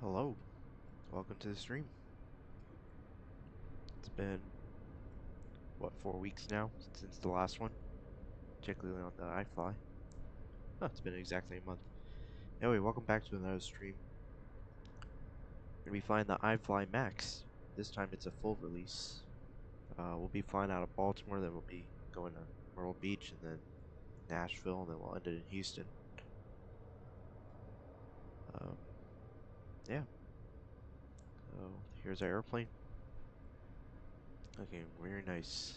Hello, welcome to the stream. It's been, what, 4 weeks now since the last one, particularly on the iFly. Oh, it's been exactly a month. Anyway, welcome back to another stream. And we find the iFly Max. This time it's a full release. We'll be flying out of Baltimore, then we'll be going to Myrtle Beach, and then Nashville, and then we'll end it in Houston. Yeah. So, here's our airplane. Okay, very nice.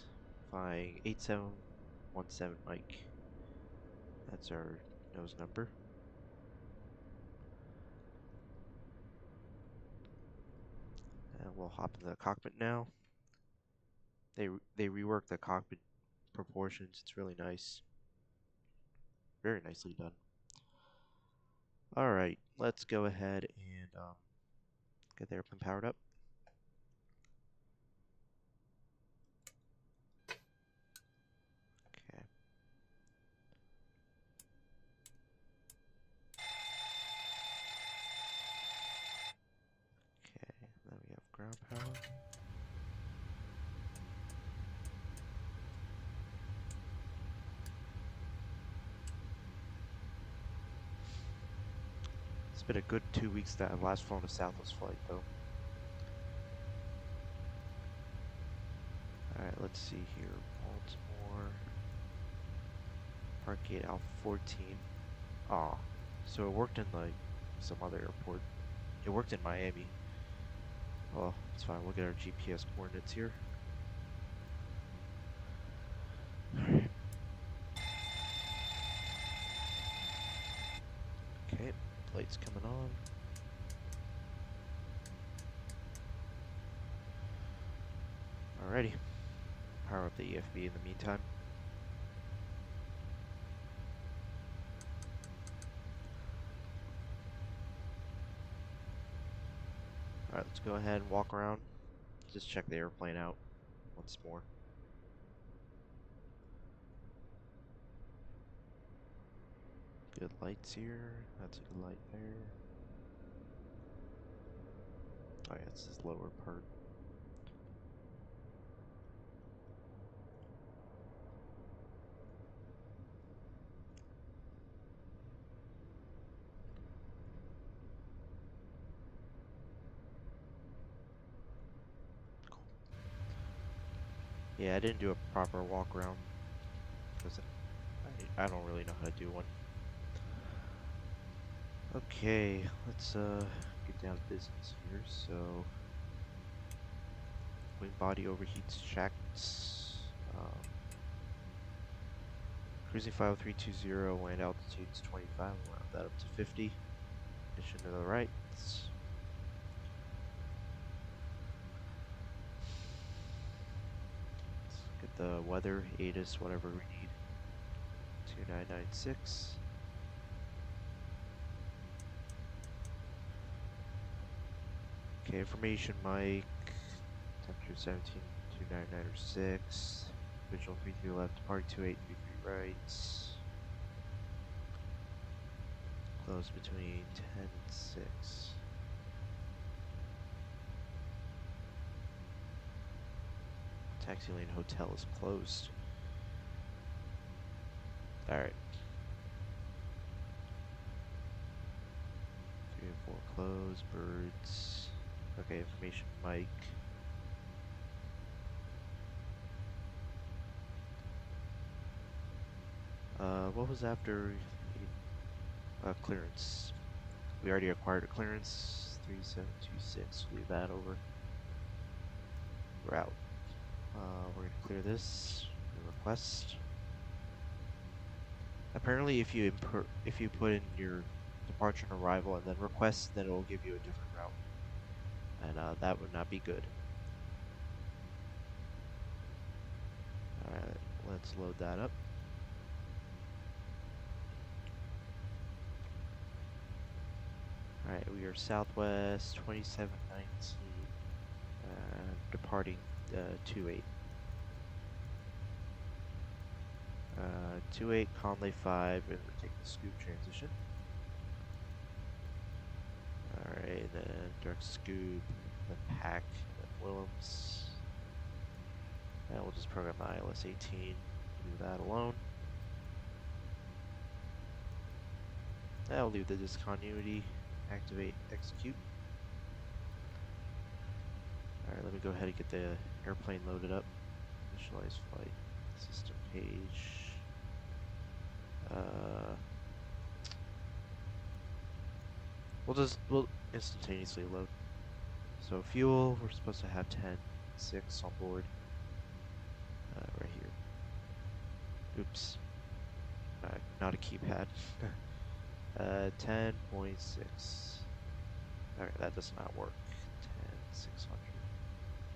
Flying 8717 Mike. That's our nose number. And we'll hop into the cockpit now. They reworked the cockpit proportions. It's really nice. Very nicely done. Alright, let's go ahead and get the airplane powered up. Okay. Okay, then we have ground power. It's been a good 2 weeks that I've last flown a Southwest flight though. Alright, let's see here. Baltimore. Park gate Alpha 14. Aw. So it worked in like some other airport. It worked in Miami. Well, it's fine. We'll get our GPS coordinates here. Alright. Okay, lights coming on. Alrighty. Power up the EFB in the meantime. Alright, let's go ahead and walk around. Just check the airplane out once more. Good lights here. That's a good light there. Oh yeah, it's this lower part. Cool. Yeah, I didn't do a proper walk around because I don't really know how to do one. Okay, let's get down to business here. So, wing body overheats checked. Cruising 50320, land altitude is 25. We'll round that up to 50. Mission to the right. Let's get the weather, ATIS, whatever we need. 2996. Okay, information mic. Temperature 17,29906. Visual 33 left, departing 2833 right. Close between 10 and 6. Taxi lane hotel is closed. Alright. 3 and 4 closed. Birds. Okay, information mic. What was after clearance? We already acquired a clearance. 3726. Leave that over. We're out. We're gonna clear this. Request. Apparently, if you put in your departure and arrival and then request, then it will give you a different route, and that would not be good. All right, let's load that up. All right, we are Southwest 2719, departing 28. 28 Conley 5, and we take the scoop transition. Alright. Alright, then direct scoop, then pack, and then Willems. And we'll just program the ILS 18, leave that alone. I'll leave the discontinuity, activate, execute. Alright, let me go ahead and get the airplane loaded up. Initialize flight, system page. We'll instantaneously load. So fuel, we're supposed to have 10.6 on board. Right here. Oops. Not a keypad. 10.6. Alright, that does not work. 10,600.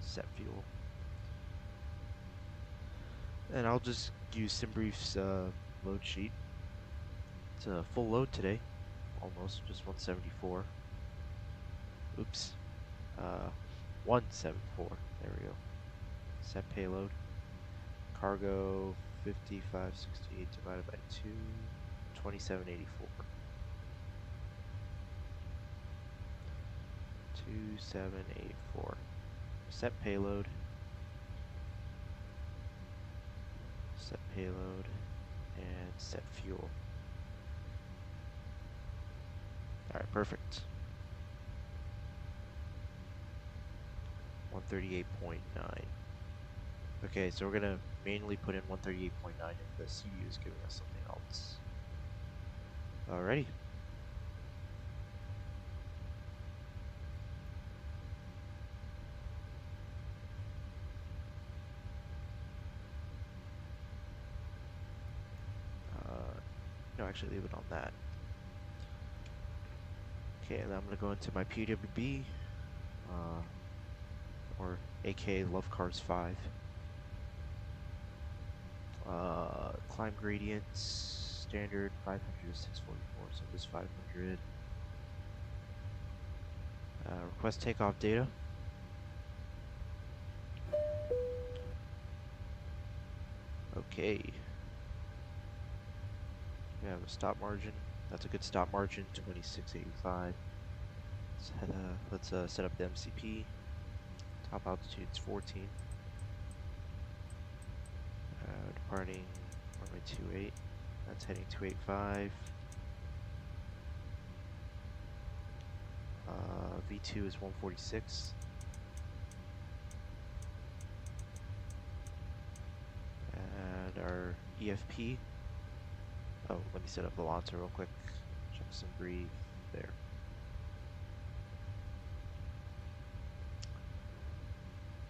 Set fuel. And I'll just use SimBrief's load sheet. It's a full load today. Almost, just 174. Oops. 174. There we go. Set payload. Cargo 5568 divided by 2. 2784. 2784. Set payload. Set payload. And set fuel. Alright, perfect. 138.9. Okay, so we're gonna manually put in 138.9 if the CPU is giving us something else. Alrighty. No, actually leave it on that. Okay, and then I'm gonna go into my PWB, or aka Love Cars 5. Climb gradients, standard 500 to 644, so just 500. Request takeoff data. Okay. We have a stop margin. That's a good stop margin, 2685. Let's set up the MCP. Top altitude's 14. Departing runway 28. That's heading 285. V2 is 146. And our EFP. Oh, let me set up the launcher real quick. Check some brief there.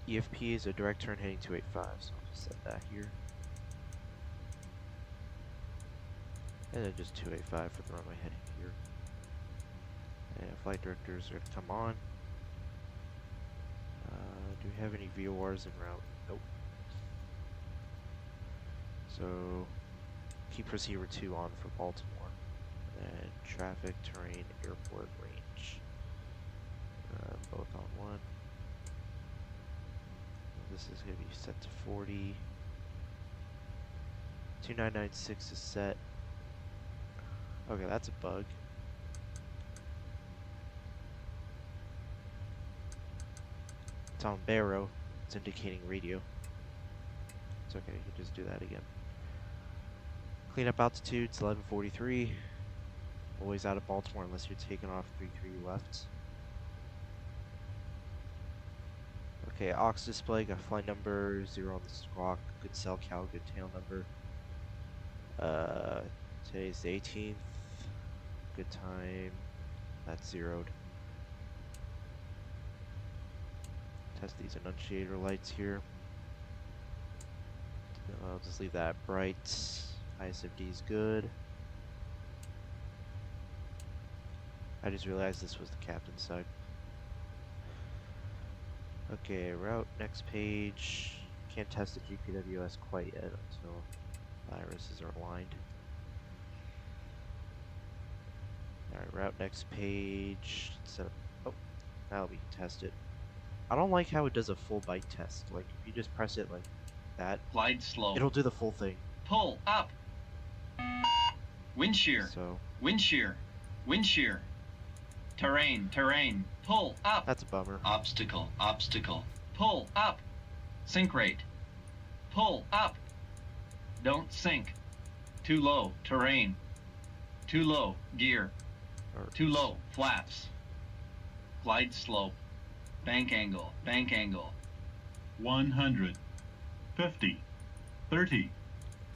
EFP is a direct turn heading 285, so I'll just set that here. And then just 285 for the runway heading here. And flight directors are going to come on. Do we have any VORs en route? Nope. So keep receiver 2 on for Baltimore. And traffic, terrain, airport, range. Both on 1. This is going to be set to 40. 2996 is set. Okay, that's a bug. It's on Barrow. It's indicating radio. It's okay, you can just do that again. Cleanup altitude's 1143. Always out of Baltimore unless you're taking off 33 left. Okay, aux display, got flight number 0 on the squawk, good cell cal, good tail number. Today's the 18th, good time, that's zeroed. Test these annunciator lights here. I'll just leave that bright. ISFD is good. I just realized this was the captain's side. Okay, route, next page. Can't test the GPWS quite yet until irises are aligned. Alright, route, next page. So, oh, now we can test it. I don't like how it does a full bite test. Like, if you just press it like that, glide slow. It'll do the full thing. Pull up. Wind shear. So, wind shear. Wind shear. terrain, terrain, pull up. That's a bummer. Obstacle, obstacle, pull up. Sink rate, pull up. Don't sink. Too low, terrain. Too low, gear. Too low, flaps. Glide slope. Bank angle, bank angle. 100, 50, 30,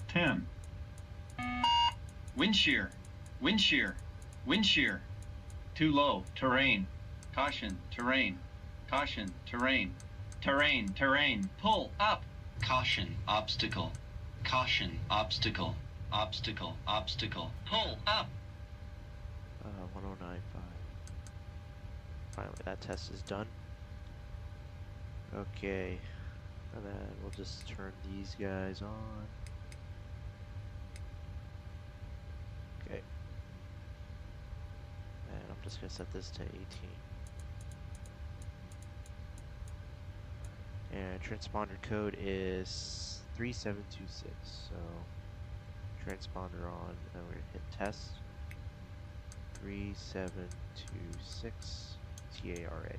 10. Wind shear, wind shear, wind shear. Too low, terrain. Caution, terrain. Caution, terrain. Terrain, terrain, pull up. Caution, obstacle. Caution, obstacle. Obstacle, obstacle, pull up. 1095. Finally, that test is done. Okay, and then we'll just turn these guys on. Okay, and I'm just gonna set this to 18. And transponder code is 3726. So transponder on, and we're gonna hit test. 3726 TARA.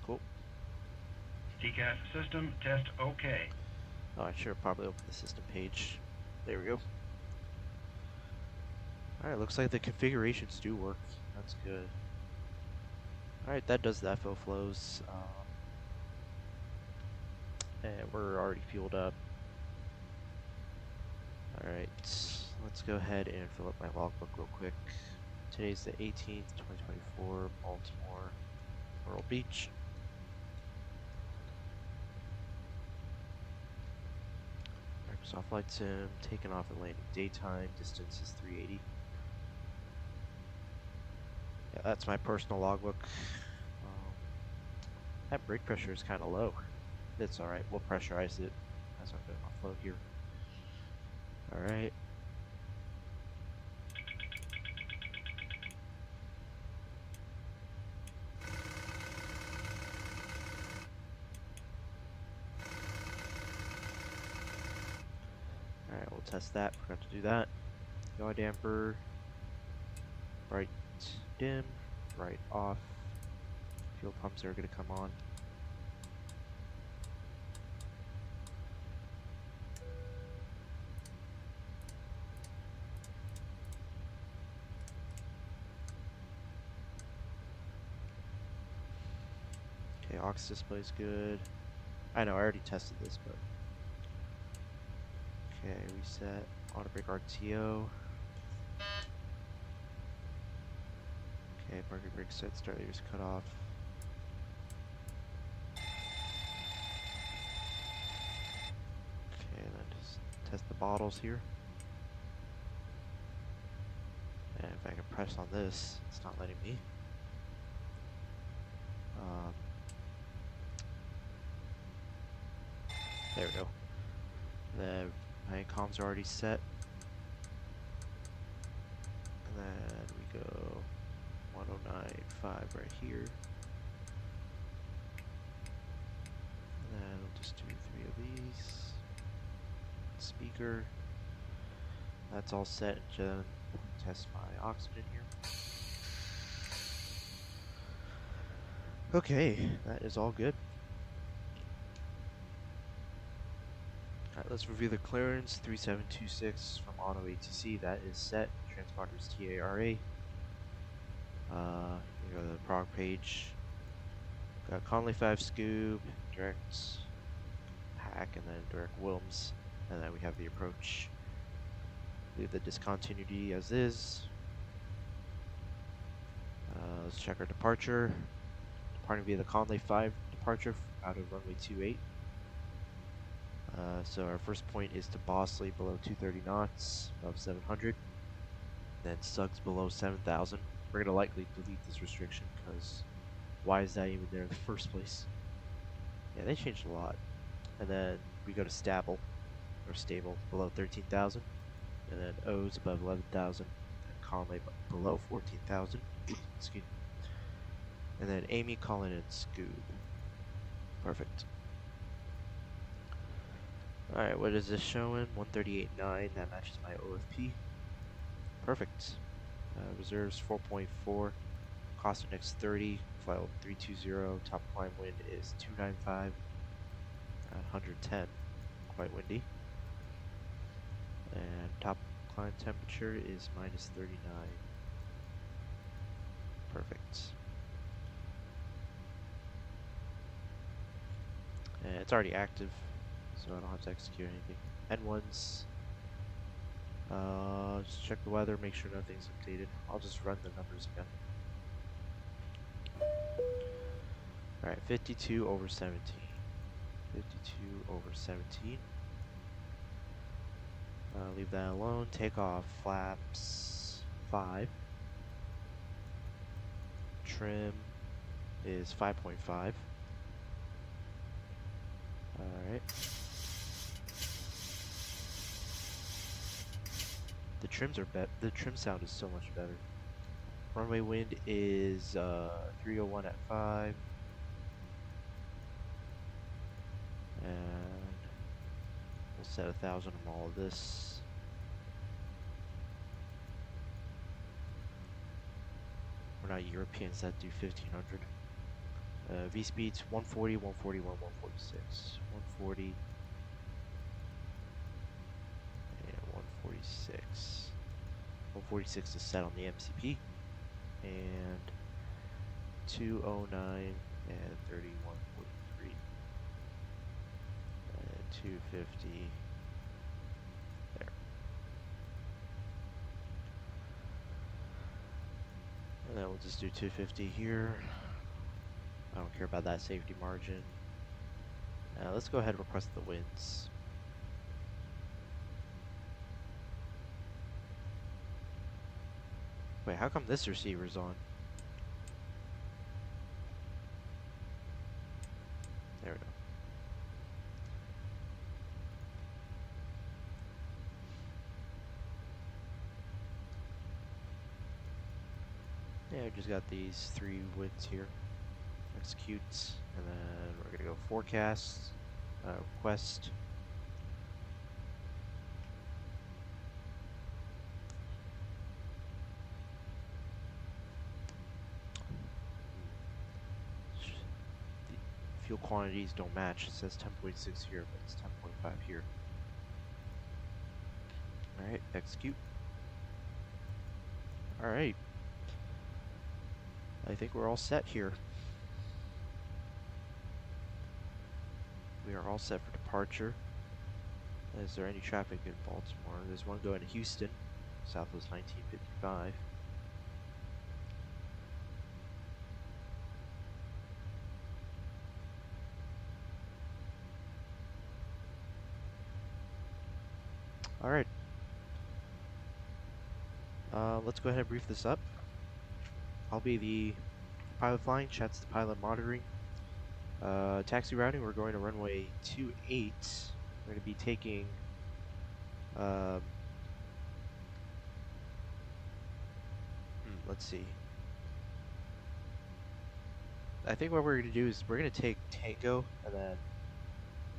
Cool. TCAS system test OK. Oh, I should have probably opened the system page. There we go. Alright, looks like the configurations do work. That's good. Alright, that does the FO flows. And we're already fueled up. Alright, let's go ahead and fill up my logbook real quick. Today's the 18th, 2024, Baltimore, Myrtle Beach. Microsoft Flight Sim, taking off and landing daytime, distance is 380. Yeah, that's my personal logbook. That brake pressure is kind of low. It's alright, we'll pressurize it as I'm going to offload here. Alright. Alright, we'll test that. Forgot to do that. Yaw damper. Right dim. Right off. Fuel pumps are going to come on. Okay, aux display's good. I know, I already tested this, but... Okay, reset. Auto brake RTO. Okay, parking brake set, start leaders cut off. Okay, and then just test the bottles here. And if I can press on this, it's not letting me. There we go. My comms are already set. And then we go 1095 right here. And then we'll just do 3 of these. Speaker. That's all set. Then test my oxygen here. Okay, that is all good. Alright, let's review the clearance. 3726 from Auto ATC. That is set. Transponders TARA. You go to the prog page. Got Conley 5 scoop, direct hack, and then direct Wilms. And then we have the approach. Leave the discontinuity as is. Let's check our departure. Departing via the Conley 5 departure out of runway 28. So our first point is to Bosley below 230 knots, above 700. Then Suggs below 7,000. We're going to likely delete this restriction because why is that even there in the first place? Yeah, they changed a lot. And then we go to Stable, or Stable, below 13,000. And then O's above 11,000. And Conley below 14,000. Excuse me. And then Amy, Colin, and Scoob. Perfect. Alright, what is this showing? 138.9, that matches my OFP. Perfect. Reserves 4.4, cost index 30, flight level 320, top climb wind is 295 at 110, quite windy. And top climb temperature is minus 39. Perfect. And it's already active, so I don't have to execute anything. N1s. Just check the weather, make sure nothing's updated. I'll just run the numbers again. Alright, 52 over 17. 52 over 17. Leave that alone. Takeoff flaps 5. Trim is 5.5. Alright. The trims are the trim sound is so much better. Runway wind is 301 at 5. And we'll set 1,000 on all of this. We're not Europeans that do 1,500. V speeds 140, 141, 146. 140 and 146. 146 is set on the MCP. And 209 and 3143. And 250. There. And then we'll just do 250 here. I don't care about that safety margin. Let's go ahead and request the winds. Wait, how come this receiver's on? There we go. Yeah, we just got these 3 winds here. Execute, and then we're gonna go forecast, request. The fuel quantities don't match. It says 10.6 here, but it's 10.5 here. Alright, execute. Alright. I think we're all set here. We are all set for departure. Is there any traffic in Baltimore? There's one going to Houston, Southwest 1955. Alright. Let's go ahead and brief this up. I'll be the pilot flying, Chat's the pilot monitoring. Taxi routing, we're going to runway 28. We're going to be taking let's see. I think what we're going to do is we're going to take Tango, and then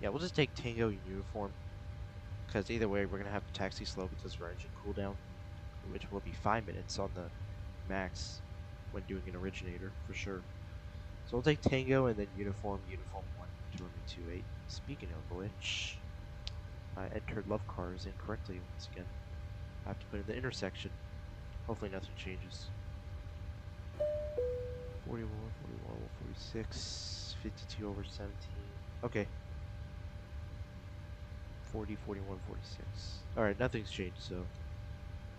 yeah, we'll just take Tango in uniform, because either way we're going to have to taxi slow because of our engine cooldown, which will be 5 minutes on the max when doing an Originator for sure. So we'll take Tango and then uniform 1 to runway 28. Speaking of which, I entered love cars incorrectly once again. I have to put in the intersection. Hopefully nothing changes. 41, 41, 46, 52 over 17. Okay. 40, 41, 46. Alright, nothing's changed, so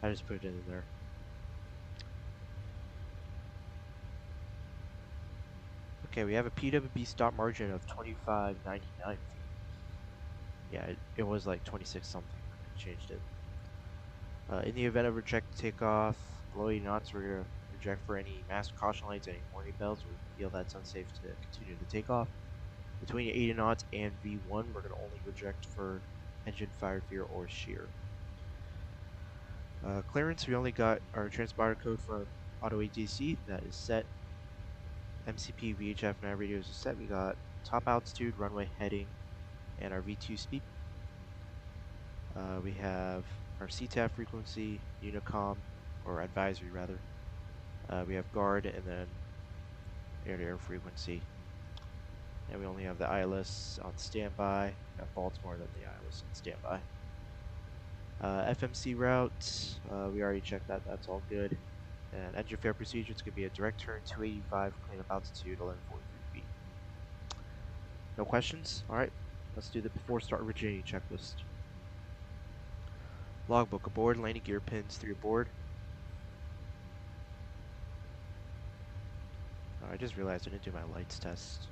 I just put it in there. Okay, we have a PWB stop margin of 25.99 feet. Yeah, it was like 26 something. I changed it. In the event of reject takeoff, below 80 knots, we're going to reject for any mask caution lights, any warning bells. We feel that's unsafe to continue to take off. Between 80 knots and V1, we're going to only reject for engine fire fear or shear. Clearance, we only got our transponder code from Auto ATC. That is set. MCP, VHF, nav radios are set. We got top altitude, runway heading, and our V2 speed. We have our CTAF frequency, Unicom, or advisory rather. We have guard and then air-to-air frequency. And we only have the ILS on standby. Got Baltimore, then the ILS on standby. FMC route, we already checked that. That's all good. And engine fare procedure, it's going to be a direct turn 285, clean up altitude 1143 feet. No questions? Alright, let's do the before start originating checklist. Logbook aboard, landing gear pins 3 aboard. Oh, I just realized I didn't do my lights test.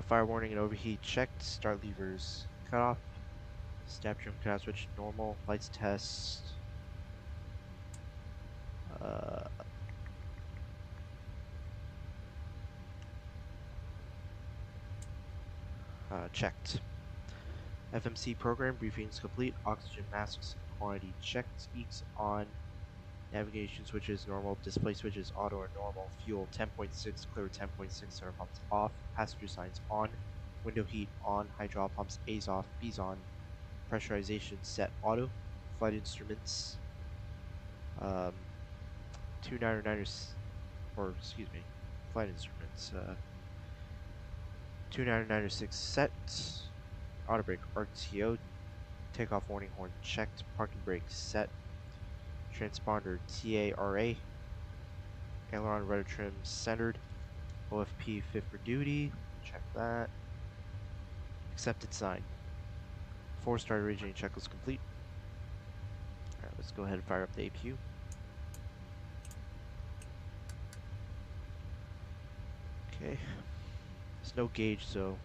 Fire warning and overheat checked. Start levers cut off. Snap trim cut switch normal. Lights test. Checked. FMC program briefings complete. Oxygen masks quantity checked. Eeks on. Navigation switches normal. Display switches auto or normal. Fuel 10.6 clear 10.6 air pumps off. Passenger signs on. Window heat on. Hydraulic pumps A's off. B's on. Pressurization set auto. Flight instruments. 299ers, or excuse me, flight instruments. 29906 set. Auto brake RTO. Takeoff warning horn checked. Parking brake set. Transponder TARA. Aileron rudder trim centered. OFP fit for duty. Check that. Accepted sign. 4-star originating checklist complete. Alright, let's go ahead and fire up the APU. Okay. There's no gauge, so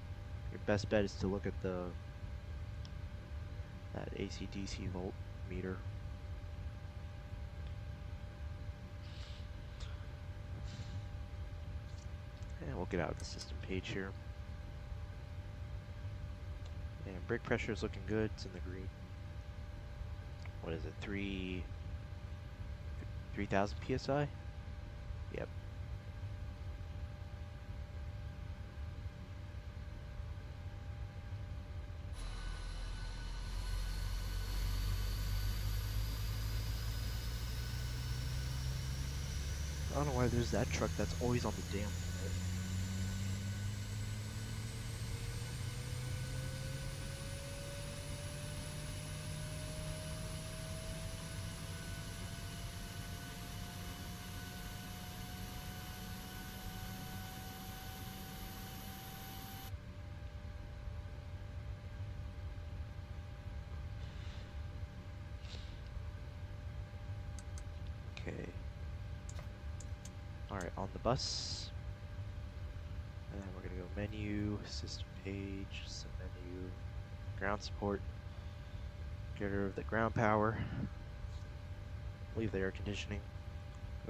your best bet is to look at that AC/DC volt meter. And we'll get out of the system page here. And brake pressure is looking good. It's in the green. What is it? 3,000 psi? Yep. I don't know why there's that truck that's always on the damn road. Okay. Alright, on the bus. And then we're gonna go menu, system page, submenu, ground support. Get rid of the ground power. Leave the air conditioning.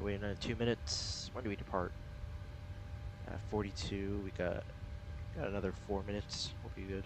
Wait another 2 minutes. When do we depart? 42. We got another 4 minutes. We'll be good.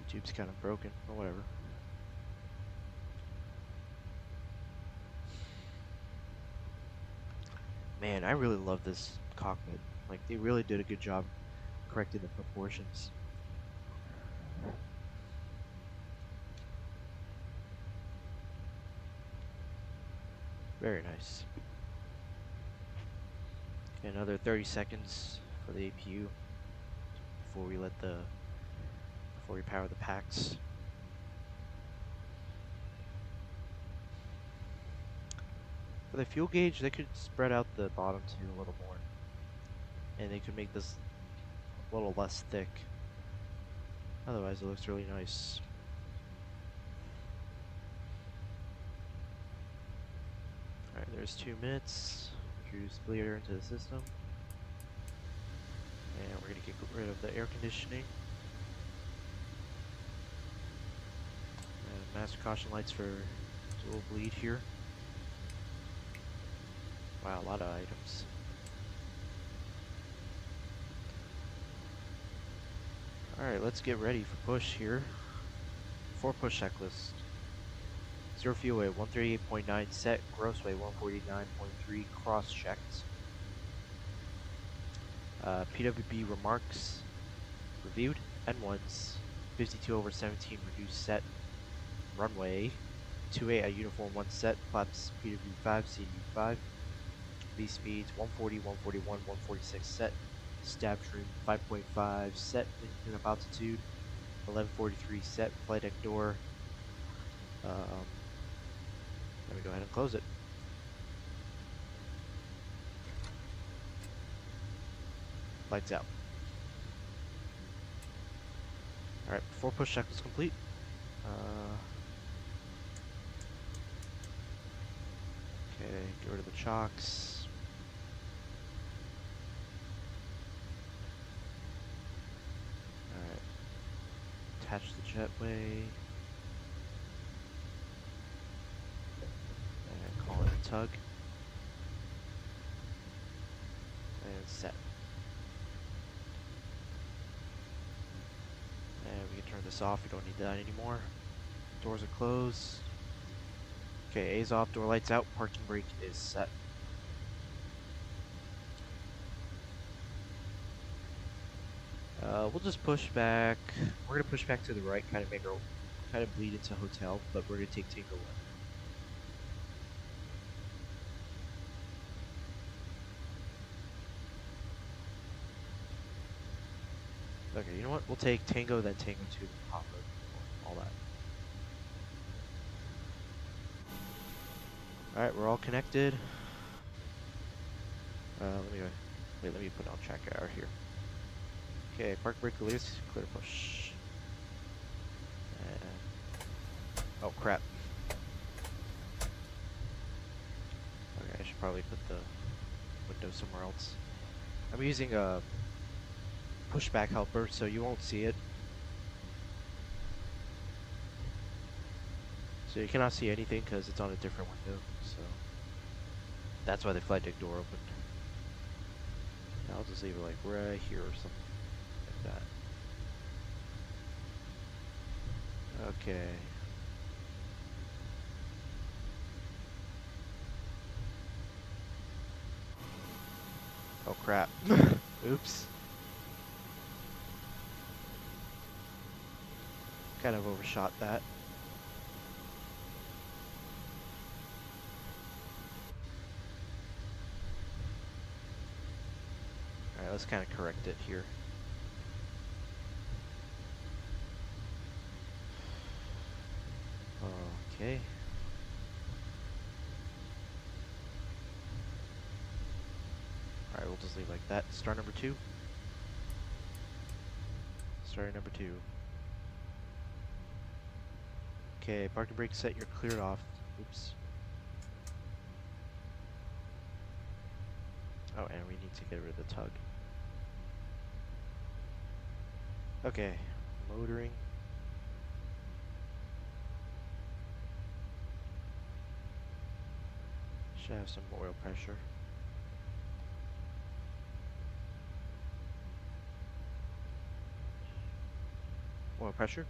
YouTube's kind of broken, or whatever. Man, I really love this cockpit. Like, they really did a good job correcting the proportions. Very nice. Okay, another 30 seconds for the APU before we power the packs. For the fuel gauge, they could spread out the bottom two a little more, and they could make this a little less thick. Otherwise, it looks really nice. Alright, there's 2 minutes. Introduce bleeder into the system. And we're going to get rid of the air conditioning. And master caution lights for dual bleed here. Wow, a lot of items. Alright, let's get ready for push here. 4 push checklist. 0 fuel weight, 138.9 set, gross weight 149.3, cross checked. PWB remarks reviewed. N1s, 52/17 reduced set, runway 28 at uniform 1 set, flaps PW5, CDU5. B speeds 140, 141, 146 set, stab trim 5.5 set, minute of altitude 1143 set, flight deck door. Let me go ahead and close it. Lights out. Alright, 4 push checklist complete. Okay, get rid of the chocks. Alright. Attach the jetway. And call it a tug. And set. And we can turn this off, we don't need that anymore. Doors are closed. Okay, A's off, door lights out, parking brake is set. We'll just push back. We're gonna push back to the right, kind of make our, kind of bleed into hotel, but we're gonna take Tango 1. Okay, you know what? We'll take Tango, then Tango 2, hot road, all that. Alright, we're all connected. Let me put on track error here. Okay, park brake release, clear push. And, oh crap. Okay, I should probably put the window somewhere else. I'm using a pushback helper, so you won't see it. So you cannot see anything because it's on a different window, so that's why the flight deck door opened. I'll just leave it like right here or something like that. Okay. Oh crap. Oops. Kind of overshot that. Alright, let's kind of correct it here. Okay. Alright, we'll just leave like that. Star number 2. Star number 2. Okay, parking brake set, you're cleared off. Oops. Oh, and we need to get rid of the tug. Okay, motoring. Should have some oil pressure. Oil pressure.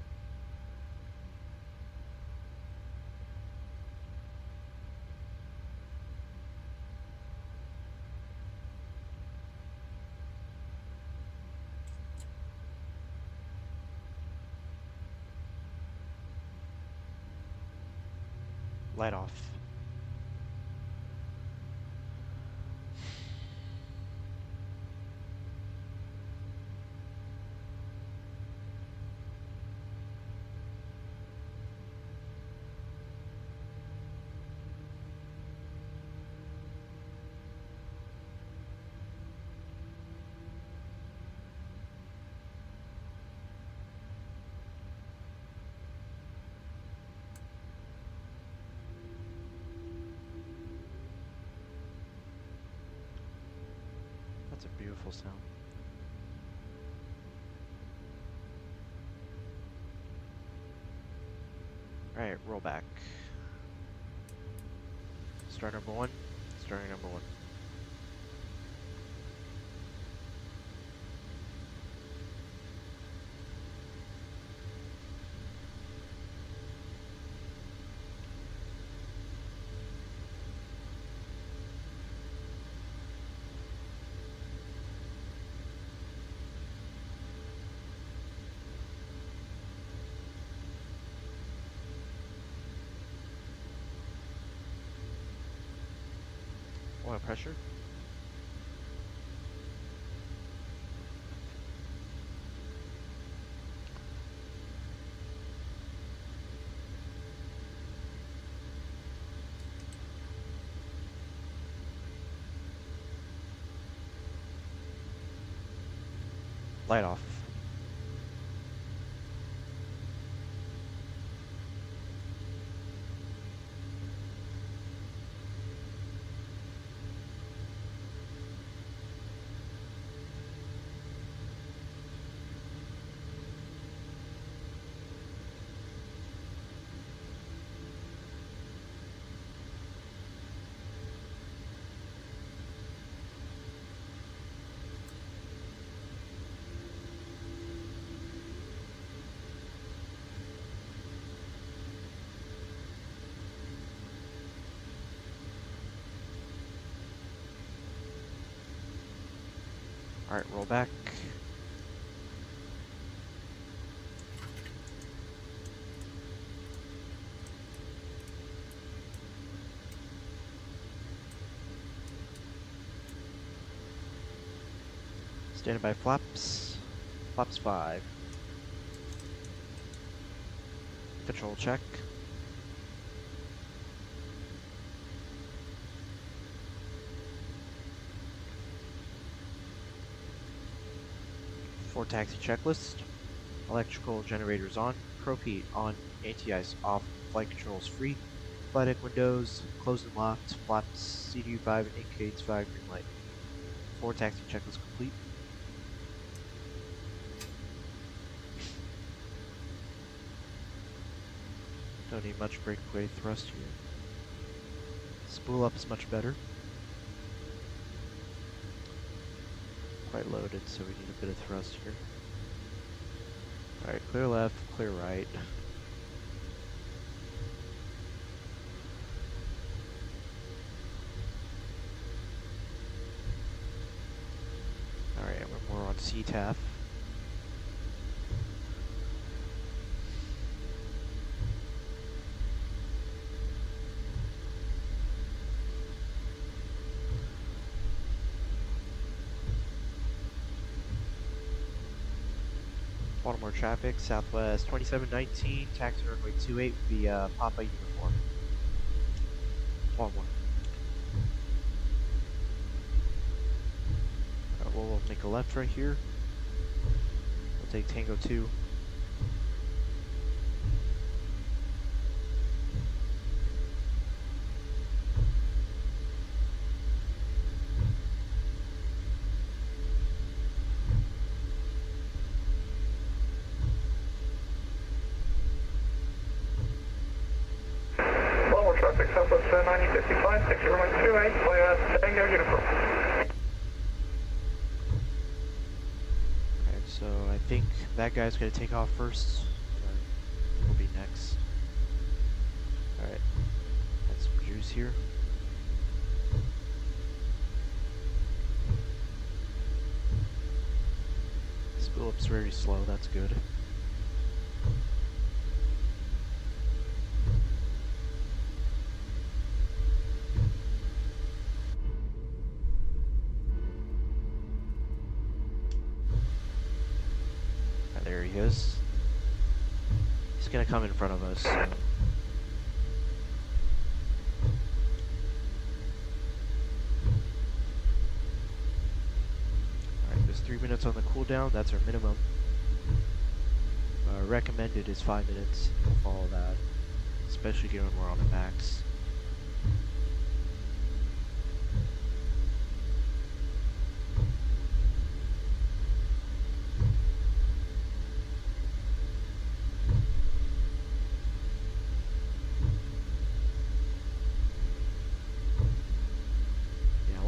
Light off. That's a beautiful sound. Alright, roll back. Start number 1. Starting number 1. Oil pressure. Light off. Alright, roll back. Standing by flaps. Flaps 5. Control check. For taxi checklist. Electrical generators on. Propane on. Anti-ice off. Flight controls free. Flight deck windows closed and locked. Flaps CDU 5 indicates 5 green light. For taxi checklist complete. Don't need much breakaway thrust here. Spool up is much better. Quite loaded, so we need a bit of thrust here. Alright, clear left, clear right. Alright, we're on CTAF. Baltimore traffic, Southwest 2719, taxi runway 28 via Papa Uniform. Baltimore. We'll make a left right here. We'll take Tango 2. Southwest 9055, taxi runway 28, via Tango Uniform. Okay, so I think that guy's gonna take off first. We'll be next. Alright, got some juice here. Spool up's very slow, that's good. There he is. He's gonna come in front of us. So. Alright, there's 3 minutes on the cooldown. That's our minimum. Recommended is 5 minutes. We'll follow that, especially given we're on the max.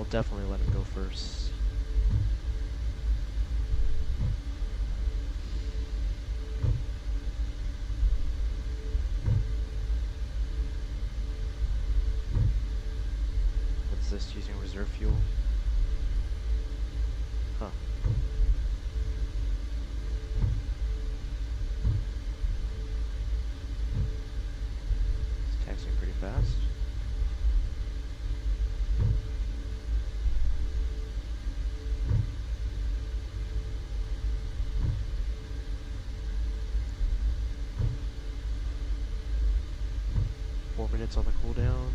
definitely let him go first. What's this, using reserve fuel? Huh. It's taxiing pretty fast. Minutes on the cooldown.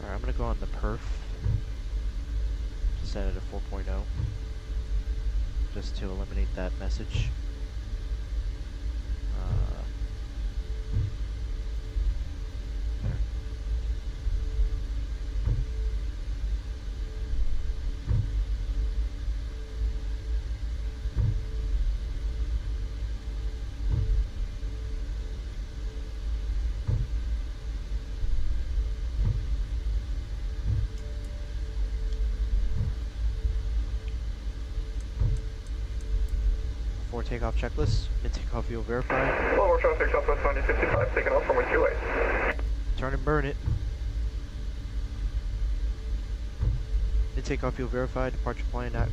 Alright, I'm gonna go on the perf. Set it at 4.0. Just to eliminate that message. There. 4 takeoff checklist. Mid-takeoff fuel verified. Baltimore traffic, Southwest 9055, taking off runway 28. Turn and burn it. Mid-takeoff fuel verified. Departure plan not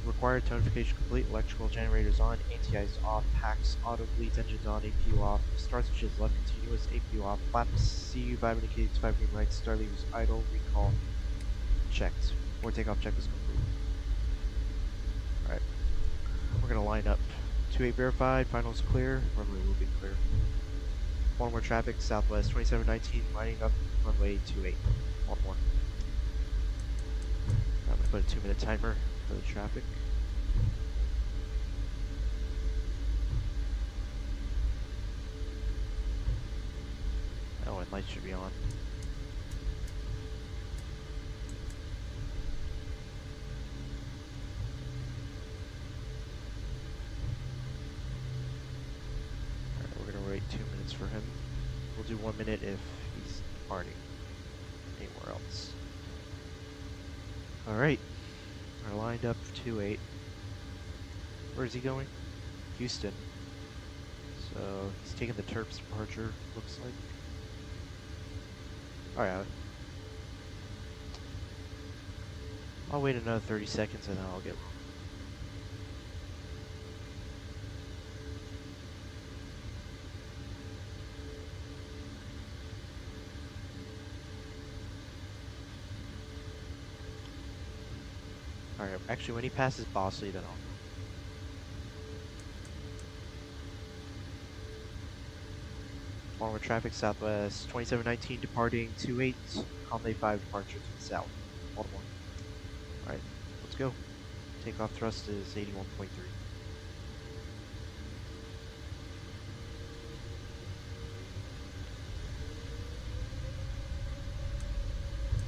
required. Tonification complete. Electrical generators on. ATIs off. Packs auto bleeds. Engines on. APU off. Start switches left continuous. APU off. Flaps CU 5 indicates 5 green right. Star leaves idle. Recall checked. 4 takeoff checklist complete. Alright. We're gonna line up. 28 verified, finals clear, runway will be clear. Baltimore traffic, Southwest 2719, lining up runway 28. Baltimore. I'm gonna put a 2-minute timer for the traffic. Oh, and lights should be on. Wait 2 minutes for him. We'll do 1 minute if he's departing anywhere else. Alright. We're lined up for 28. Where is he going? Houston. So he's taking the Terps departure, looks like. Alright. I'll wait another 30 seconds and then I'll get Alright, actually when he passes Bosley then I'll Baltimore traffic, Southwest 2719 departing 28, Conley 5 departure to the south, Baltimore. Alright, let's go. Takeoff thrust is 81.3.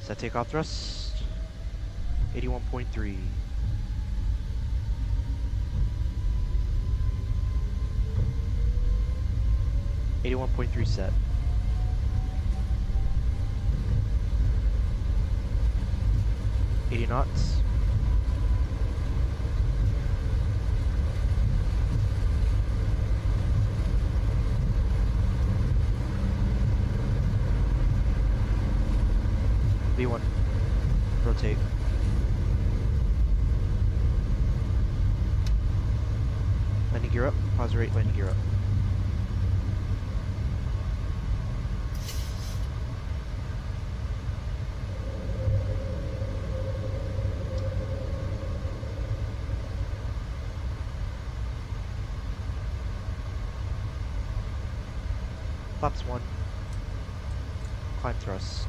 Set takeoff thrust, 81.3. .3 set. .80 knots. V1. Rotate. Landing gear up. Pause rate. Landing gear up. Flaps 1. Climb thrust.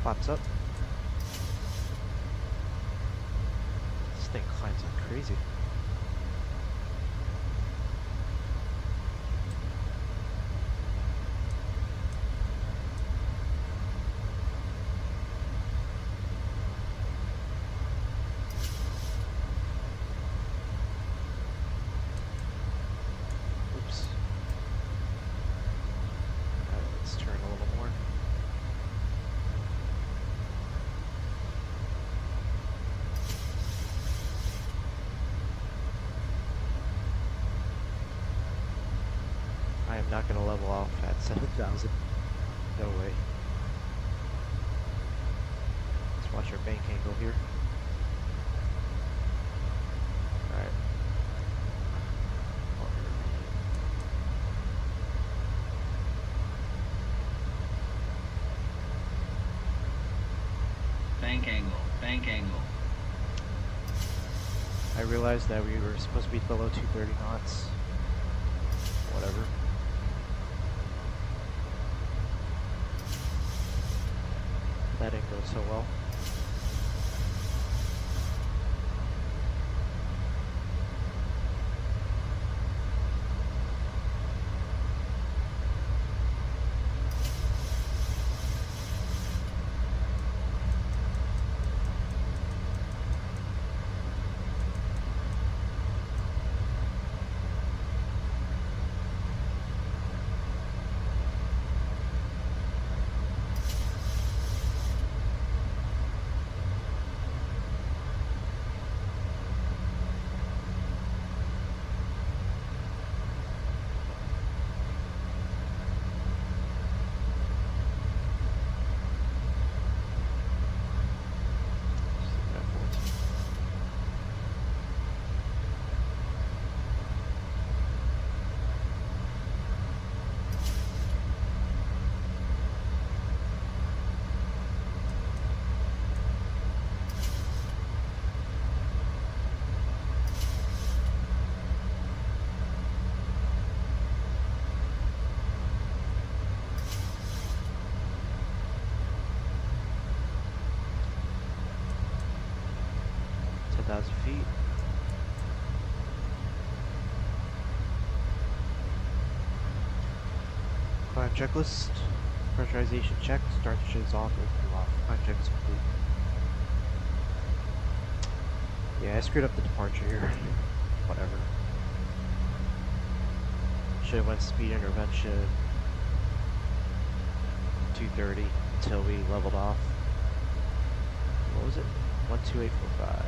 Flaps up. This thing climbs like crazy. not gonna level off at 7,000. No way. Let's watch our bank angle here. Alright. Bank angle, bank angle. I realized that we were supposed to be below 230 knots. Whatever. That didn't go so well. Feet. Climb checklist. Pressurization check. Start the shiz off. Open off. Climb check is complete. Yeah, I screwed up the departure here. Whatever. Should have went speed intervention 230 until we leveled off. What was it? 12845.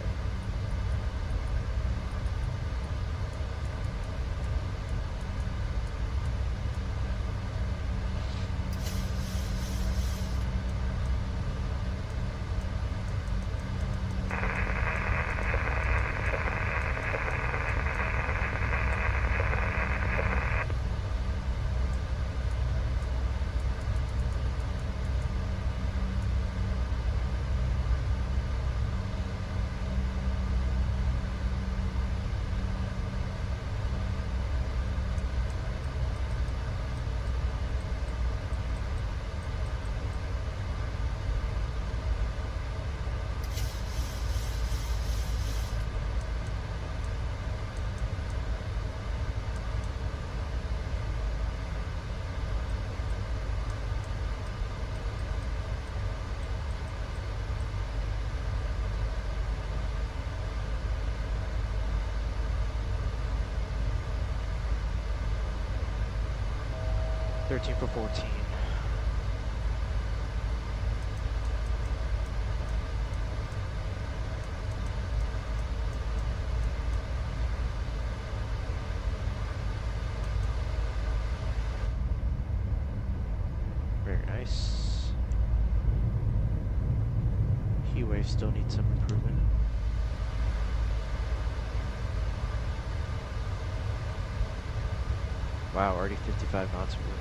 For 14. Very nice. Heat wave still needs some improvement. Wow, already 55 knots of wind.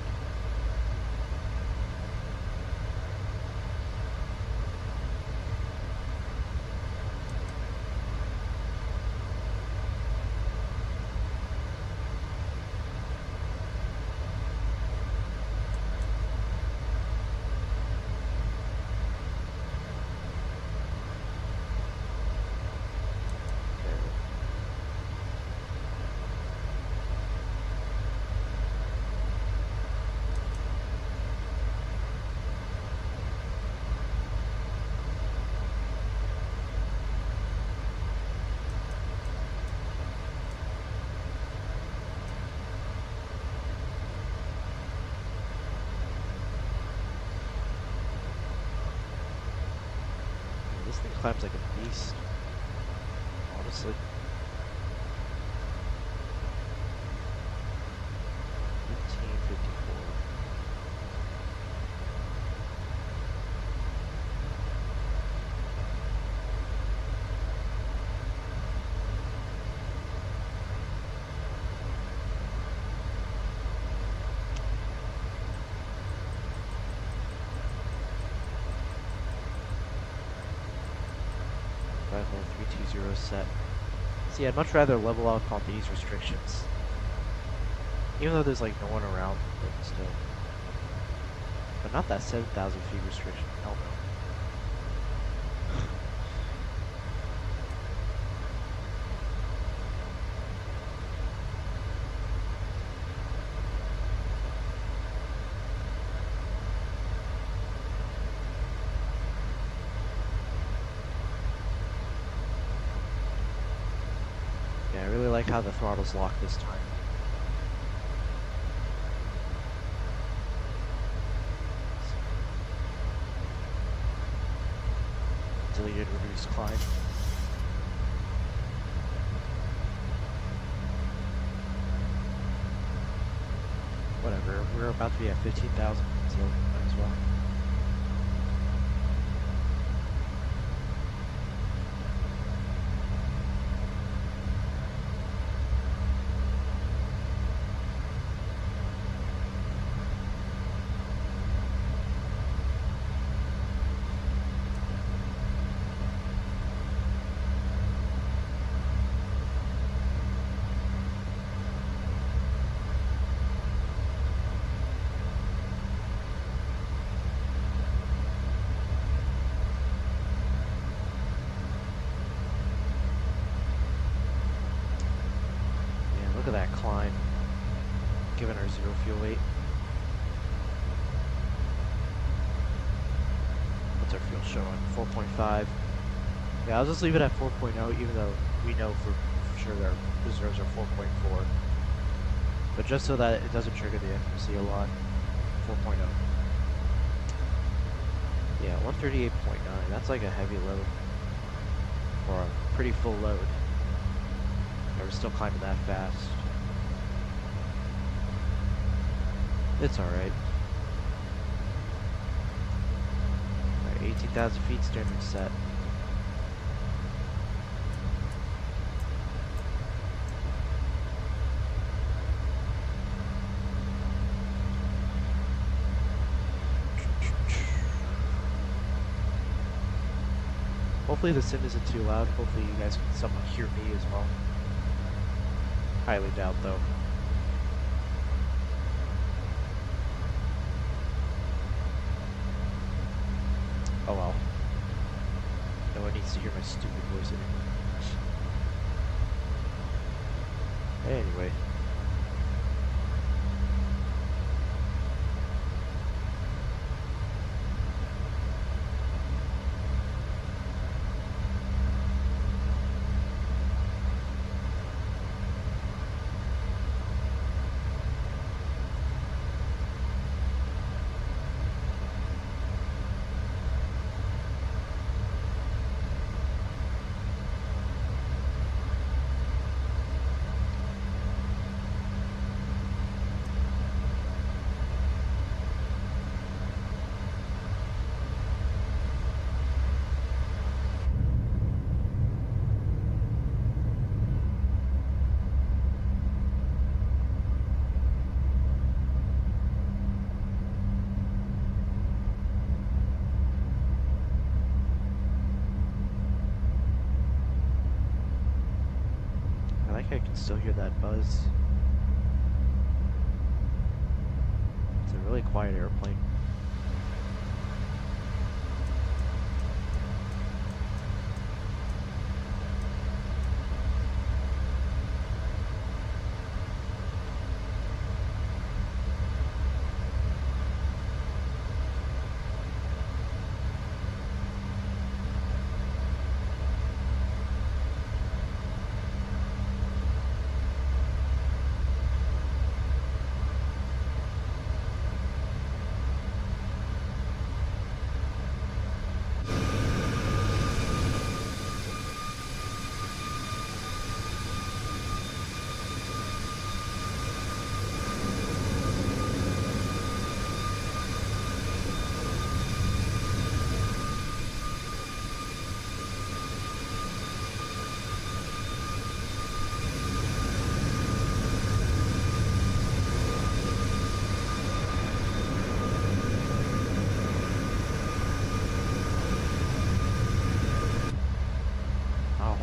This thing climbs like a beast, honestly. 15, 15. 320 is set. See, I'd much rather level out on these restrictions. Even though there's like no one around, but still. But not that 7,000 feet restriction, hell no. Yeah, I really like how the throttle's locked this time. Deleted reduce climb. Whatever, we're about to be at 15,000, so might as well. Look at that climb, given our zero fuel weight. What's our fuel showing? 4.5. Yeah, I'll just leave it at 4.0, even though we know for sure that our reserves are 4.4. But just so that it doesn't trigger the FMC a lot, 4.0. Yeah, 138.9. That's like a heavy load, or a pretty full load. We're still climbing that fast. It's alright. Alright, 18,000 feet standard set. Hopefully the sim isn't too loud. Hopefully you guys can somewhat hear me as well. Highly doubt, though. Oh well. No one needs to hear my stupid voice anymore. Anyway. I can still hear that buzz. It's a really quiet airplane.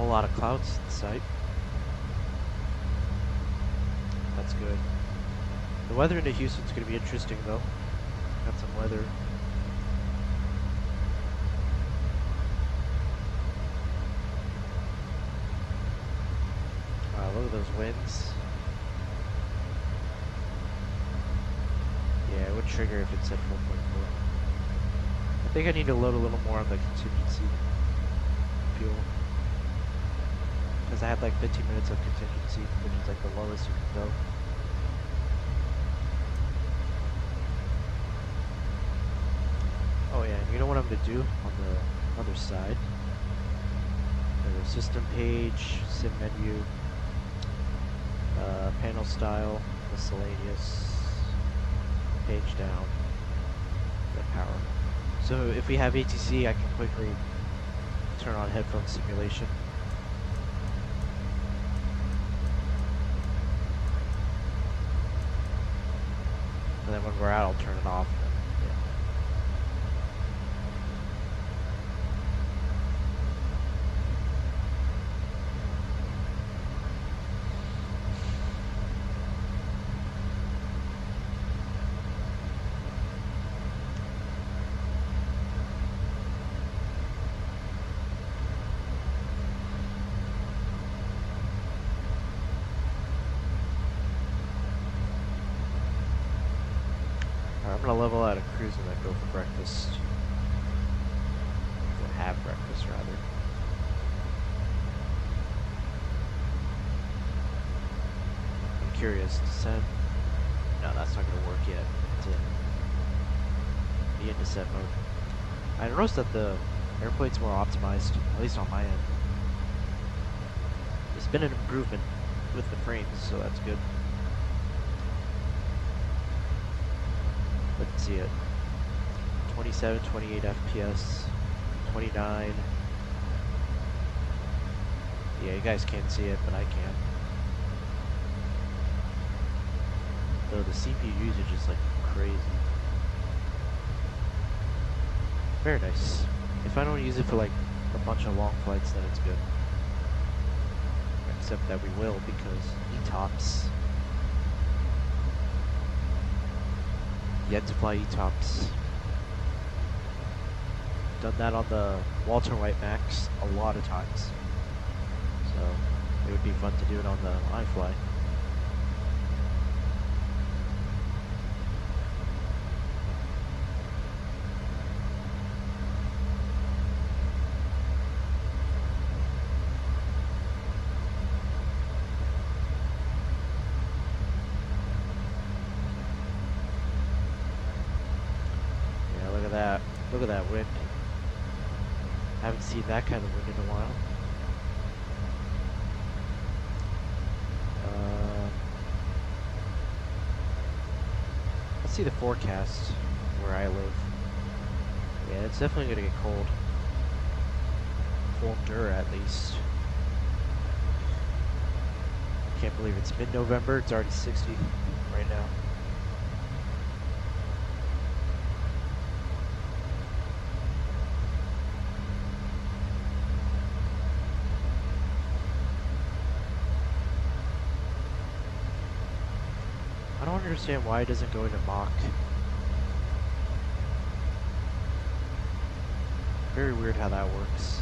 whole lot of clouds in sight. That's good. The weather into Houston's going to be interesting though. Got some weather. Wow, look at those winds. Yeah, it would trigger if it said 4.4. I think I need to load a little more on the contingency fuel. Because I had like 15 minutes of contingency, which is like the lowest you can go. Oh yeah, and you know what I'm going to do on the other side? There's a system page, sim menu, panel style, miscellaneous, page down, the power. So if we have ATC, I can quickly turn on headphone simulation. And then when we're out, I'll turn it off. I'm gonna level out of cruise and then go for breakfast. Go have breakfast, rather. I'm curious. Descent? No, that's not gonna work yet. It's in the descent mode. I noticed that the airplane's more optimized, at least on my end. There's been an improvement with the frames, so that's good. Let's see it. 27, 28 FPS, 29. Yeah, you guys can't see it, but I can. Though the CPU usage is like crazy. Very nice. If I don't use it for like a bunch of long flights, then it's good. Except that we will, because ETOPS. Yet to fly ETOPS. Done that on the Walter White Max a lot of times. So it would be fun to do it on the iFly. Look at that wind. Haven't seen that kind of wind in a while. Let's see the forecast where I live. Yeah, it's definitely gonna get cold. Colder at least. Can't believe it's mid-November. It's already 60 right now. I don't understand why it doesn't go into Mach. Very weird how that works.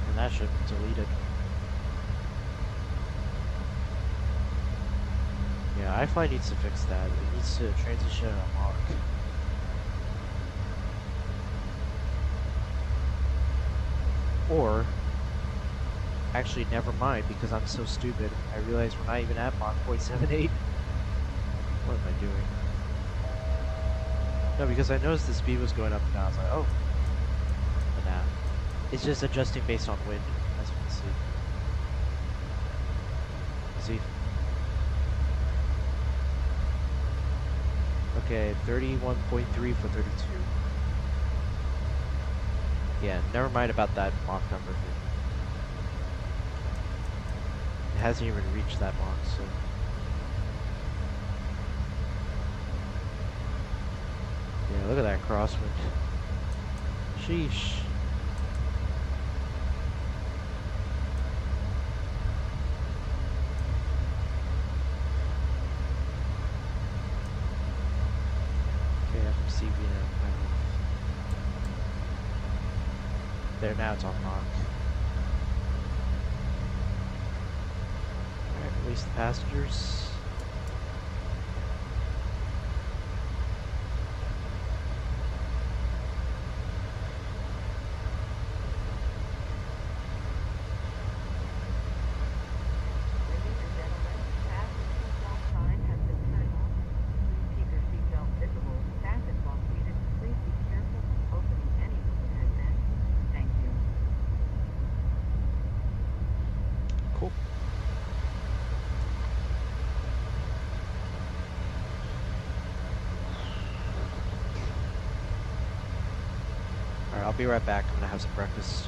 And that should be deleted. Yeah, iFly needs to fix that. It needs to transition to Mach. Or, actually never mind, because I'm so stupid. I realize we're not even at Mach 0.78. What am I doing? No, because I noticed the speed was going up and down. I was like, oh. But nah. It's just adjusting based on wind, as you can see. See? Okay, 31.3 for 32. Yeah, never mind about that Mach number. It hasn't even reached that Mach, so. Yeah, look at that crosswind. Sheesh. Okay, FMC VRAM kind of. There, now it's on Mach. Alright, release the passengers. Cool. Alright, I'll be right back. I'm gonna have some breakfast.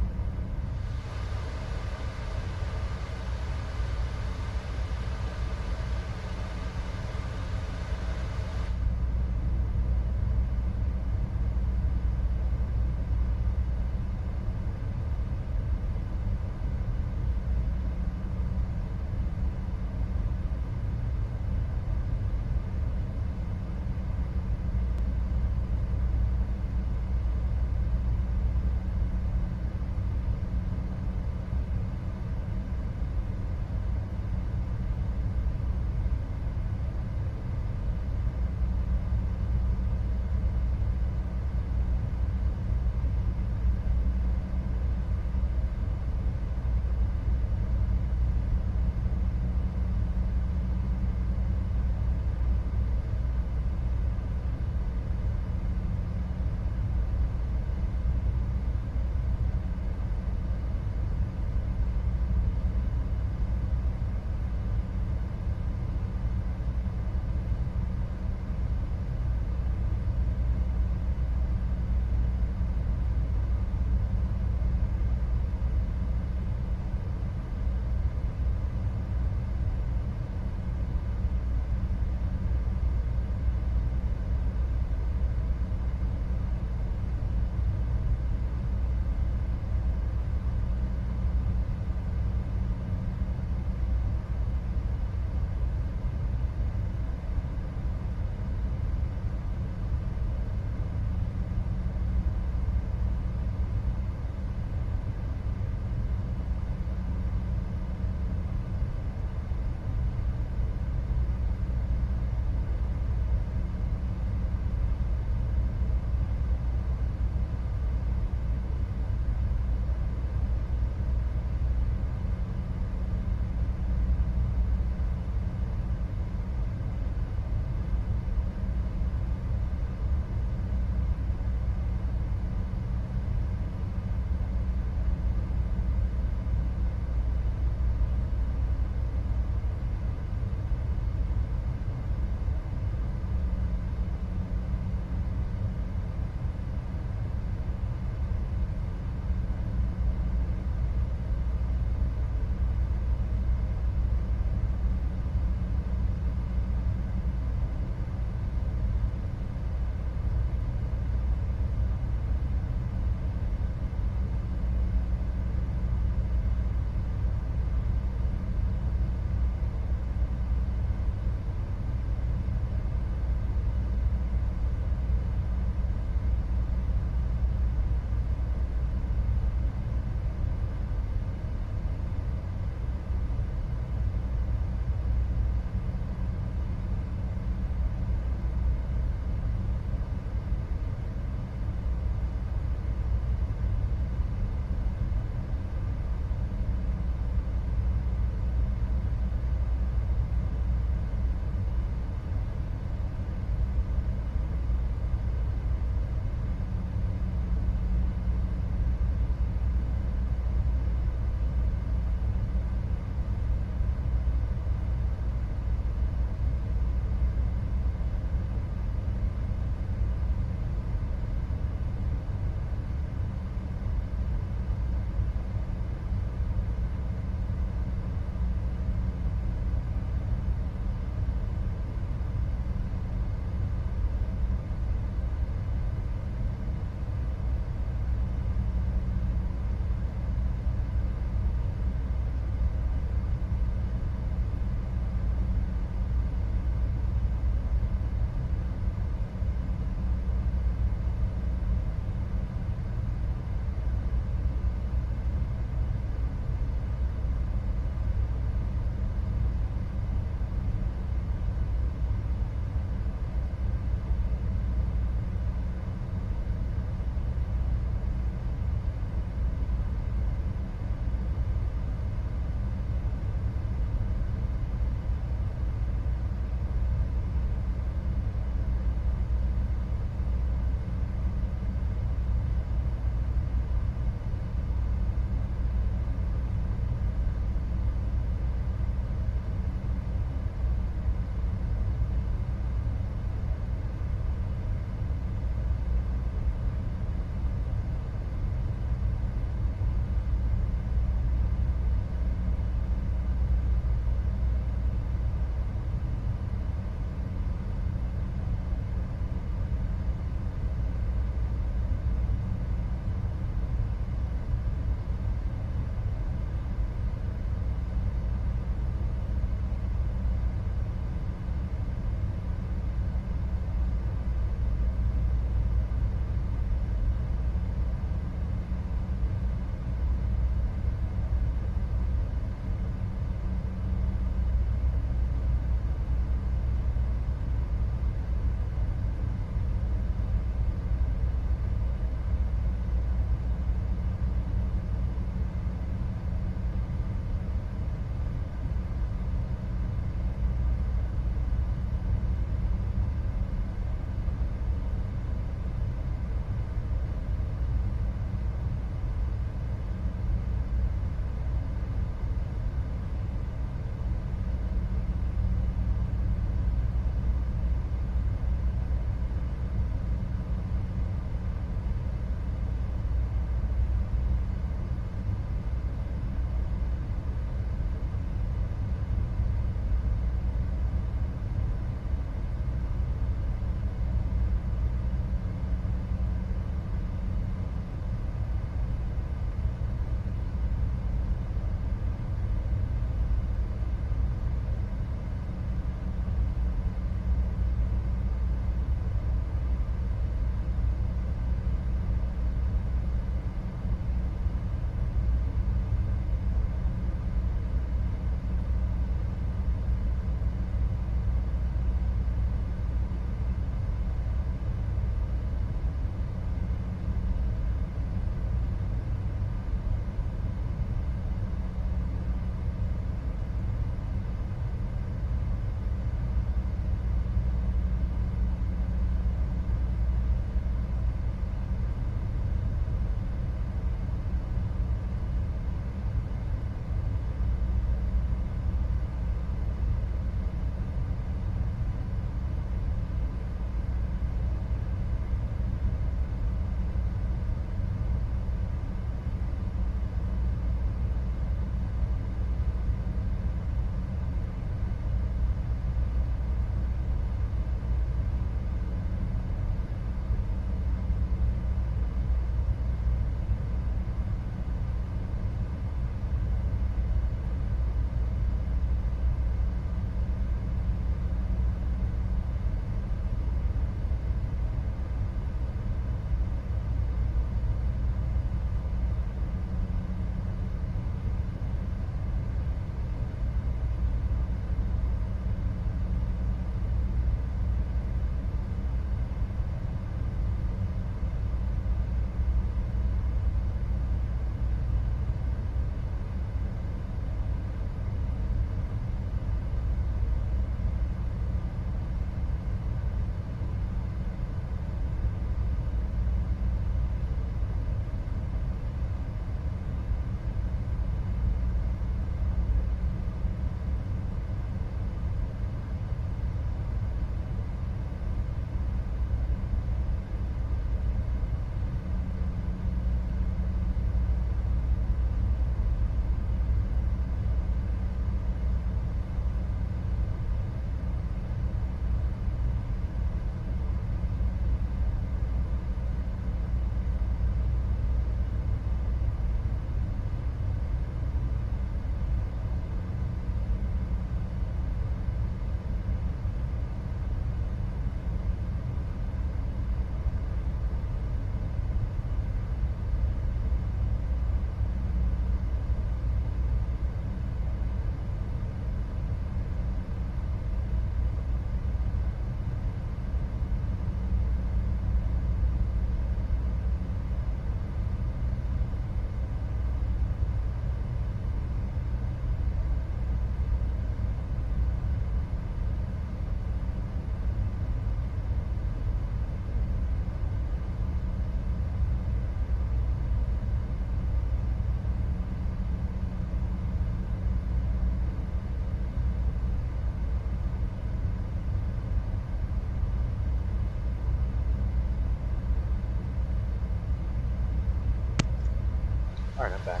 Alright, I'm back.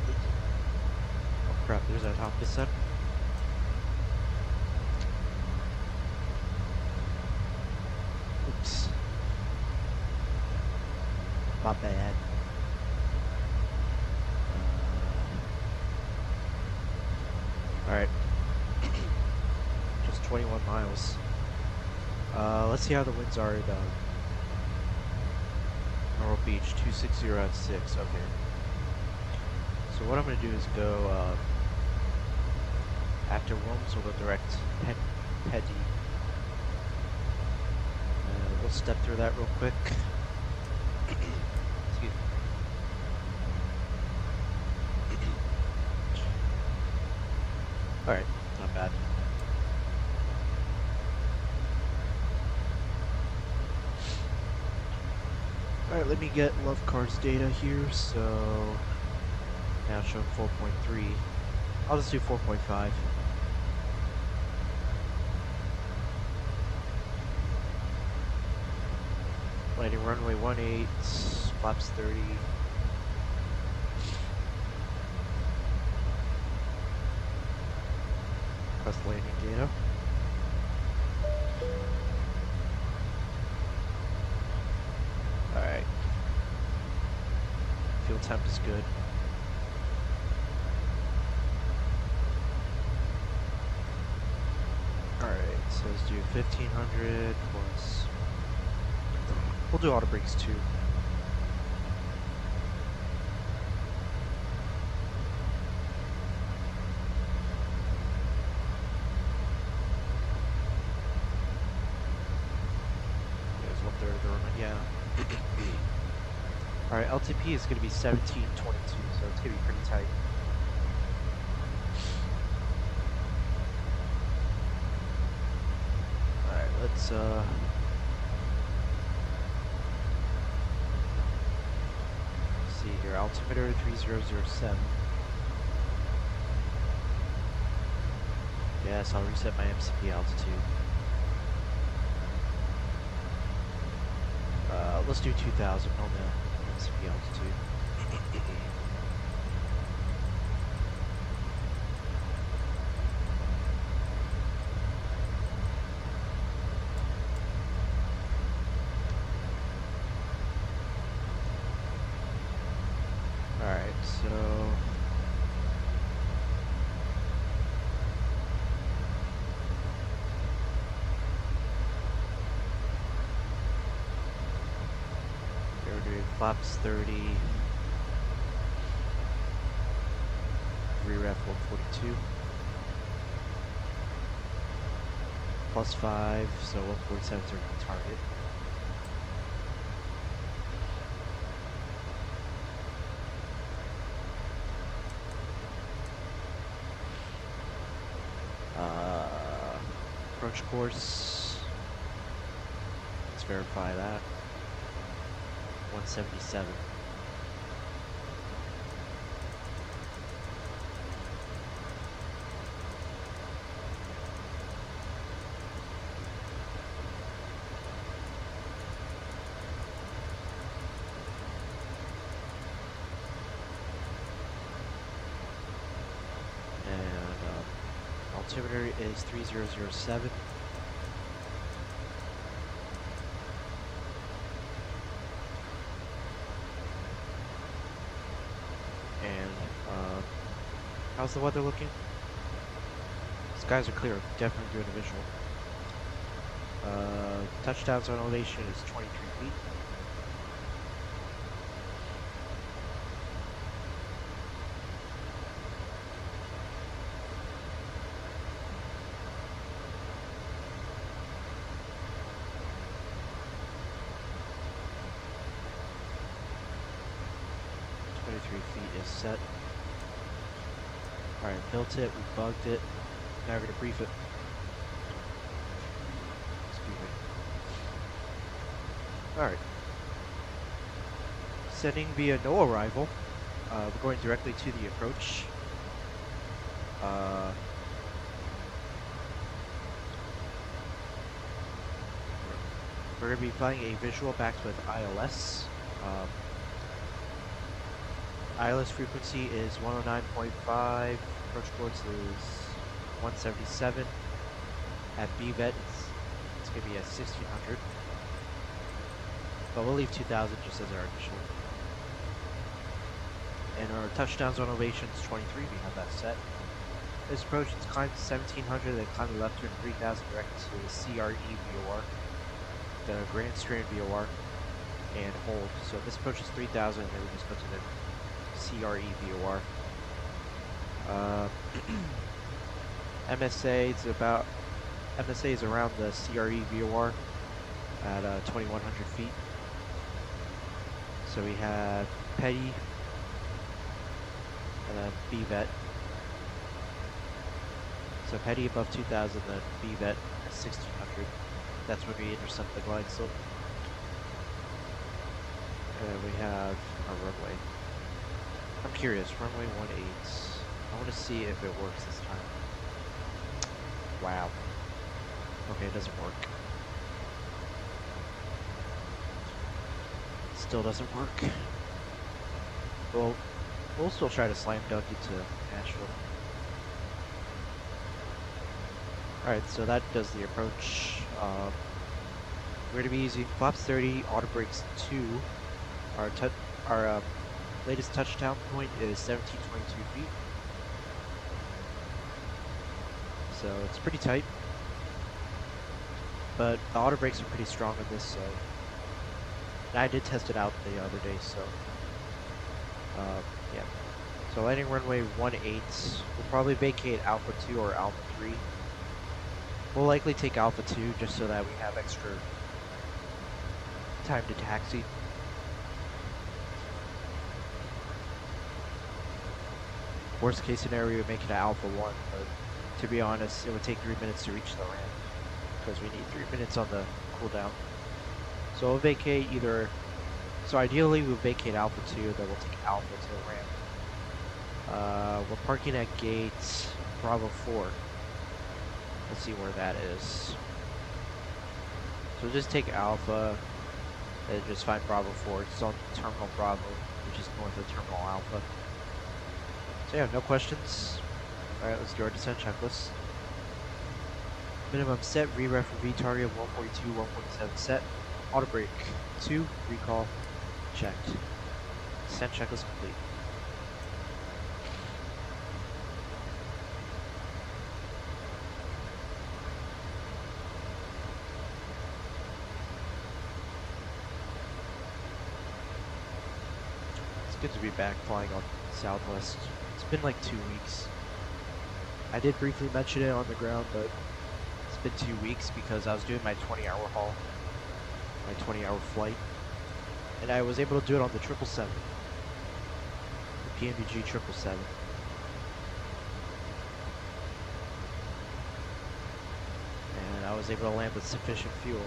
Oh crap, there's that top descent. Oops. My bad. Alright. Just 21 miles. Let's see how the winds are at Myrtle Beach, 260 at 6. Okay. So what I'm going to do is go, after Wilms, we'll go direct Petty. We'll step through that real quick. Excuse me. Alright, not bad. Alright, let me get Love Car's data here. So now showing 4.3. I'll just do 4.5. Landing runway 18, flaps 30. Press landing data. Alright. Fuel temp is good. Alright, so let's do 1500 plus. We'll do auto brakes too. There's 1/3 of the runway, yeah. Alright, LTP is going to be 1722, so it's going to be pretty tight. Alright, let's see here, altimeter 3007. Yes, I'll reset my MCP altitude. Let's do 2000 on the MCP altitude. Alright, so we're doing flaps 30, VRAM 142, plus 5, so 147 is our target. Approach course, let's verify that, 177. Altimeter is 3007. And how's the weather looking? Skies are clear, definitely doing a visual. Touchdown zone elevation is 23 feet. Is set. Alright, built it, we bugged it. Now we're going to brief it. Excuse me. Alright. Sending via no arrival. We're going directly to the approach. We're going to be flying a visual backed with ILS. ILS frequency is 109.5. Approach course is 177. At BVET, it's going to be at 1600. But we'll leave 2000 just as our initial. And our touchdown zone elevation is 23. We have that set. This approach is climb to 1700, then climb the left turn 3000 direct to the CRE VOR, the Grand Strand VOR, and hold. So this approach is 3000, and then we just go to the CRE VOR. MSA is around the CRE VOR at 2100 feet. So we have Petty and then BVET. So Petty above 2000, then BVET at 1600. That's when we intercept the glide slope. And we have our runway. I'm curious, runway 18. I want to see if it works this time. Wow. Okay, it doesn't work. Still doesn't work. Well, we'll still try to slam dunk it to Nashville. Alright, so that does the approach. We're going to be using flaps 30, auto brakes 2. Our latest touchdown point is 1722 feet. So it's pretty tight. But the auto brakes are pretty strong on this, so. And I did test it out the other day, so. Yeah. So landing runway 18. We'll probably vacate Alpha 2 or Alpha 3. We'll likely take Alpha 2 just so that we have extra time to taxi. Worst case scenario, we make it to Alpha 1, but to be honest, it would take 3 minutes to reach the ramp because we need 3 minutes on the cooldown. So we'll vacate either. So ideally, we'll vacate Alpha 2, then we'll take Alpha to the ramp. We're parking at gate Bravo 4. Let's see where that is. So we'll just take Alpha and just find Bravo 4. It's on Terminal Bravo, which is north of Terminal Alpha. So yeah, no questions. Alright, let's do our descent checklist. Minimum set, re-ref for V-target 142, 147 set. Auto brake 2, recall, checked. Descent checklist complete. It's good to be back flying on Southwest. It's been like 2 weeks. I did briefly mention it on the ground, but it's been 2 weeks because I was doing my 20-hour haul, my 20-hour flight, and I was able to do it on the 777, the PMBG 777. And I was able to land with sufficient fuel.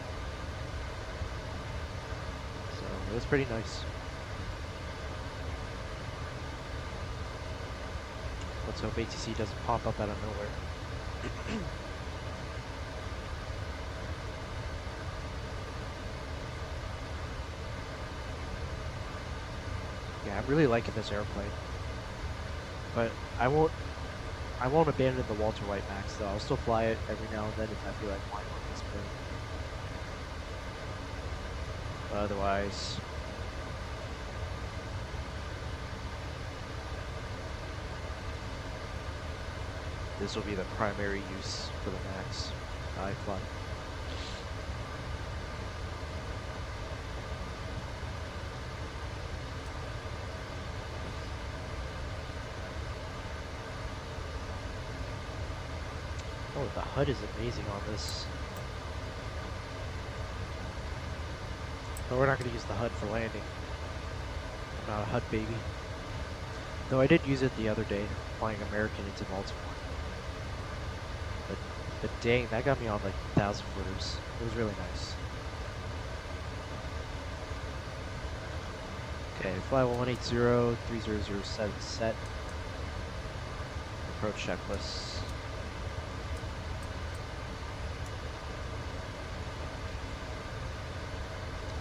So it was pretty nice. Let's hope ATC doesn't pop up out of nowhere. Yeah, I'm really liking this airplane. But I won't abandon the Walter White Max though. I'll still fly it every now and then if I feel like flying on this plane. But otherwise, this will be the primary use for the Max iFly. Oh, the HUD is amazing on this. But we're not going to use the HUD for landing. I'm not a HUD baby. Though I did use it the other day, flying American into Baltimore. But dang, that got me on like 1,000 footers. It was really nice. Okay, fly 180, 3007 set. Approach checklist.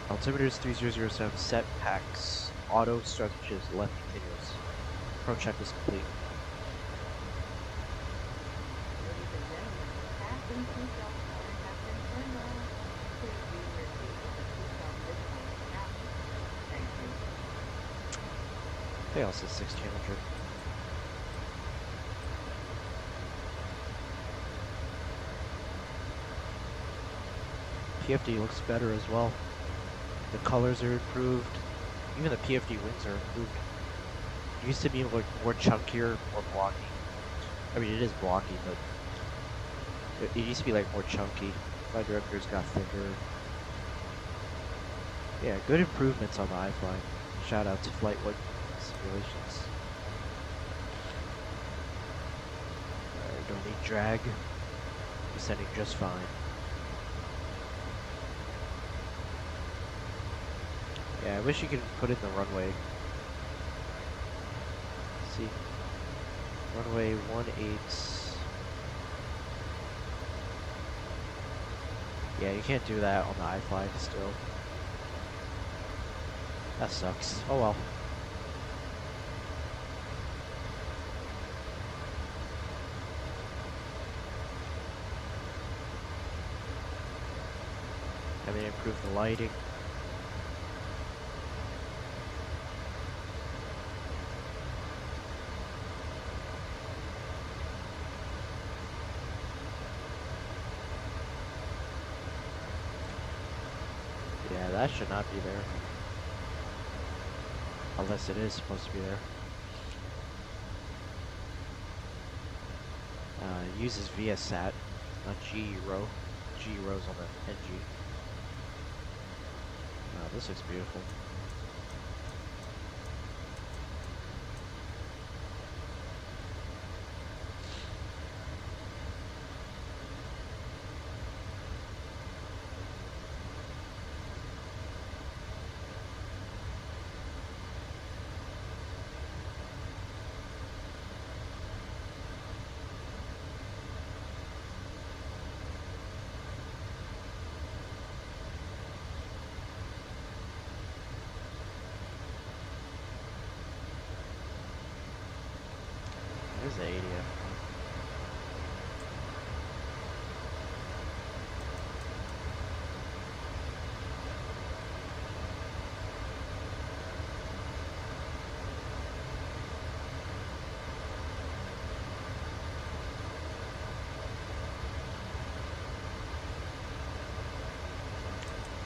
Altimeters 3007 set, packs, auto, strategies, left continuous. Approach check is complete. Ladies and gentlemen, fasten seatbelt signs have been turned on. Please be in your seat with the seatbelt discount caption. Thank you. They also 1600. PFD looks better as well. The colors are improved. Even the PFD wings are improved. It used to be like more chunkier, more blocky. I mean, it is blocky, but it used to be like more chunky. Flight directors got thicker. Yeah, good improvements on the iFly. Shout out to Flight One Simulations. Don't need drag. Descending just fine. Yeah, I wish you could put in the runway. Let's see. Runway 18. Yeah, you can't do that on the iFly still. That sucks. Oh well. And they improved the lighting. Yeah, that should not be there. Unless it is supposed to be there. It uses VSAT, not GRO. GRO's on the NG. Wow, this looks beautiful. It is the 80th.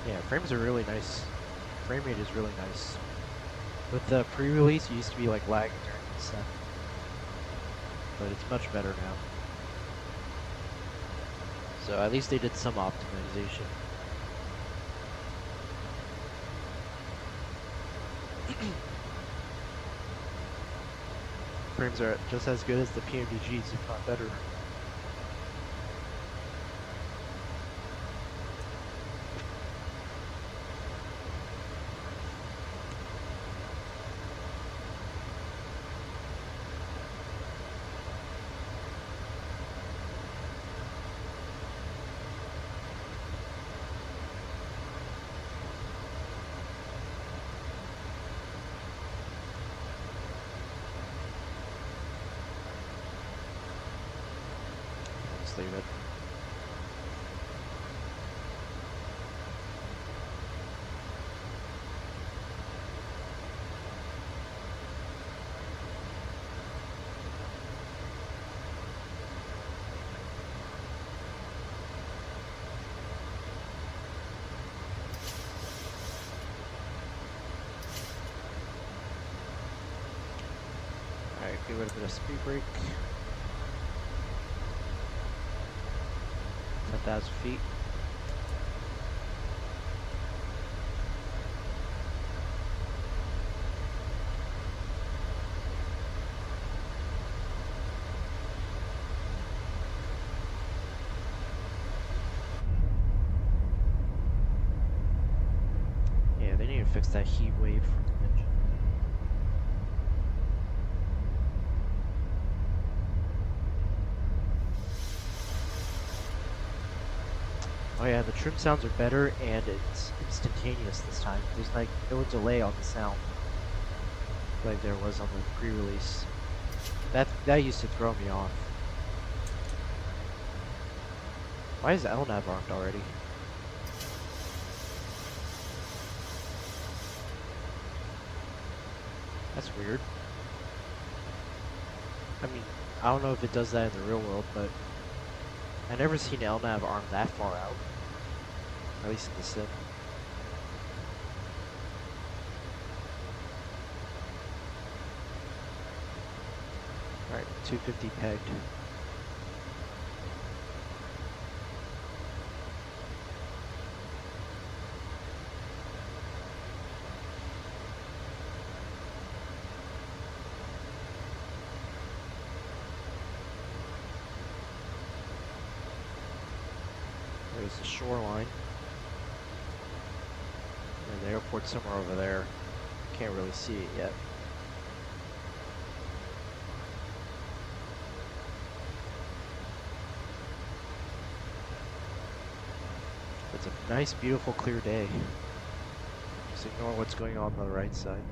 Yeah, frames are really nice. Frame rate is really nice. With the pre-release, it used to be like lagging during the set. But it's much better now. So at least they did some optimization. Frames are just as good as the PMDGs, if not better. Let's leave it. Alright, give it a bit of speed brake. 10,000 feet. Yeah, they need to fix that heat wave from the engine. Oh yeah, the trim sounds are better and it's instantaneous this time. There's like no delay on the sound. like there was on the pre-release. That used to throw me off. Why is LNAV armed already? That's weird. I mean, I don't know if it does that in the real world, but I never seen LNAV armed that far out. At least in the sim. Alright, 250 pegged. There's the shoreline. And the airport's somewhere over there. Can't really see it yet. It's a nice, beautiful, clear day. Just ignore what's going on the right side.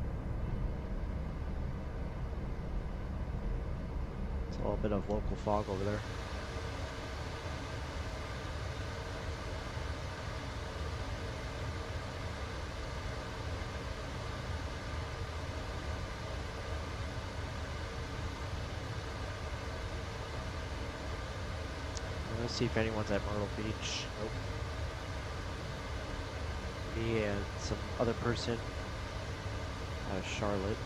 It's a little bit of local fog over there. Let's see if anyone's at Myrtle Beach. Nope. Me and some other person out of Charlotte.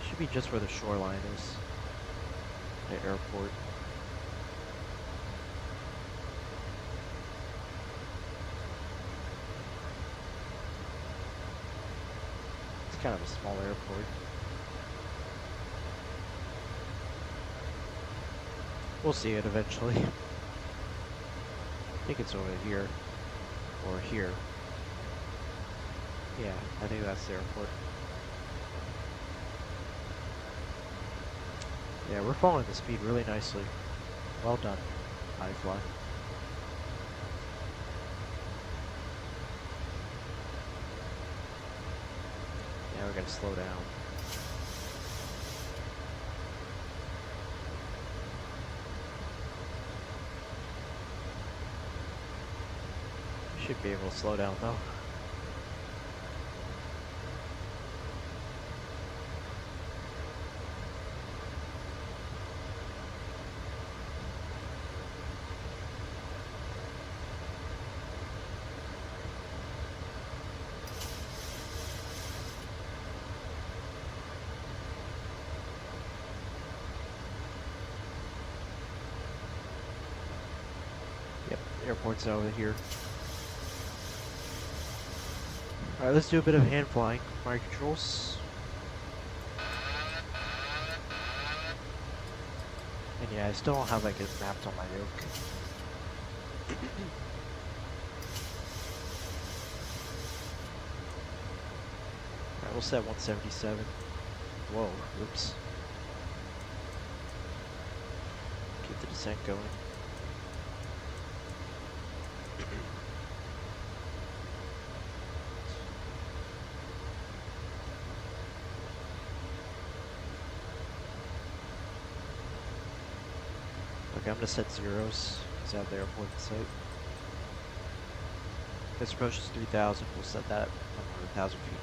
Should be just where the shoreline is. The airport. Kind of a small airport. We'll see it eventually. I think it's over here. Or here. Yeah, I think that's the airport. Yeah, we're following the speed really nicely. Well done, iFly. Now we gotta slow down. Should be able to slow down though. Yep, the airport's over here. Alright, let's do a bit of hand flying. My controls. And yeah, I still don't have like it mapped on my yoke. Alright, we'll set 177. Whoa, oops. Keep the descent going. Okay, I'm gonna set zeros because I have the airport in sight. If this approaches 3,000, we'll set that 100,000 feet.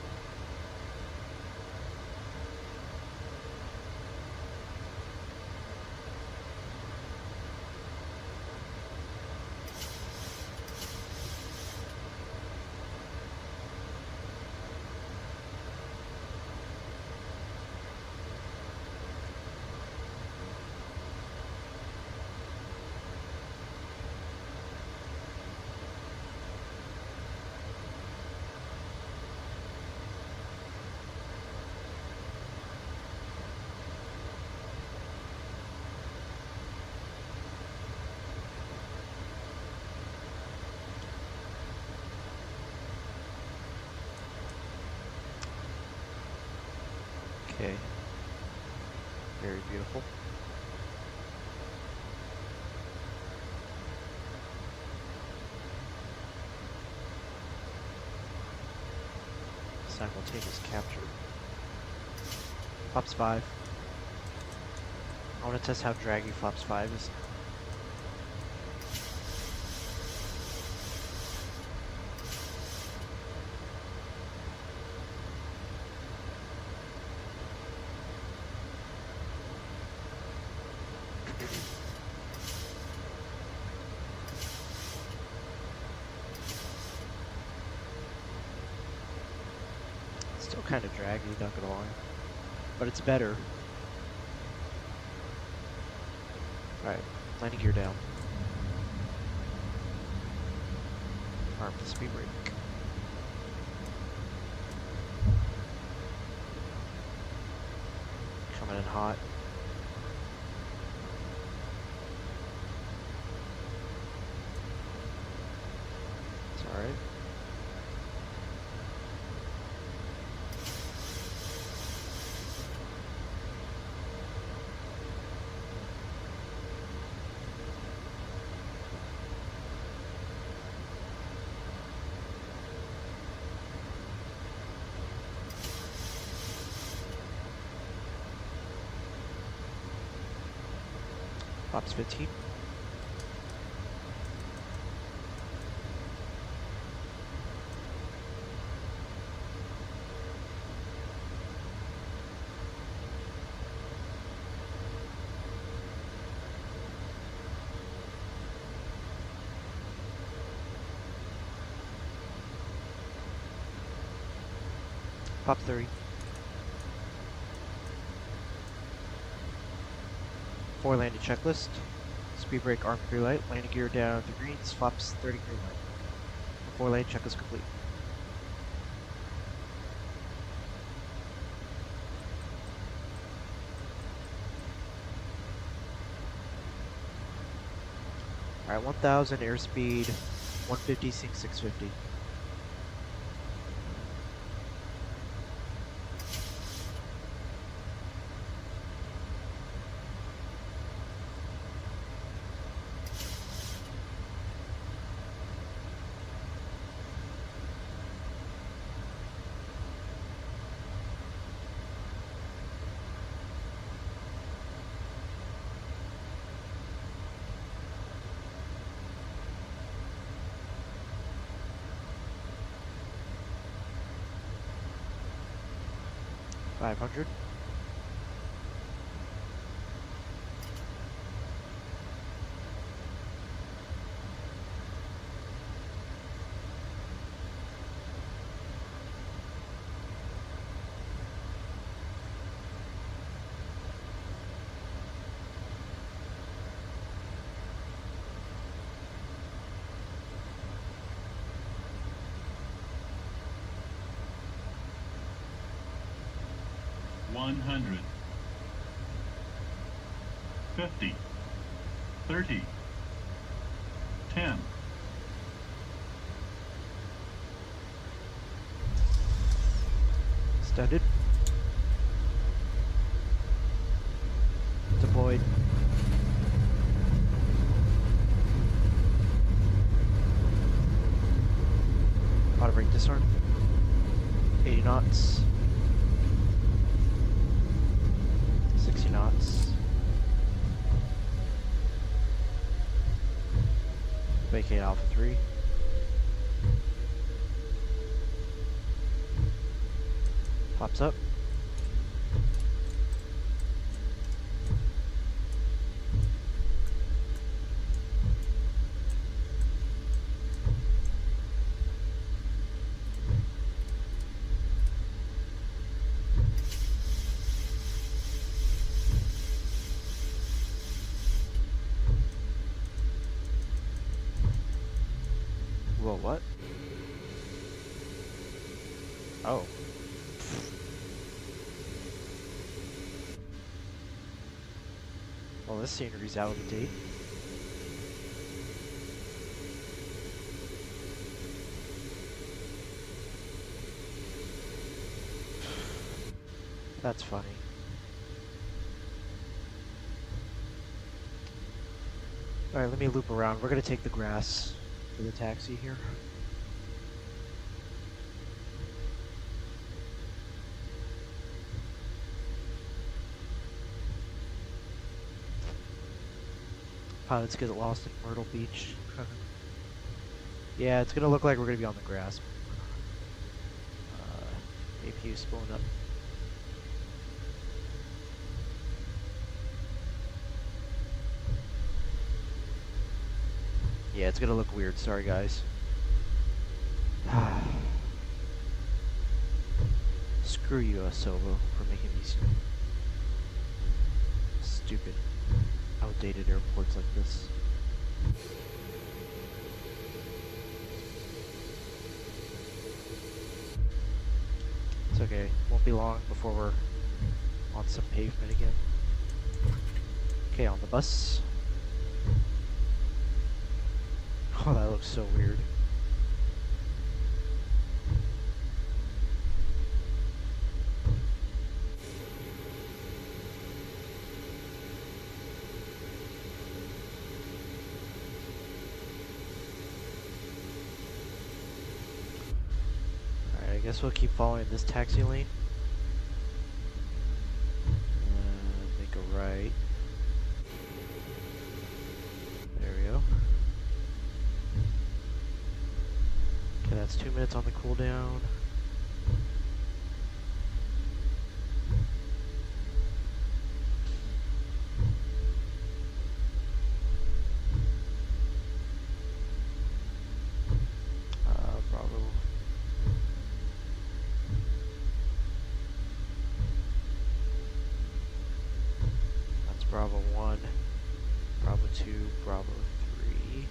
Okay. Very beautiful. simultaneous capture. Flaps 5. I want to test how draggy Flaps 5 is. Still kind of draggy, not gonna lie. But it's better. Alright, landing gear down. Arm the speed brake. Coming in hot. It's alright. Flaps 15. Flap 30. 4 landing checklist. Speed brake, arm Preflight, landing gear down the greens, flaps 30 green light. 4 lane checklist complete. Alright, 1000 airspeed, 150, sync 650. $500. $100, 50, 30, 10. Studded. Deployed. Auto brake disarm. 80 knots. 60 knots. Vacate Alpha 3. Pops up. Whoa, what? Oh. Well, this scenery's out of date. That's funny. Alright, let me loop around. We're gonna take the grass for the taxi here. Pilots get lost in Myrtle Beach. Yeah, it's gonna look like we're gonna be on the grass. APU spooling up. Yeah, it's gonna look weird. Sorry, guys. Screw you, Sovo, for making these stupid, outdated airports like this. It's okay. Won't be long before we're on some pavement again. Okay, on the bus. Oh, that looks so weird. Alright, I guess we'll keep following this taxi lane. And make a right. There we go. Okay, that's 2 minutes on the cooldown. Bravo. That's Bravo 1, Bravo 2, Bravo 3.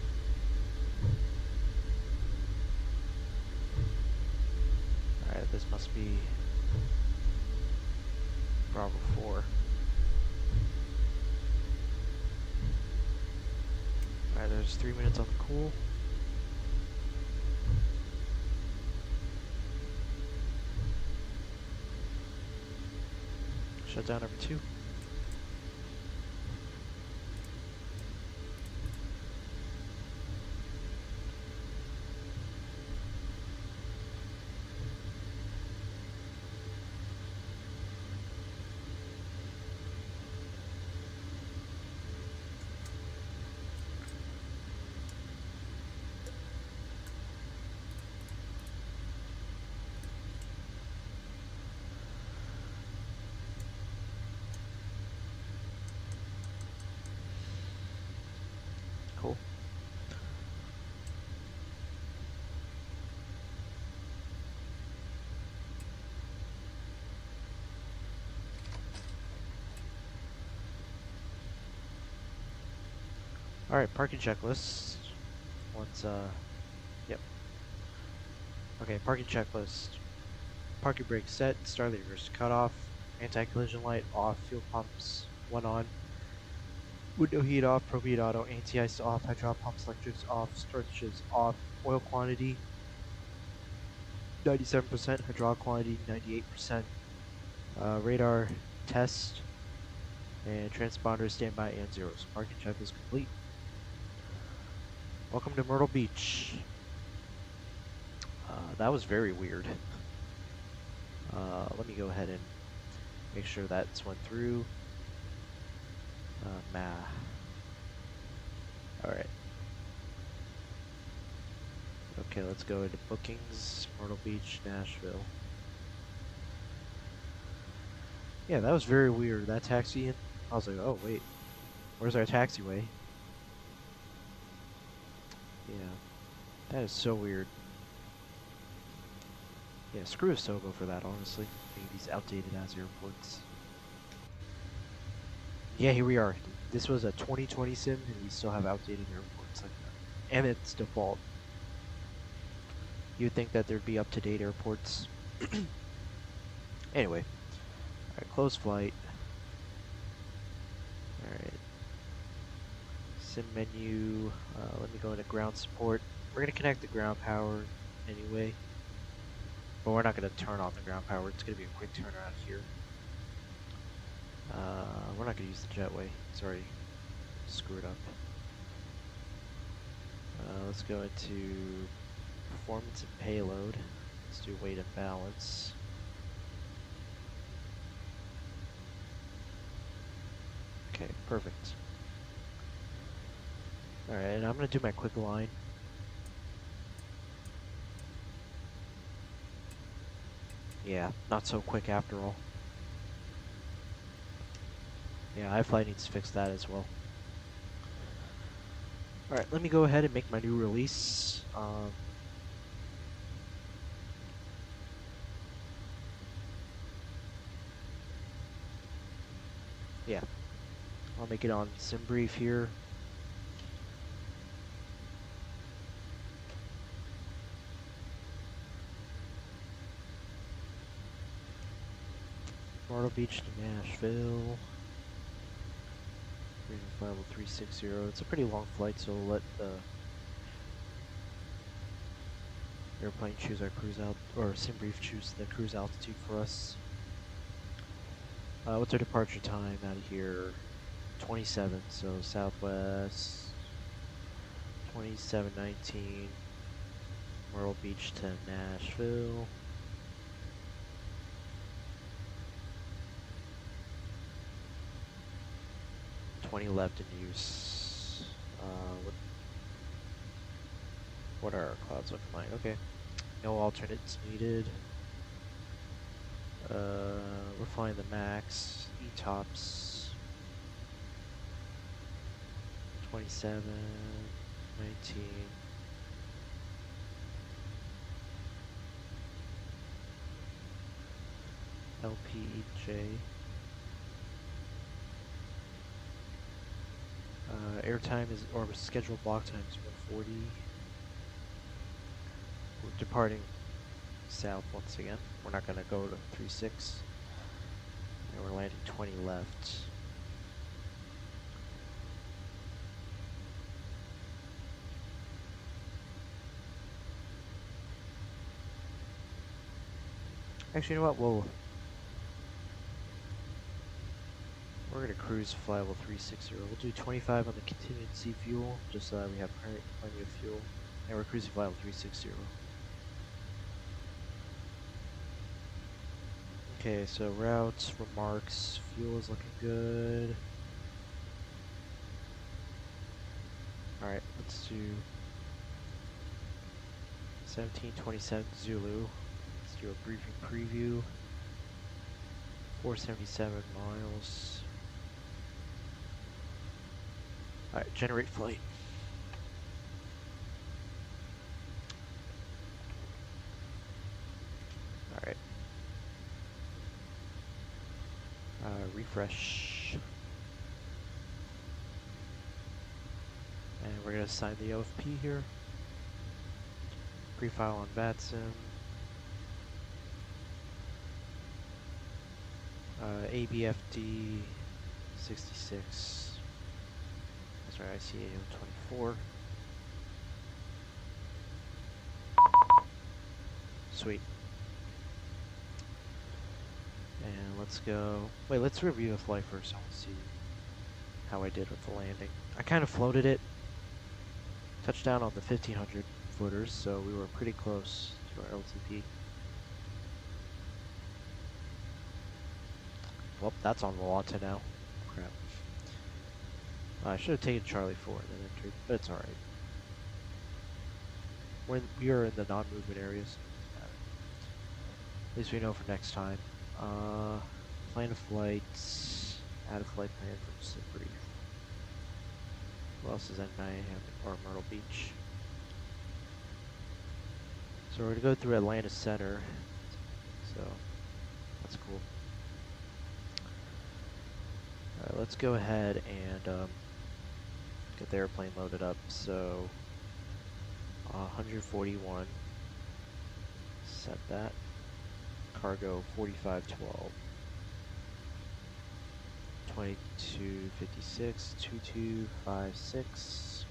Alright, this must be Bravo 4. Alright, there's 3 minutes on the cool. Shutdown number 2. Cool. Alright, parking checklist. Once, yep. Okay, parking checklist. Parking brake set, start levers cut off, anti-collision light off, fuel pumps 1 on, window heat off, probe heat auto, anti-ice off, hydraulic pumps, electrics off, starches off, oil quantity 97%, hydraulic quantity 98%, radar test, and transponder standby and zeros. Parking check is complete. Welcome to Myrtle Beach. That was very weird. Let me go ahead and make sure that's went through. Alright. Okay, let's go into bookings, Myrtle Beach, Nashville. Yeah, that was very weird. That taxi in, I was like, oh wait, where's our taxiway? Yeah, that is so weird. Yeah, screw Sogo for that, honestly. These outdated ass airports. Yeah, here we are. This was a 2020 sim, and we still have outdated airports like that. And it's default. You'd think that there'd be up-to-date airports. Anyway. Alright, close flight. Alright. Sim menu. Let me go into ground support. We're going to connect the ground power anyway. But we're not going to turn on the ground power. It's going to be a quick turnaround here. We're not going to use the jetway. It's already screwed up. Let's go into performance and payload. Let's do weight and balance. Okay, perfect. Alright, and I'm gonna do my quick line. Yeah, not so quick after all. Yeah, iFly needs to fix that as well. Alright, let me go ahead and make my new release. Yeah, I'll make it on SimBrief here. Myrtle Beach to Nashville. Level 360. It's a pretty long flight, so we'll let the airplane choose our cruise out, or SimBrief choose the cruise altitude for us. What's our departure time out of here? 27. So Southwest 2719. Myrtle Beach to Nashville. Left in use. What are our clouds looking like? Okay, no alternates needed. We're flying the max. ETOPS 27, 19. LPEJ. Airtime is, or scheduled block time is 140. We're departing south once again. We're not going to go to 36. And we're landing 20 left. Actually, you know what? We're going to cruise flyable 360. We'll do 25 on the contingency fuel, just so that we have plenty of fuel. And we're cruising flyable 360. Okay, so routes, remarks, fuel is looking good. Alright, let's do 1727 Zulu. Let's do a briefing preview. 477 miles. Alright, generate flight. Alright. Refresh. And we're going to assign the OFP here. Prefile on VATSIM. ABFD 66. That's right, ICAO 24. Sweet. And let's go. Wait, let's review the flight first. I want to see how I did with the landing. I kind of floated it. Touched down on the 1500 footers, so we were pretty close to our LTP. Well, that's on Volanta now. Crap. I should have taken Charlie 4 and then entered, but it's alright. We are in the non-movement areas. At least we know for next time. Plan of flight. Add a flight plan from SimBrief. Who else is at or Myrtle Beach? So we're going to go through Atlanta Center. So, that's cool. Alright, let's go ahead and get the airplane loaded up. So, 141. Set that. Cargo 4512. 2256, 2256.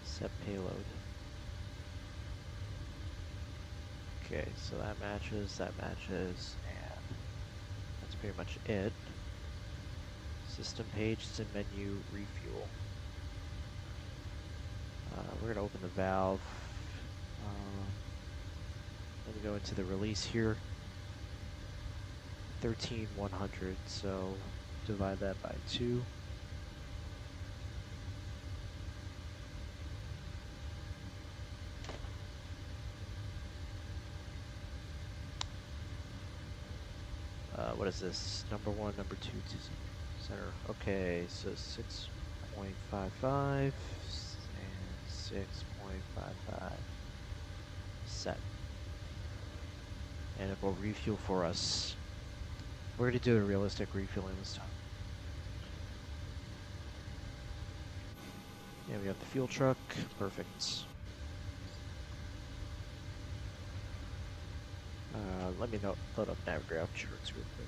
Set payload. Okay, so that matches, and that's pretty much it. System page, sim menu, refuel. We're gonna open the valve. Let me go into the release here. 13100, so Divide that by 2. What is this? Number 1, number 2 to center. Okay, so 6.55 and 6.55 set. And it will refuel for us. We're going to do a realistic refueling this time. Yeah, we have the fuel truck. Perfect. Let me load up Navigraph charts real quick.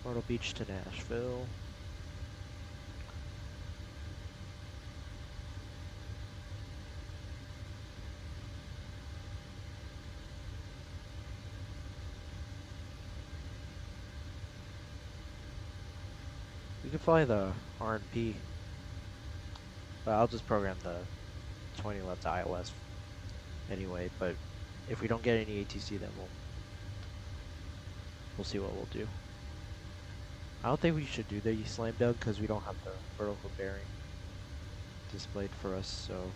Myrtle Beach to Nashville. We can fly the R&P, but I'll just program the 20 left iOS anyway. But if we don't get any ATC, then we'll see what we'll do. I don't think we should do the slam dunk because we don't have the vertical bearing displayed for us, so.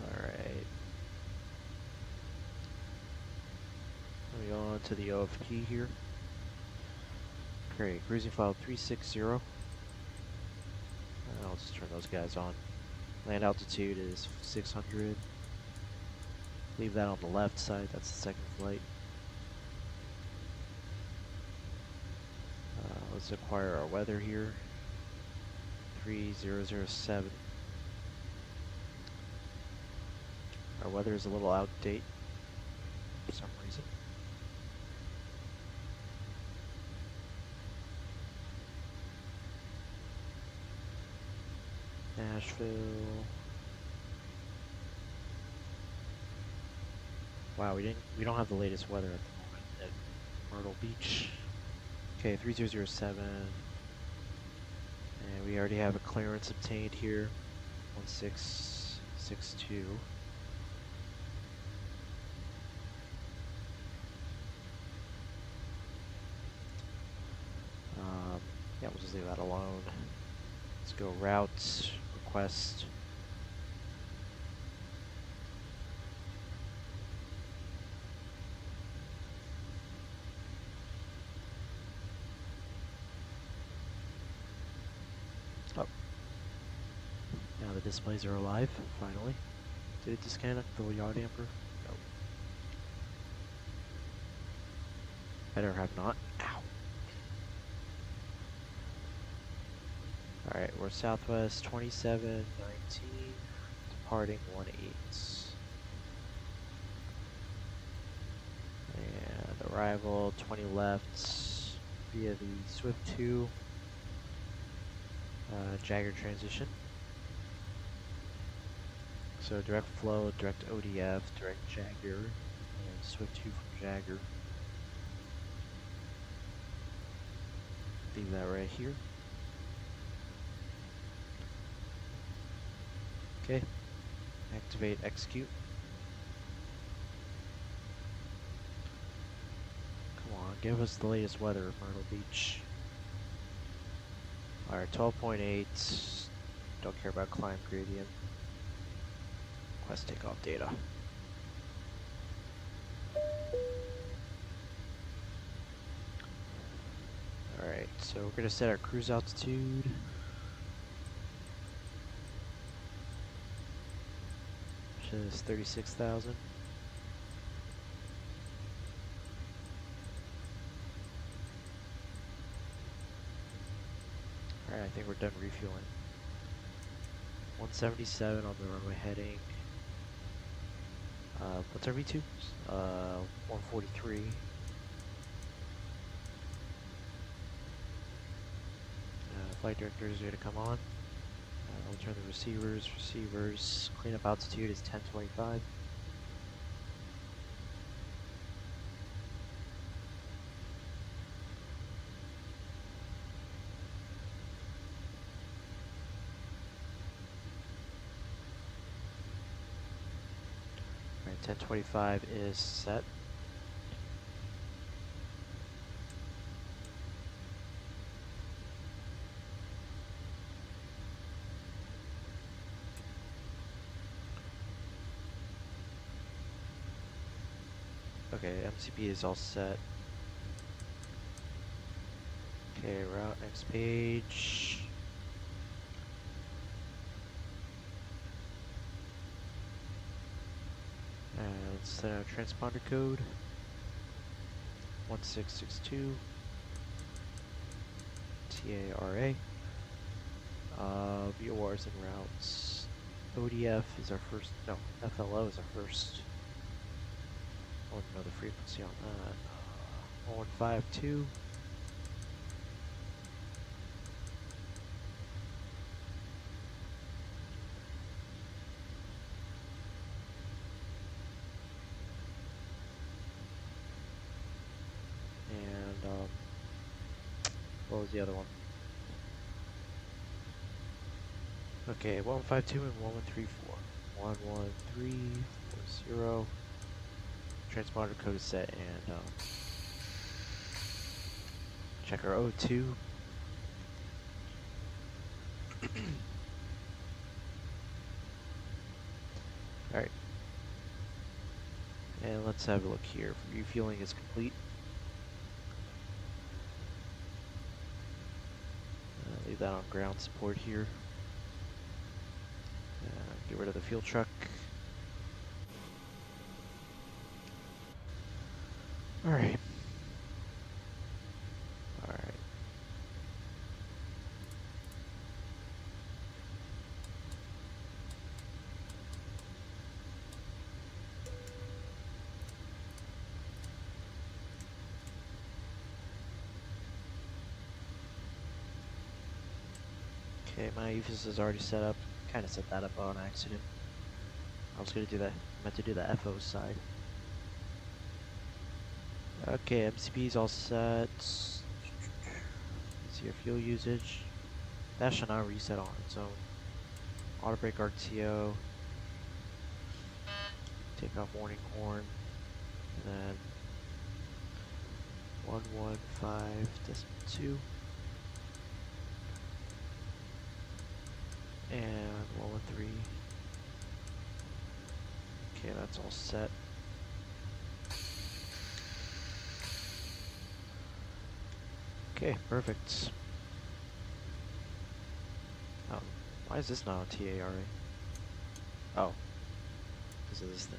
Alright. Let me go on to the OFP here. Great, cruising file 360. And I'll just turn those guys on. Land altitude is 600. Leave that on the left side, that's the second flight. Let's acquire our weather here. 3007. Our weather is a little out of date for some reason. Nashville. Wow, we don't have the latest weather at the moment at Myrtle Beach. Okay, 3007. And we already have a clearance obtained here. 1662. Yeah, we'll just leave that alone. Let's go route, request. Oh. Now the displays are alive, finally. Did it disconnect the yaw damper? No. Better have not. Ow. Alright, we're Southwest 2719, departing 18. And arrival 20 left via the Swift 2 Jagger transition. So direct flow, direct ODF, direct Jagger, and Swift 2 from Jagger. Leave that right here. Okay, activate, execute. Come on, give us the latest weather at Myrtle Beach. Alright, 12.8. Don't care about climb gradient. Request takeoff data. Alright, so we're going to set our cruise altitude. Which is 36,000. Alright, I think we're done refueling. 177 on the runway heading. What's our V2? 143. Flight director is ready to come on. We'll turn the receivers. Cleanup altitude is 1025. 1025 is set. Okay, MCP is all set. Okay, route next page. And let's set our transponder code. 1662 TARA. VORs and routes. ODF is our first, no, FLO is our first. I want to know the frequency on that. 152. And, what was the other one? Okay, 152 and 1134. 11340. Transponder code is set, and check our O2. Alright. And let's have a look here. Refueling is complete. Leave that on ground support here. Get rid of the fuel truck. Alright. Alright. Okay, my EFIS is already set up. Kind of set that up on accident. I was gonna do that. I meant to do the FO side. Okay, MCP is all set. See your fuel usage. That should not reset on its own. Auto brake RTO. Takeoff warning horn. And then 115.2. And 113. Okay, that's all set. Okay, perfect. Why is this not on TARA? Oh, because of this thing.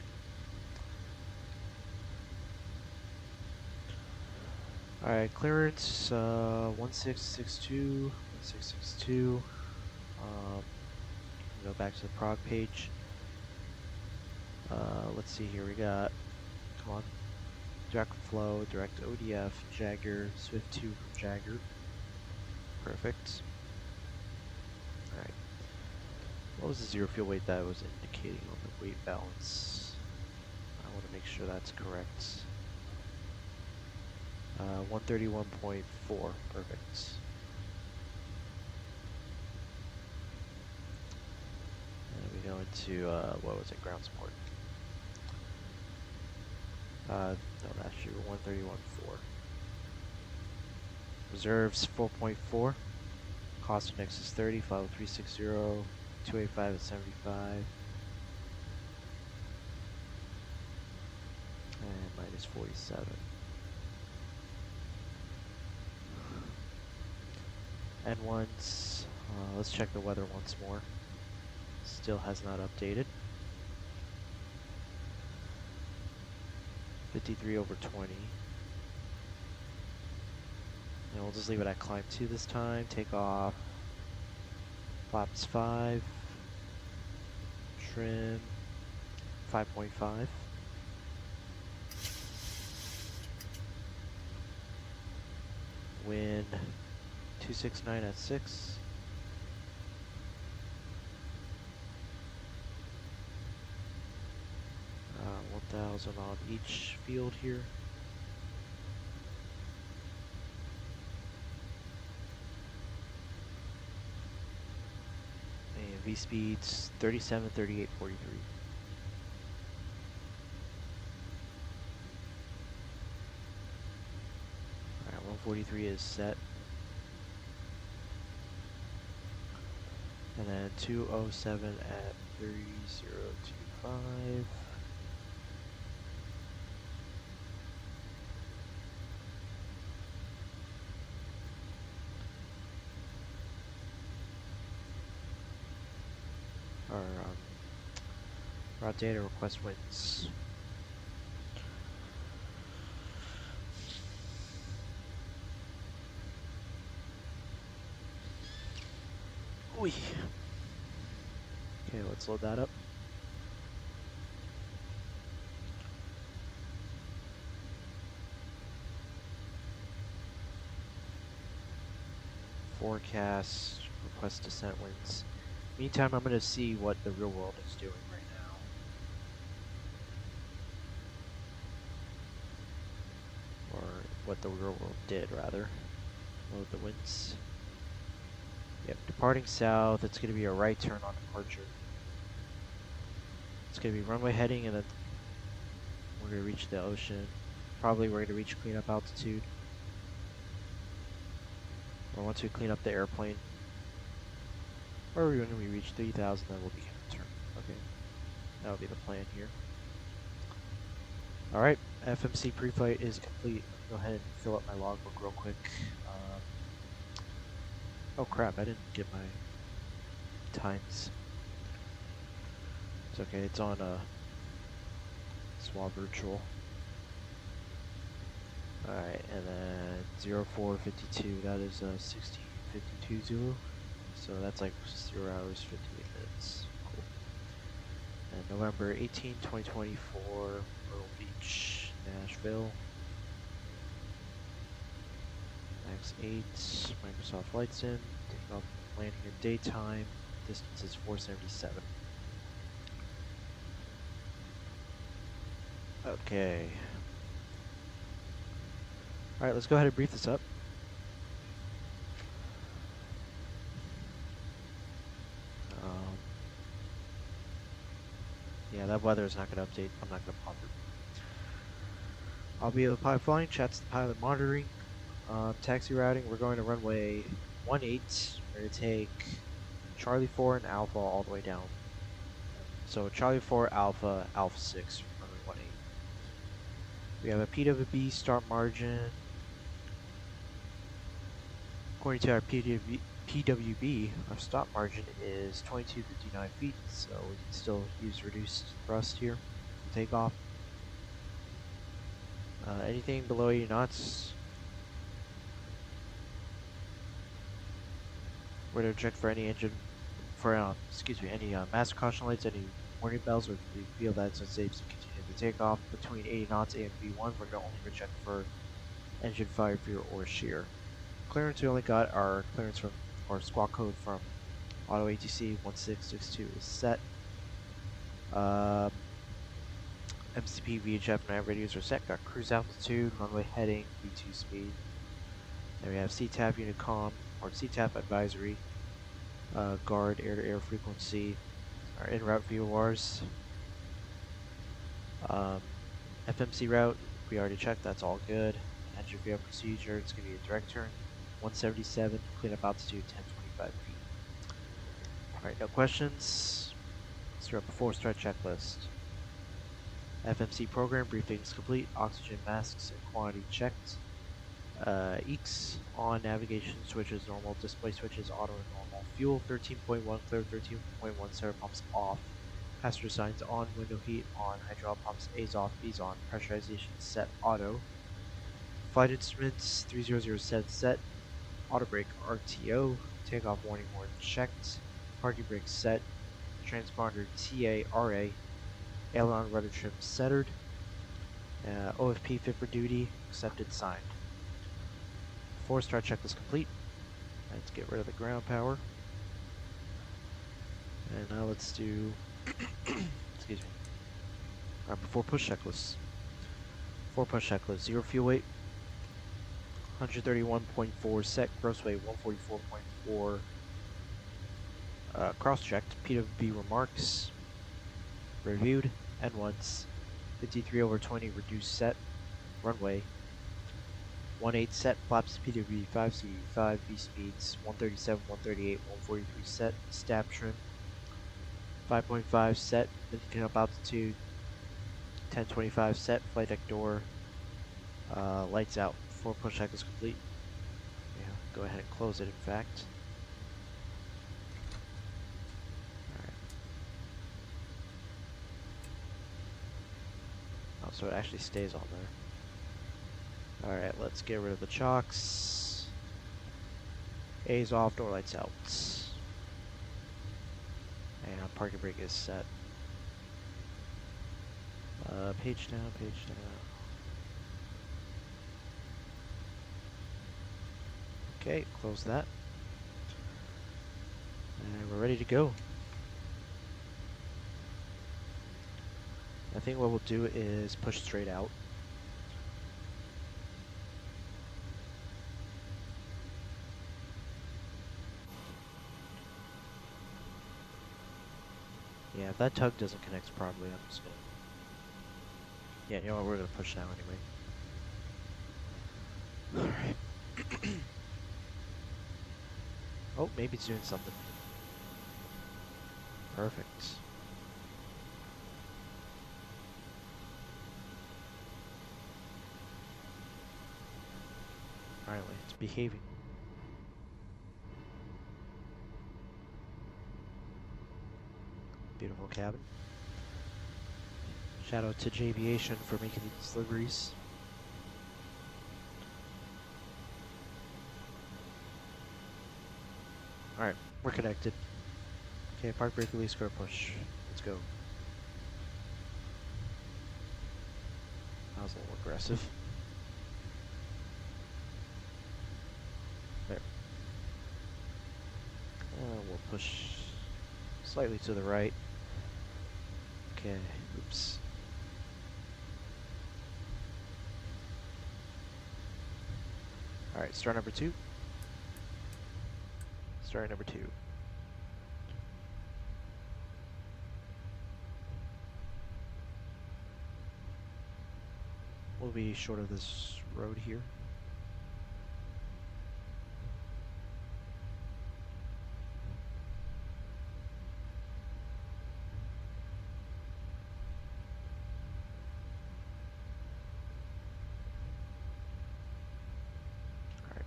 Alright, clearance 1662, 1662. Go back to the prog page. Let's see here. We got, come on, direct flow, direct ODF, Jagger, Swift 2 from Jagger. Perfect. Alright. What was the zero fuel weight that was indicating on the weight balance? I want to make sure that's correct. 131.4. Perfect. And we go into, what was it, ground support. No, that's actually 131.4. Reserves 4.4. Cost index is 30. 50360. 285 at 75. And minus 47. And once, let's check the weather once more. Still has not updated. 53/20. And we'll just leave it at climb 2 this time. Take off. Flaps 5. Trim 5.5. Wind 269 at 6. Uh, 1000 on each field here. And V speeds 37, 38, 43. 243 is set. And then 207 at 3025. Our route data request winds. Ooh. Okay, let's load that up. Forecast, request descent winds. Meantime, I'm going to see what the real world is doing right now. Or what the real world did, rather. Load the winds. Yep, departing south, it's going to be a right turn on departure. It's going to be runway heading, and then we're going to reach the ocean. Probably we're going to reach cleanup altitude. Or once we clean up the airplane. Or when we reach 3,000, then we'll begin the turn. Okay, that'll be the plan here. Alright, FMC Preflight is complete. Go ahead and fill up my logbook real quick. Oh crap, I didn't get my times. It's okay, it's on SWA virtual. Alright, and then 0452, that is 1652 Zulu. So that's like 0 hours, 58 minutes. Cool. And November 18, 2024, Myrtle Beach, Nashville. Max 8, Microsoft Flight Sim, taking off landing in daytime, distance is 477. Okay. Alright, let's go ahead and brief this up. Yeah, that weather is not going to update. I'm not going to bother. I'll be the pilot flying, chats the pilot monitoring. Taxi routing, we're going to runway 18. We're going to take Charlie 4 and Alpha all the way down. So Charlie 4, Alpha, Alpha 6, runway 18. We have a PWB start margin. According to our PWB, our stop margin is 2259 feet, so we can still use reduced thrust here for takeoff. Anything below 80 knots, we're going to check for any engine, for any master caution lights, any warning bells, or if we feel that it's unsafe to continue the takeoff. Between 80 knots and V1, we're going to only check for engine fire, fear, or shear. Clearance, we only got our clearance from, or squawk code from Auto ATC 1662 is set. MCP, VHF, and nav radios are set. Got cruise altitude, runway heading, V2 speed. Then we have CTAP Unicom, or CTAP advisory, guard, air-to-air frequency, our en-route VORs. FMC route, we already checked, that's all good. Engine VO procedure, it's going to be a direct turn. 177, cleanup altitude 1025 feet. Alright, no questions. Let's throw up a 4-star checklist. FMC program briefings complete, oxygen masks and quantity checked. EECS on, navigation switches normal, display switches auto and normal. Fuel 13.1 clear, 13.1 servo pumps off. Passenger signs on, window heat on, hydraulic pumps A's off, B's on, pressurization set auto. Flight instruments 3007 set. Auto brake RTO, takeoff warning horn checked, parking brake set, transponder TARA, aileron rudder trim centered, OFP fit for duty, accepted, signed. 4-star checklist complete. Let's get rid of the ground power. And now let's do, excuse me, before push checklists. 4 push checklists, 0 fuel weight, 131.4 set, gross weight 144.4, cross-checked, PWB remarks, reviewed, and once, 53/20 reduced set, runway, 18 set, flaps PWV5, CV5, V speeds, 137, 138, 143 set, stab trim, 5.5 set, minimum up altitude, 1025 set, flight deck door, lights out, 4 push cycles complete. Yeah, go ahead and close it in fact. Alright. Oh, so it actually stays on there. Alright, let's get rid of the chocks. A's off, door lights out. And parking brake is set. Page down, page down. Okay, close that. And we're ready to go. I think what we'll do is push straight out. Yeah, if that tug doesn't connect properly, I'm just gonna... Yeah, you know what, we're gonna push now anyway. Alright. Oh, maybe it's doing something. Perfect. Alright, it's behaving. Beautiful cabin. Shout out to JVation for making these deliveries. Alright, we're connected. Okay, park brake release, car push. Let's go. That was a little aggressive. There. We'll push slightly to the right. Okay, oops. Alright, start number 2. Start number 2. We'll be short of this road here.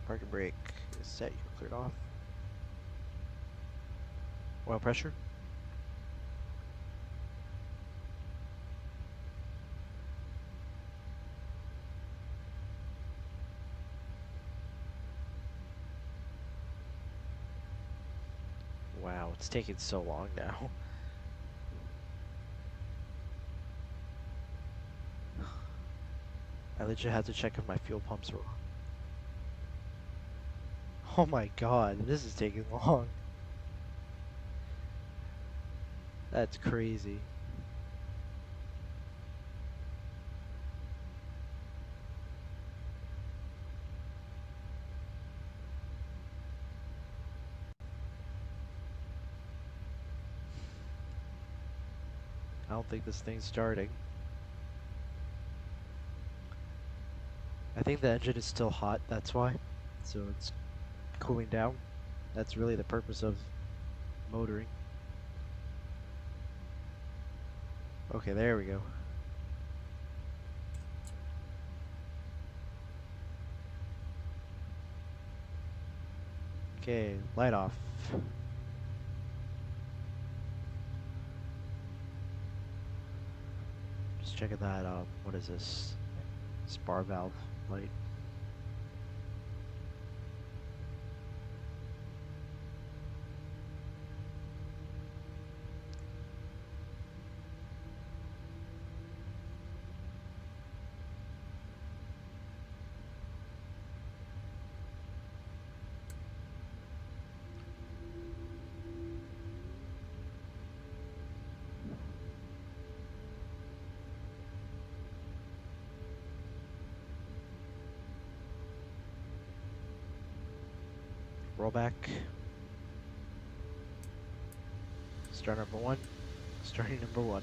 Parking brake is set, you can clear it off. Oil pressure. Wow, it's taking so long now. I legit had to check if my fuel pumps were on. Oh my god, this is taking long. That's crazy. I don't think this thing's starting. I think the engine is still hot, that's why. So it's cooling down. That's really the purpose of motoring. Okay, there we go. Okay, light off. Just checking that, what is this? Spar valve light. Roll back. Start number 1. Starting number 1.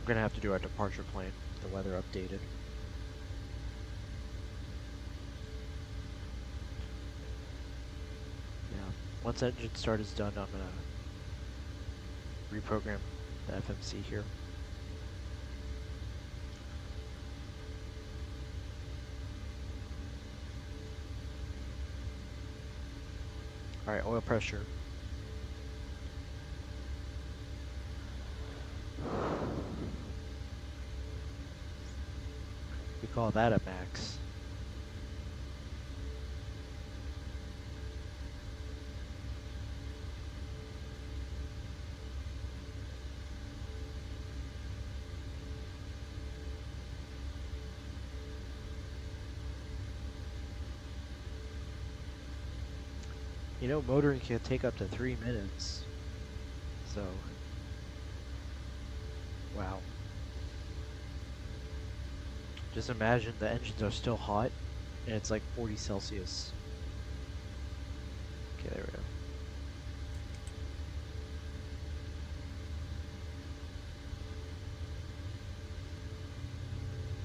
We're gonna have to do our departure plane, the weather updated. Yeah, once engine start is done, I'm gonna reprogram the FMC here. Alright, oil pressure. We call that a max. You know, motoring can take up to 3 minutes. So, wow. Just imagine the engines are still hot and it's like 40 Celsius. Okay, there we go.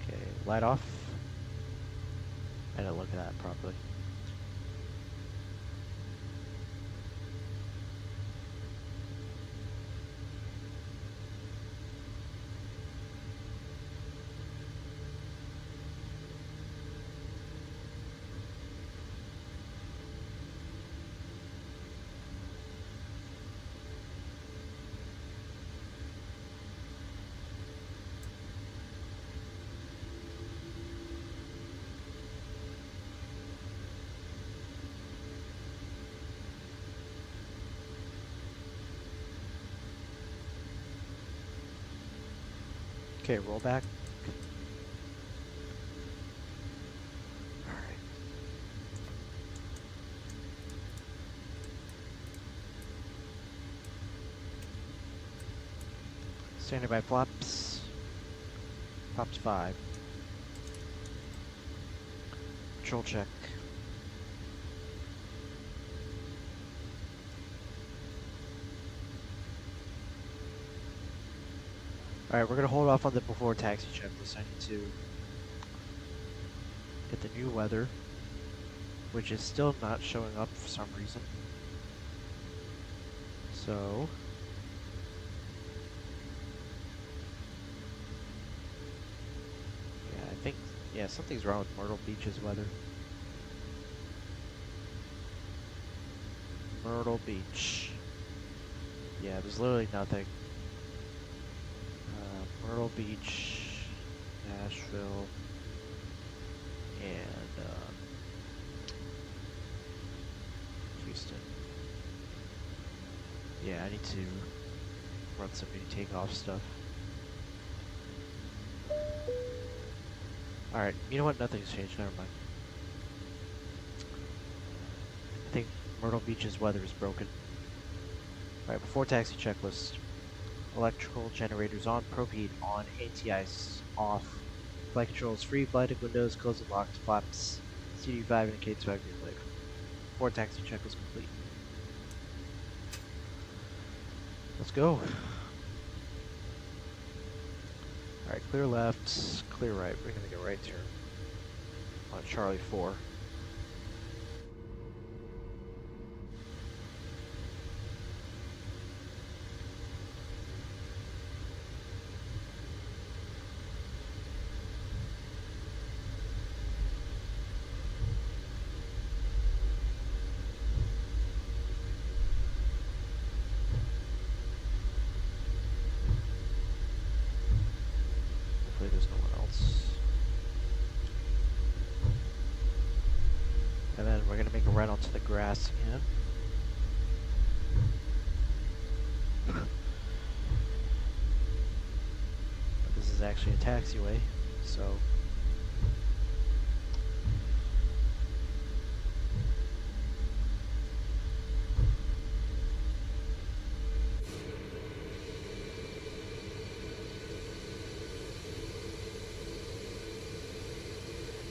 Okay, light off. I didn't look at that properly. Okay, roll back. Alright. Standing by flaps. Flaps 5. Control check. Alright, we're gonna hold off on the before taxi checklist. I need to get the new weather, which is still not showing up for some reason. So, yeah, I think, yeah, something's wrong with Myrtle Beach's weather. Myrtle Beach. Yeah, there's literally nothing. Myrtle Beach, Nashville, and Houston. Yeah, I need to run some new takeoff stuff. Alright, you know what? Nothing's changed, never mind. I think Myrtle Beach's weather is broken. Alright, before taxi checklist. Electrical generators on, propane on, ATIs off, flight controls free, blinded windows, closed and locked, flaps, CD5 indicates factory light. Before taxi check was complete. Let's go. Alright, clear left, clear right. We're gonna go right turn on Charlie 4. There's no one else. And then we're gonna make a right onto the grass again. But this is actually a taxiway, so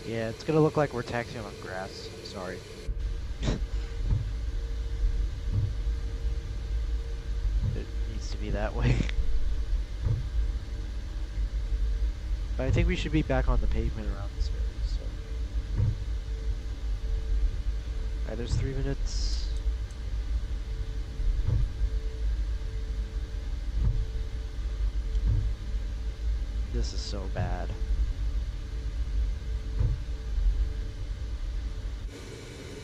yeah, it's gonna look like we're taxiing on grass. I'm sorry. It needs to be that way. But I think we should be back on the pavement around this area, so. Alright, there's 3 minutes. This is so bad.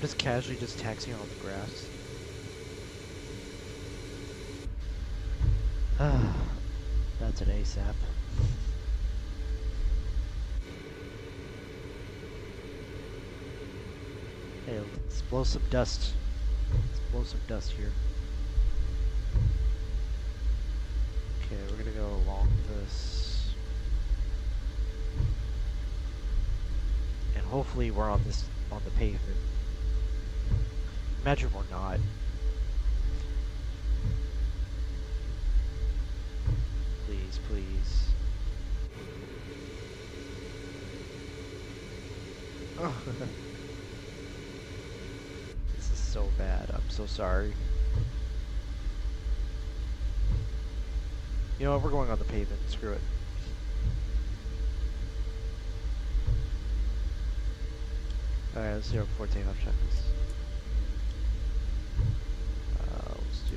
Just casually just taxiing on the grass. That's an ASAP. Hey, let's blow some dust. Let's blow some dust here. Okay, we're gonna go along this. And hopefully we're on the pavement. Imagine we're not. Please, please. Oh. This is so bad. I'm so sorry. You know what? We're going on the pavement. Screw it. Alright, let's zero before takeoff checklist. Let's do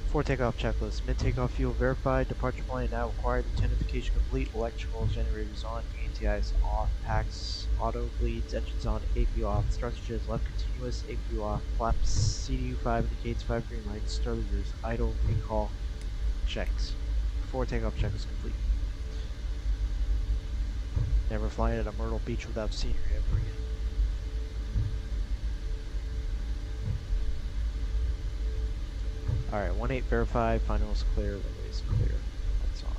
before takeoff checklist. Mid takeoff fuel verified. Departure plane now required. Identification complete. Electrical generators on. ATIs off. Packs auto bleeds. Engines on. APU off. Thrust jets left continuous. APU off. Flaps. CDU5 indicates 5 green lights. Starlighters idle. Recall. Checks. Before takeoff checklist complete. Never flying at a Myrtle Beach without scenery ever again. Alright, 1-8 verified, final is clear, runway is clear. That's on.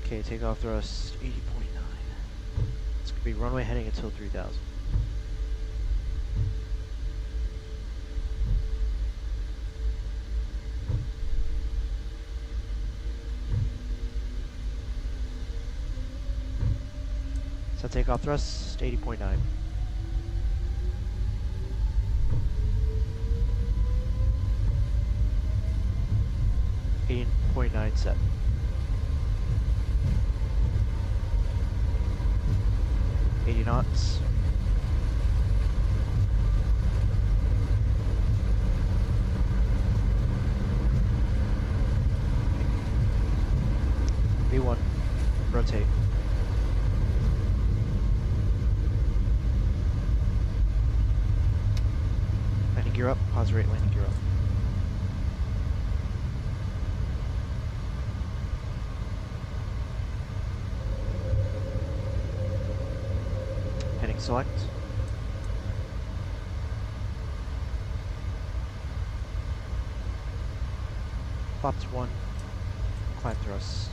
Okay, takeoff thrust 80.9. It's gonna be runway heading until 3000. So takeoff thrust 80.9. 80.9 set. $80 knots. V1. Rotate. Landing gear up. Pause rate. Landing gear up. Heading select. Flaps 1. Climb thrust.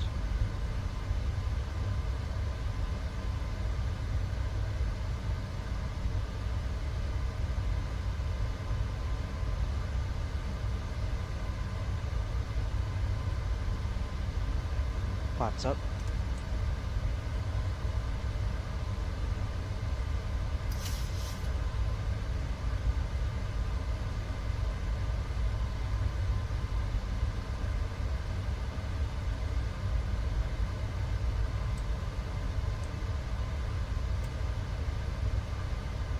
Flaps up.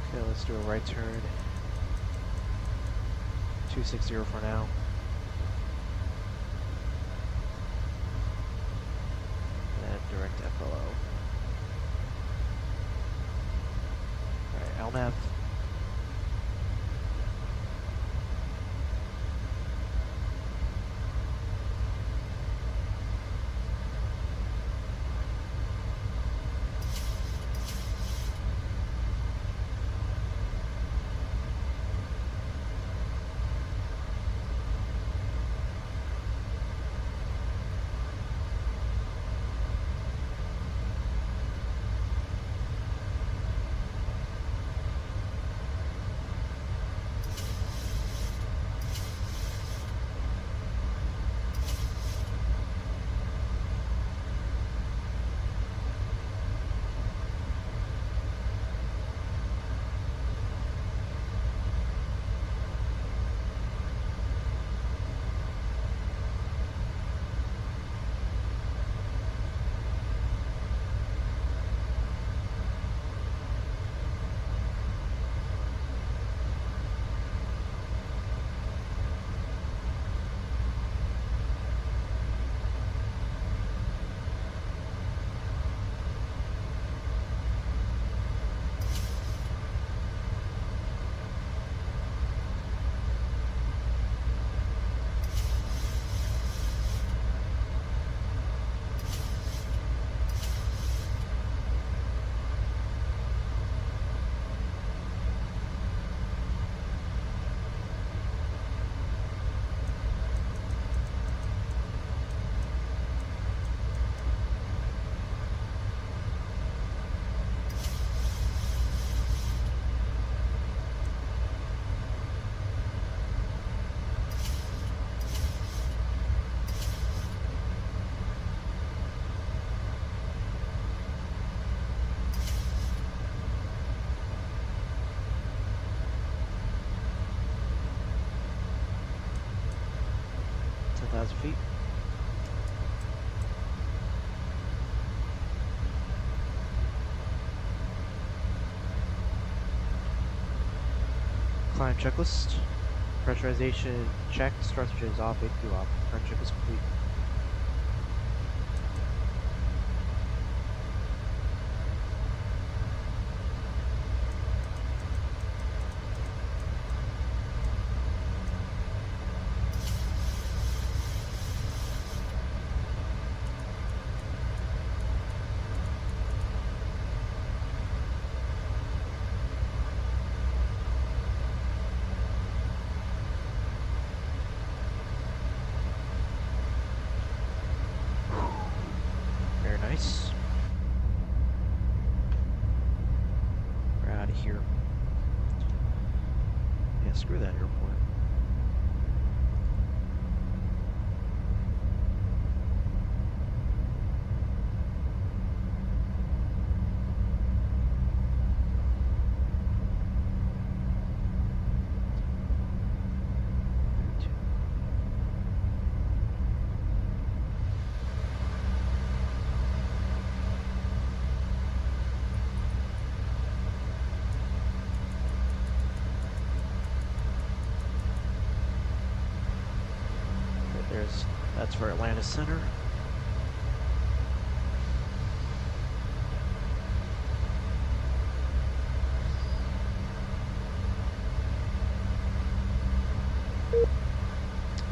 Okay, let's do a right turn. 260 for now. Direct FLO. Alright, LNAV. Climb checklist. Pressurization check. Structure is off. AQ off. Climb check is complete. Nice. We're out of here. Yeah, screw that airport. That's for Atlanta Center. Oh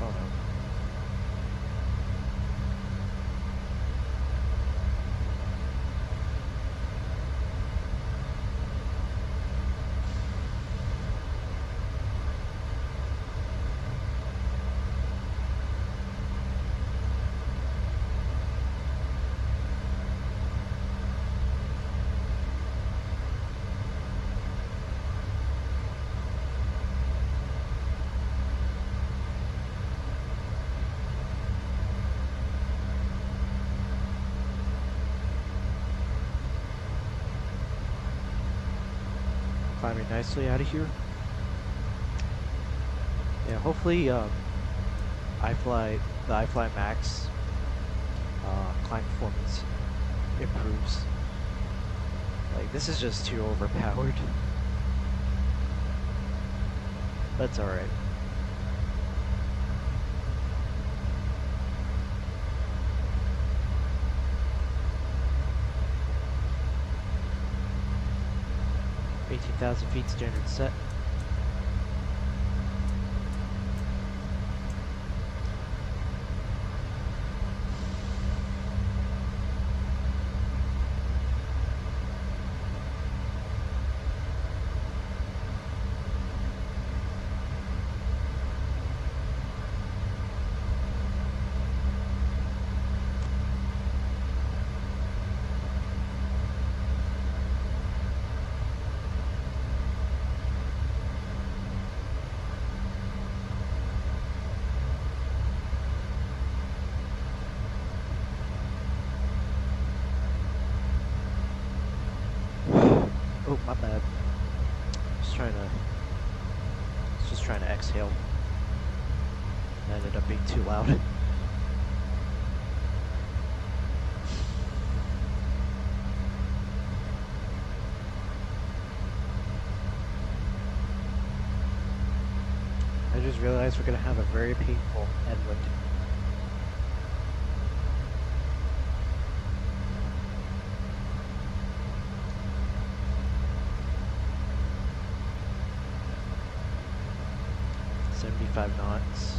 no. Climbing nicely out of here. Yeah, hopefully the iFly Max climb performance improves. Like, this is just too overpowered. That's alright. $18,000 feet standard set. Oh, my bad. Just trying to exhale. That ended up being too loud. I just realized we're gonna have a very painful headwind. $75 knots.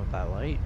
with that light.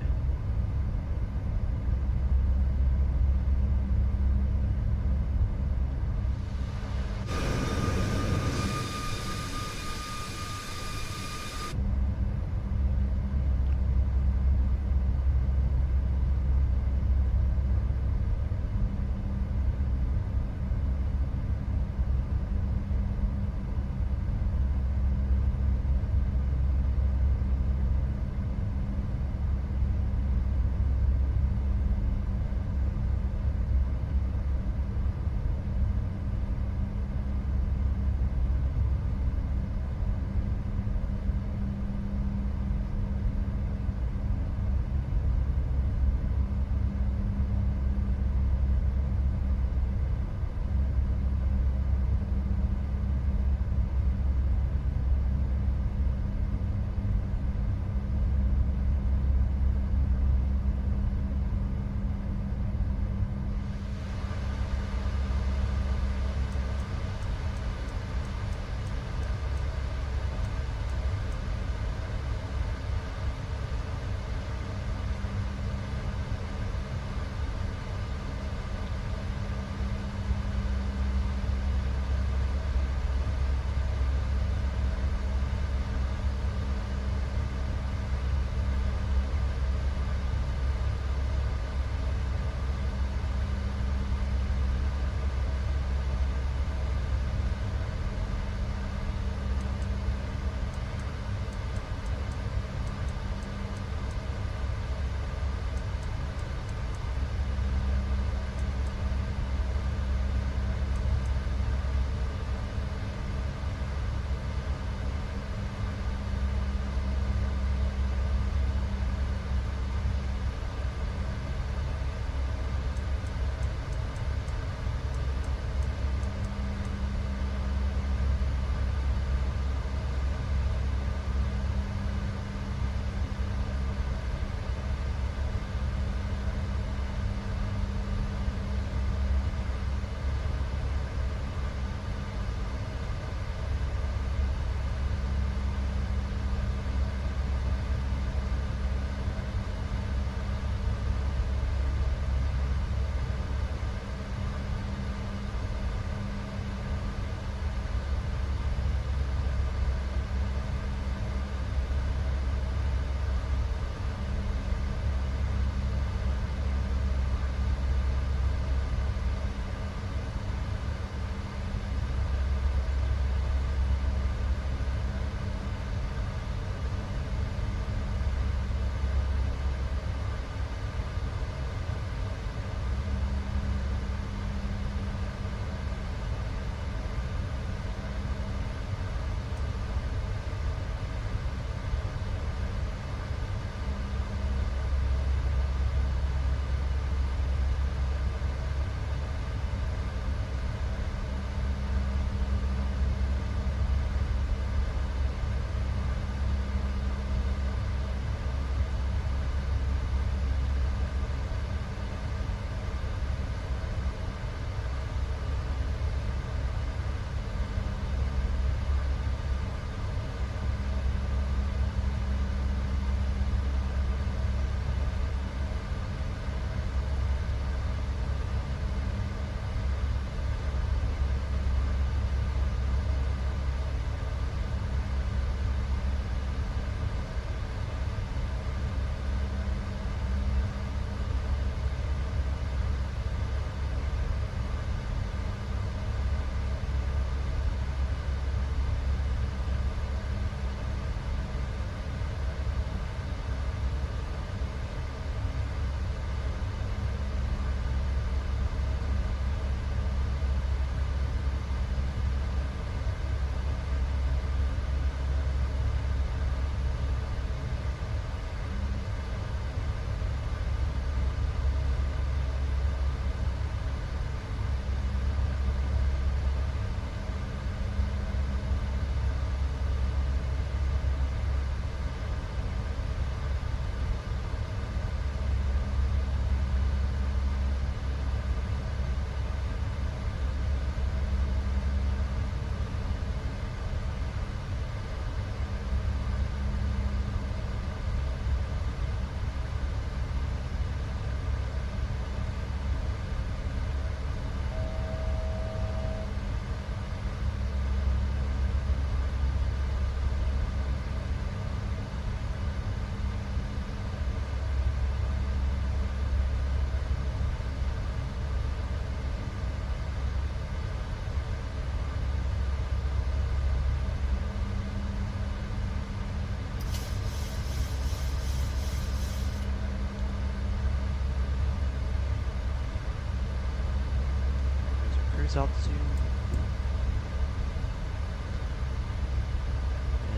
surface altitude.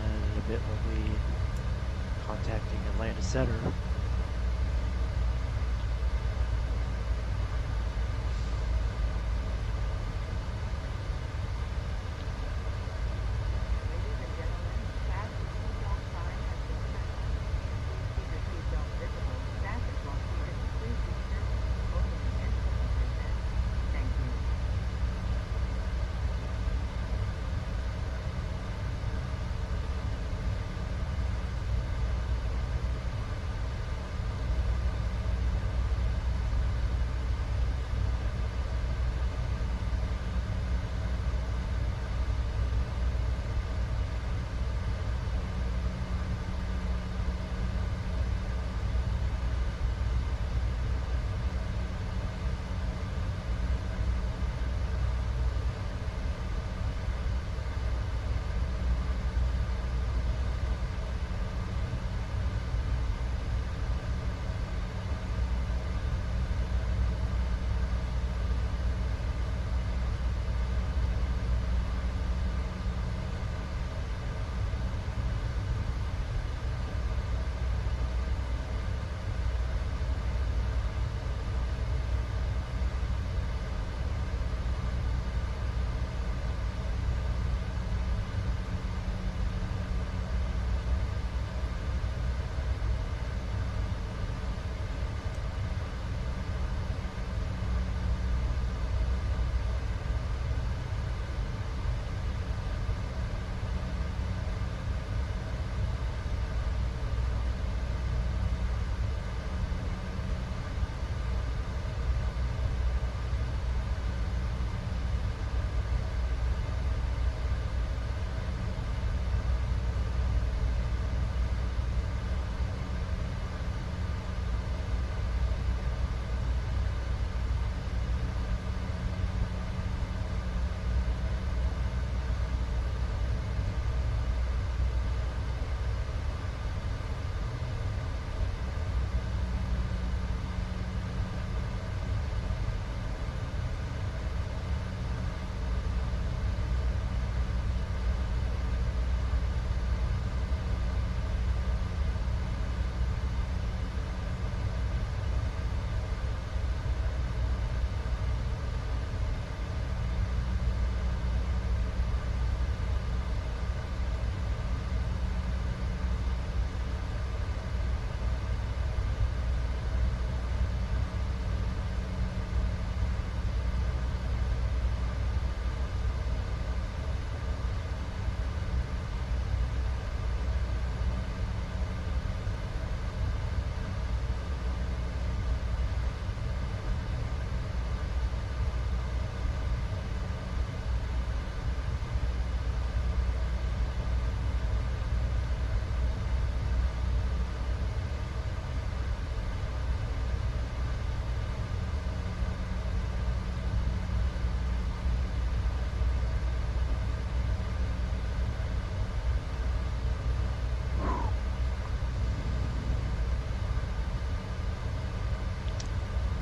And in a bit we'll be contacting Atlanta Center. Ladies and gentlemen, fasten seatbelt sign has been turned on. Please keep your seatbelt visible to passengers while seated. Please be careful when opening and closing your vent. Thank you.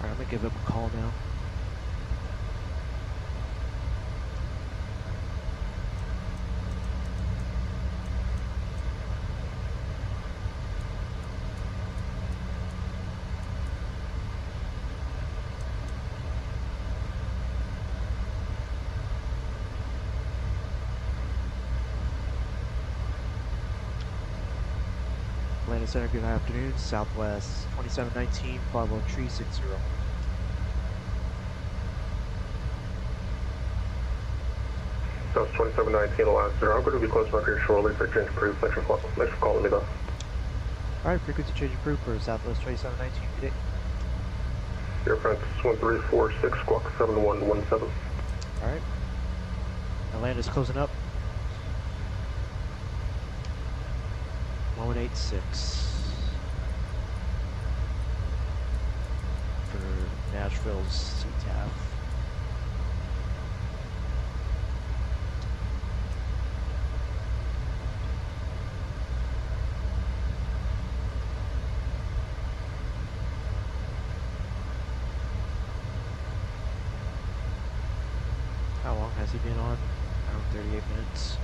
Alright, I'm gonna give him a call now. Atlanta Center, good afternoon. Southwest 2719, Bravo 360. South 2719, Alaska. I'm going to be close up here shortly for change approved. Thanks for calling me though. Alright, frequency change approved for Southwest 2719 today. Air France 1346, squawk 7117. Alright. Atlanta's closing up. 186 for Nashville's CTAF. long has he been on? Around 38 minutes.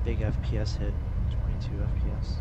Big FPS hit, 22 FPS.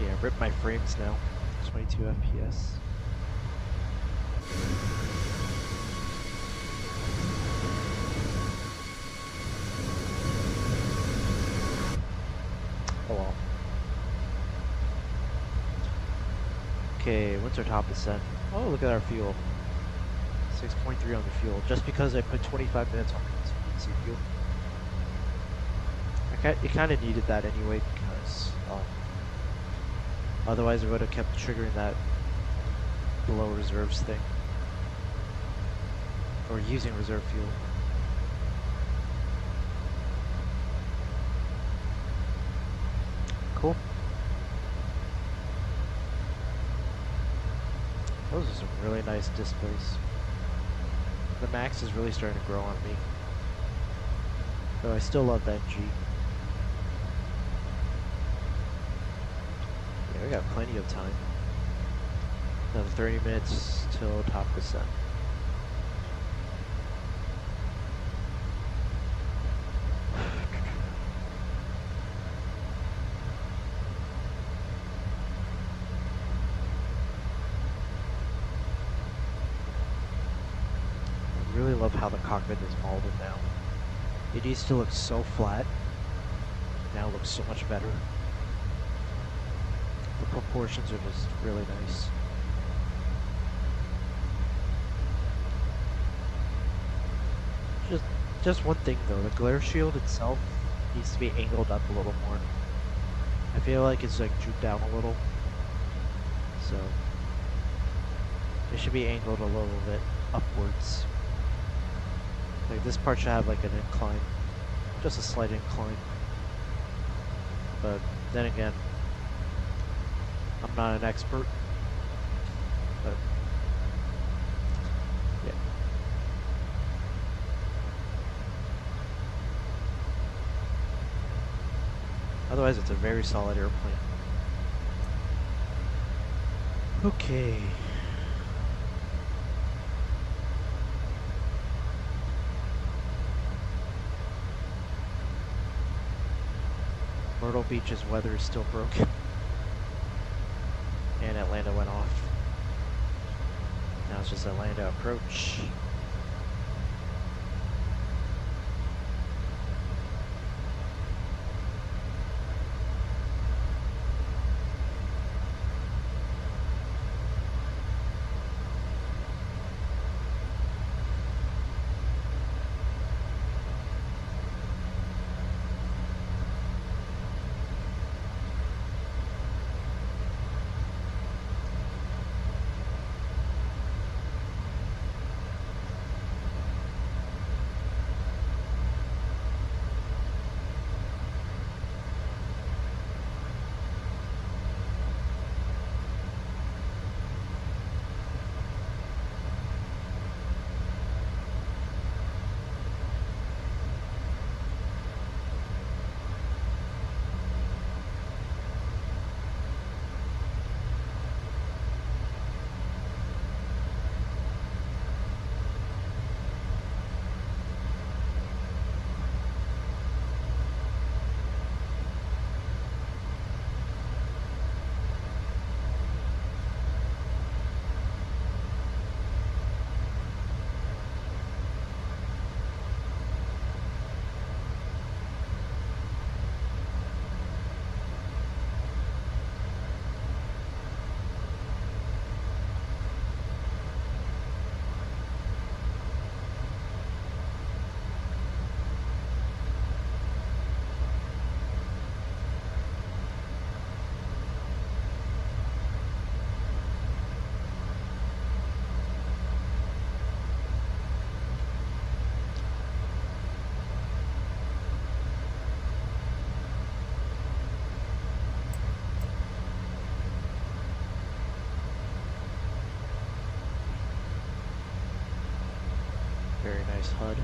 Yeah, rip my frames now. 22 FPS. Oh well. Okay, what's our top percent? Oh, look at our fuel. 6.3 on the fuel, just because I put 25 minutes on contingency fuel. You kind of needed that anyway, because otherwise I would have kept triggering that below reserves thing. Or using reserve fuel. Cool. Those are some really nice displays. The Max is really starting to grow on me. Though I still love that G. Yeah, we got plenty of time. Another 30 minutes till top descent. I really love how the cockpit is molded now. It used to look so flat. Now it looks so much better. The proportions are just really nice. Just one thing though, the glare shield itself needs to be angled up a little more. I feel like it's like drooped down a little. So it should be angled a little bit upwards. Like this part should have like an incline. Just a slight incline. But then again, I'm not an expert. But yeah. Otherwise, it's a very solid airplane. Okay. Myrtle Beach's weather is still broken. And Atlanta went off. Now it's just Atlanta approach. Very nice HUD.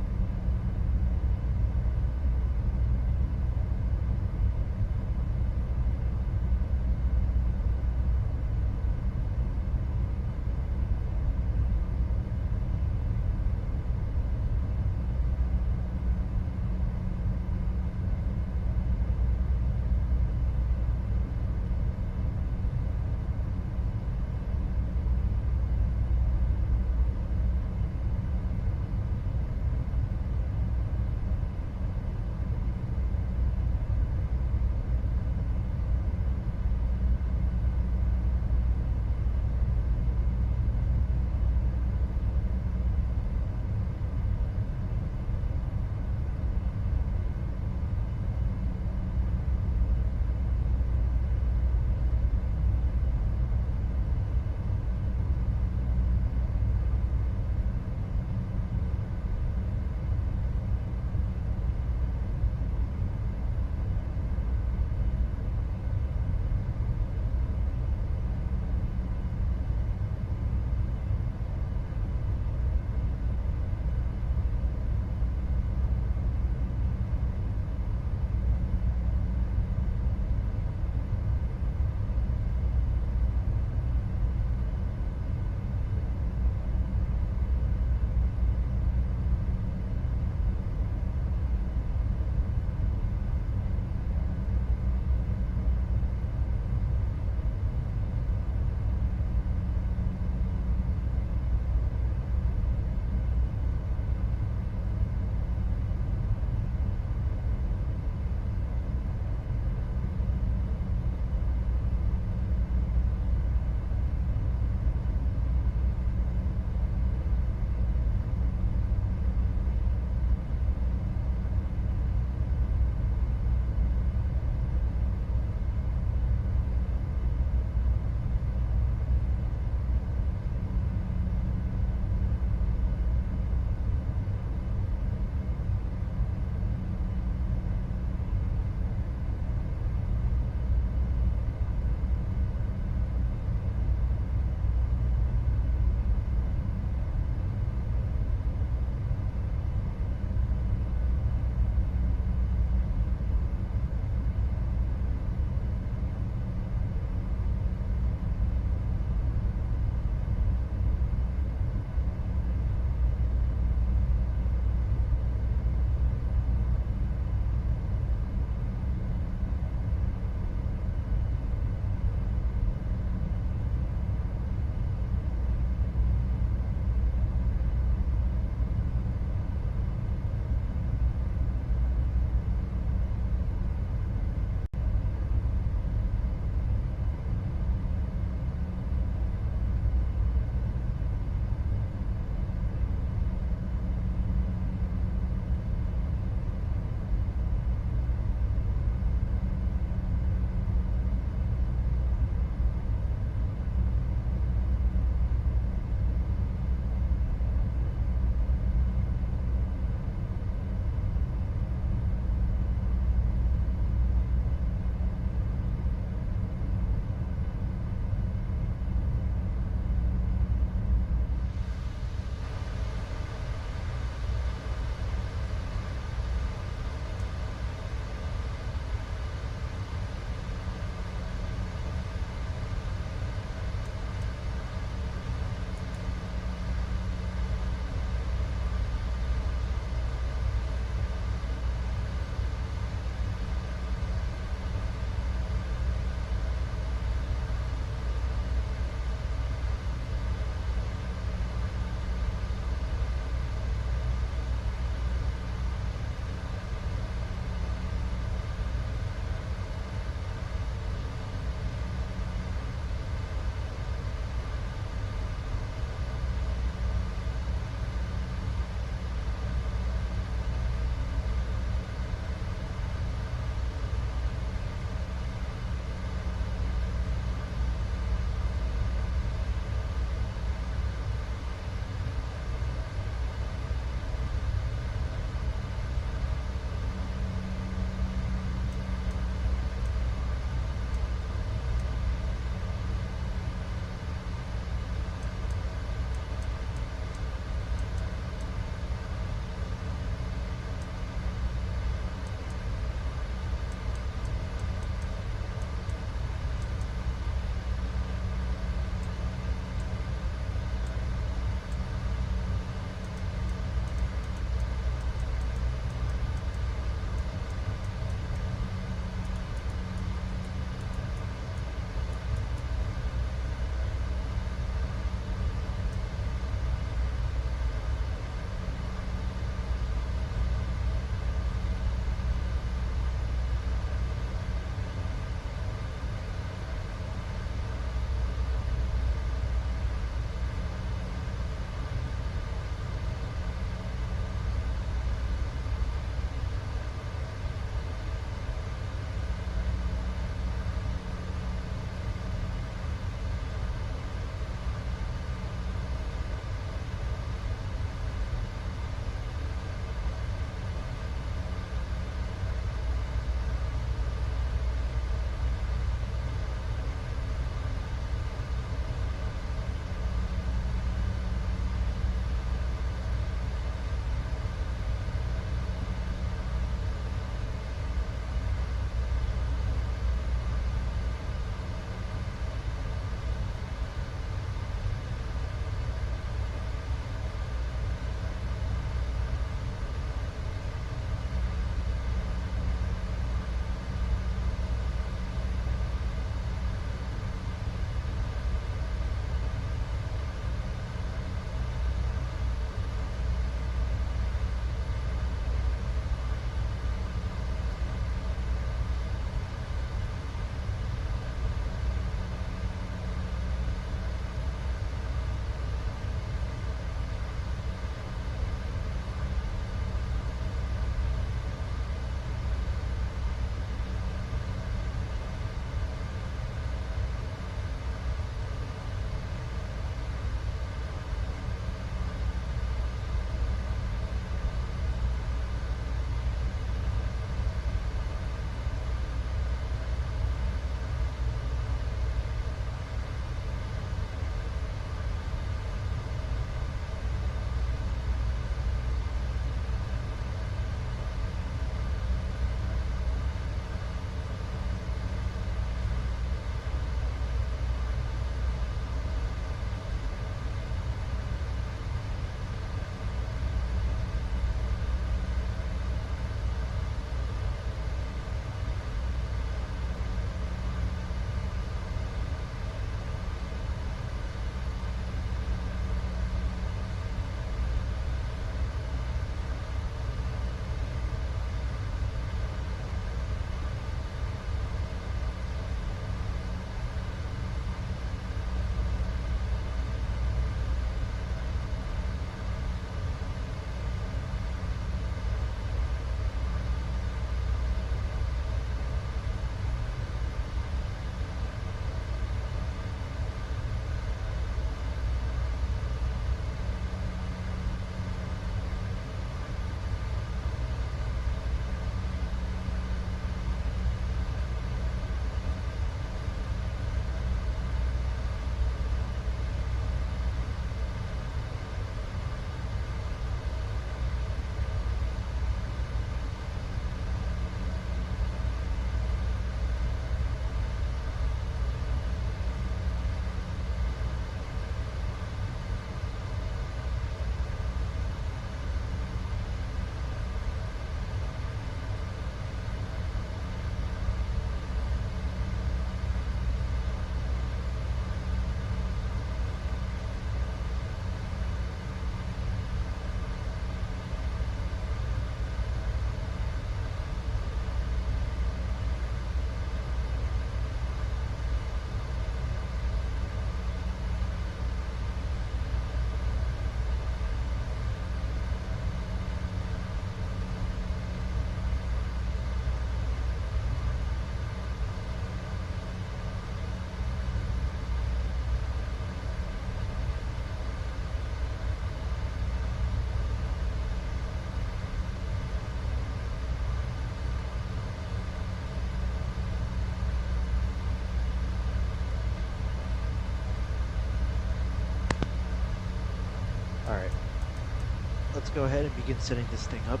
let's go ahead and begin setting this thing up.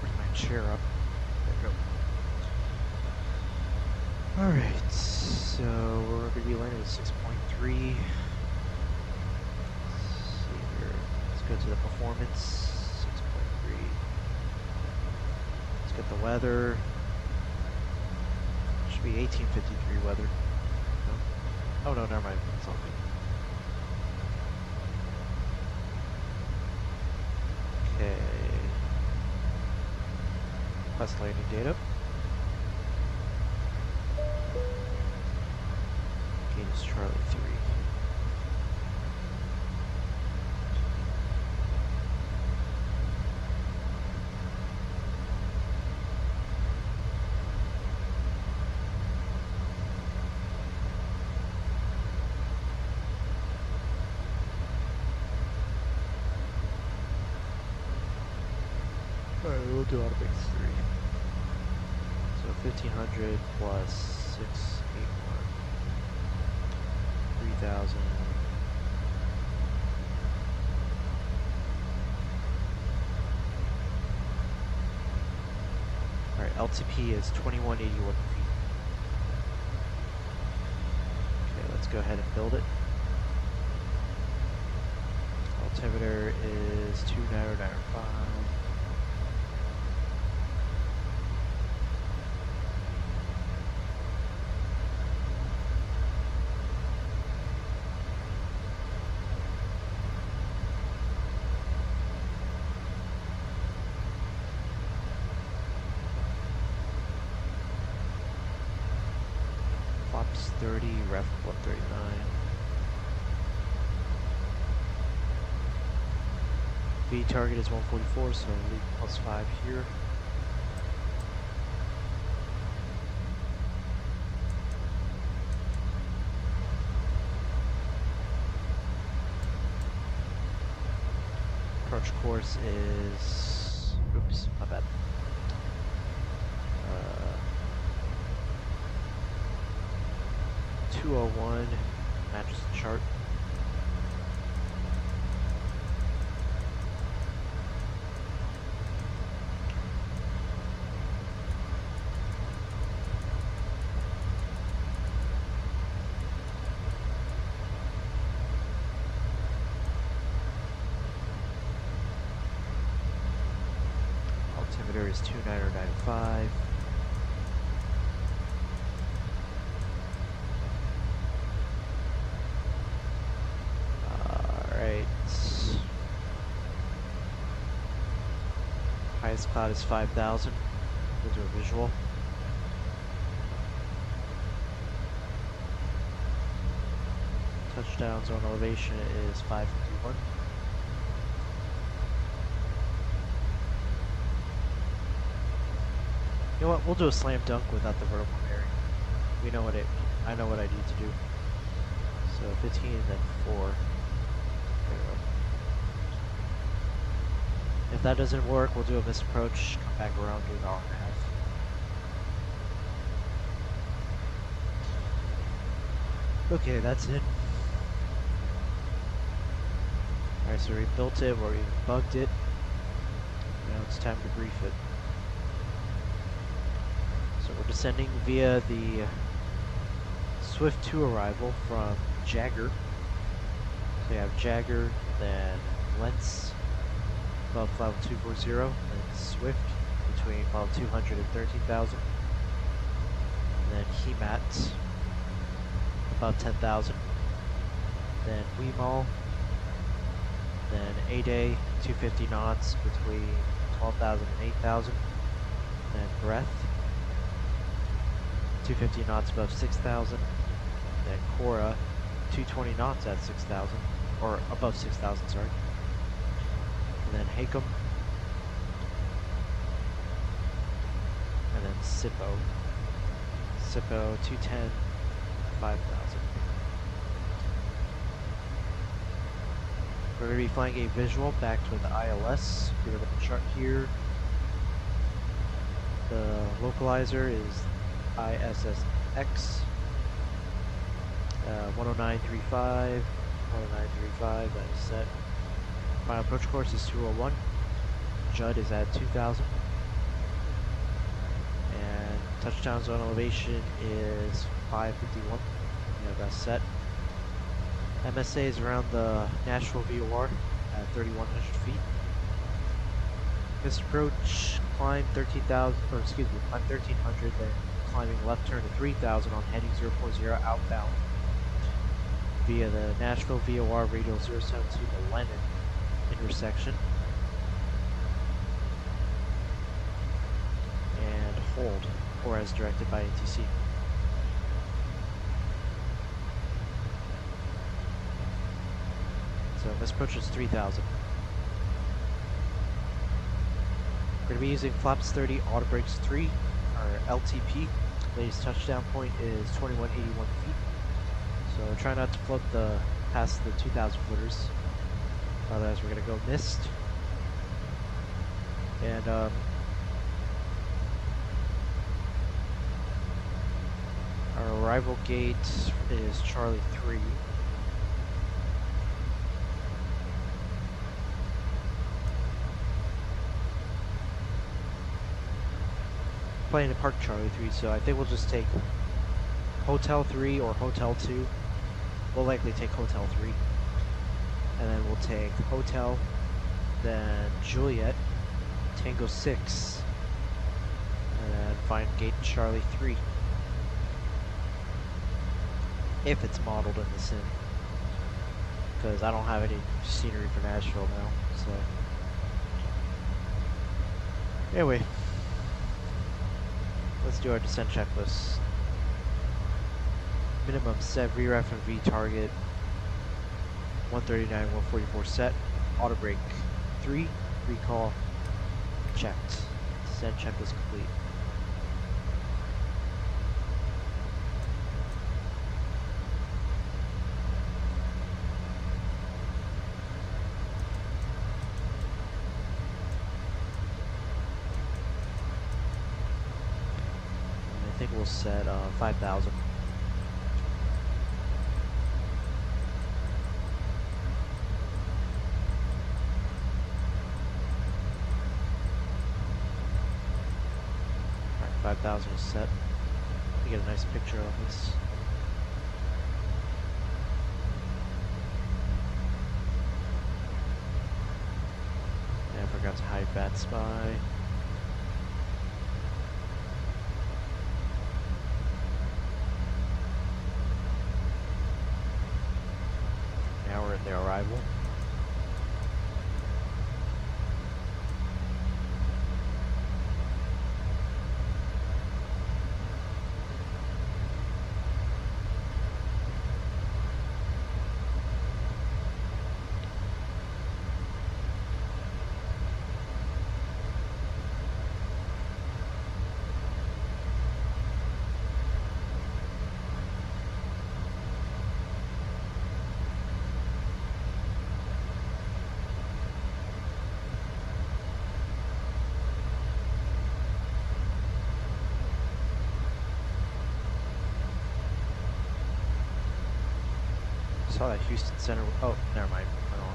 Bring my chair up. There we go. Alright, so we're going to be landing at 6.3. Let's see here. Let's go to the performance. 6.3. Let's get the weather. Should be 1853 weather. No? Oh no, never mind. It's all good. Okay. Request landing data. Cadence Charlie 3. Alright, we'll do automatic 3. So 1500 plus 681. 3000. Alright, LTP is 2181 feet. Okay, let's go ahead and build it. Altimeter is 2995. Flaps 30, ref 139. V target is 144, so leave +5 here. Approach course is, oops, my bad. 201, matches the chart. Altimeter is 2995. Highest cloud is 5,000. We'll do a visual. Touchdown zone elevation is 551. You know what? We'll do a slam dunk without the vertical bearing. We know what it. I know what I need to do. So 15 and then 4. There we go. If that doesn't work, we'll do a misapproach, come back around, do an hour and a half. Okay, that's it. Alright, so we built it, or we bugged it. Now it's time to brief it. So we're descending via the Swift 2 arrival from Jagger. So you have Jagger, then Lentz above level 240, then Swift between level 200 and 13,000. Then Hemat above 10,000. Then Weimall. Then A-Day 250 knots between 12,000 and 8,000. Then Breath 250 knots above 6,000. Then Cora 220 knots at 6,000, or above 6,000, sorry. And then Hakem. And then Sippo. Sippo 210, 5,000. We're going to be flying a visual back with the ILS. Give it a chart here. The localizer is ISSX 10935, 10935, that is set. Final approach course is 201. Judd is at 2,000. And touchdown zone elevation is 551. We have that set. MSA is around the Nashville VOR at 3,100 feet. Missed approach, climb 13,000, or excuse me, climb 1,300, then climbing left turn to 3,000 on heading 040 outbound via the Nashville VOR radial 072 to Lennon intersection. And hold, or as directed by ATC. So this approach is 3,000. We're going to be using flaps 30, auto brakes 3, our LTP. Latest touchdown point is 2181 feet. So try not to float past the 2,000 footers. Otherwise we're going to go missed. And our arrival gate is Charlie 3. Planning to park Charlie 3, so I think we'll just take Hotel 3 or Hotel 2. We'll likely take Hotel 3. And then we'll take Hotel, then Juliet, Tango 6, and then find gate Charlie 3. If it's modeled in the sim. Because I don't have any scenery for Nashville now, so. Anyway. Let's do our descent checklist. Minimum set, VRAM and V target 139, 144 set. Auto brake 3, recall checked. Descent checklist complete. I think we'll set 5,000. Alright, 5,000 is set. You get a nice picture of this. And I forgot to hide bat spy. Their arrival. Saw that Houston Center. Oh, never mind. Went off.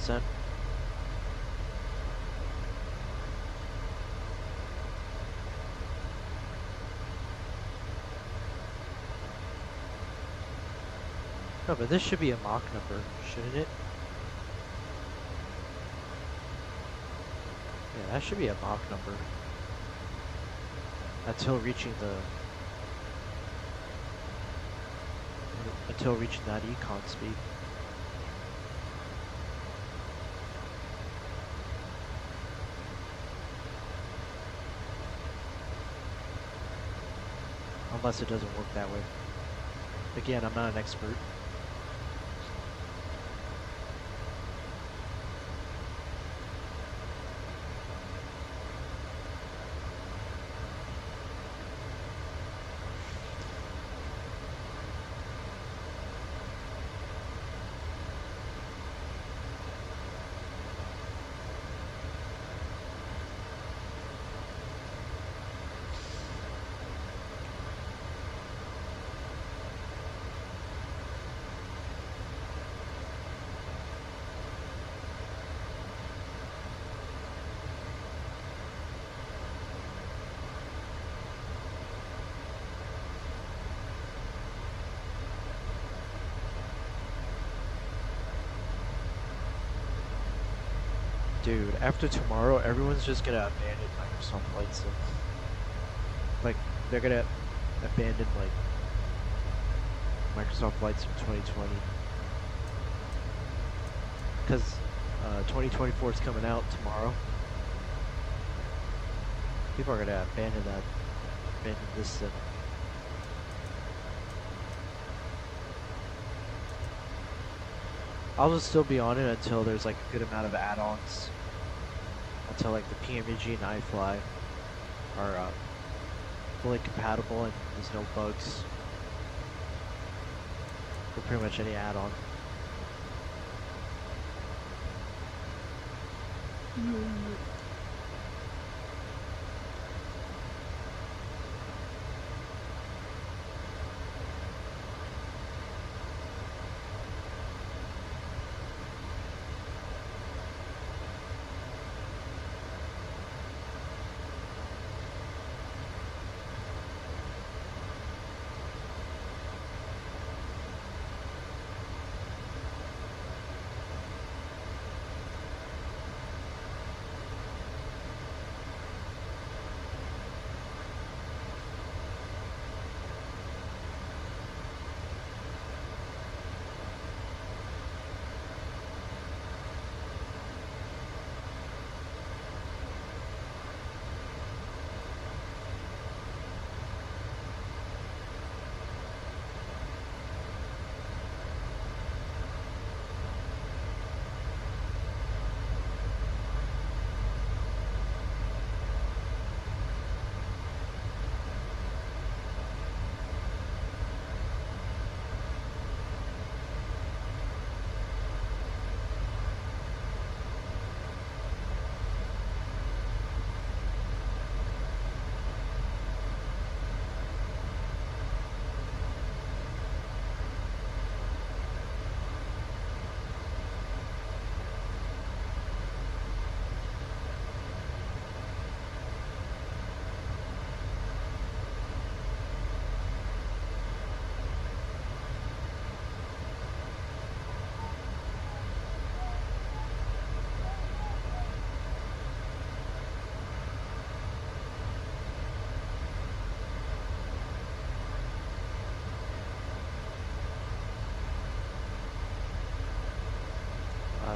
descent. No, but this should be a Mach number, shouldn't it? Yeah, that should be a Mach number. Until reaching that econ speed. Unless it doesn't work that way. Again, I'm not an expert. Dude, after tomorrow, everyone's just gonna abandon Microsoft Flight Sim. Like, they're gonna abandon, like, Microsoft Flight Sim 2020. Because 2024 is coming out tomorrow. People are gonna abandon this sim. I'll just still be on it until there's like a good amount of add-ons. Until like the PMG and iFly are fully compatible and there's no bugs. For pretty much any add-on.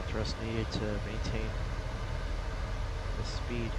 Thrust needed to maintain the speed.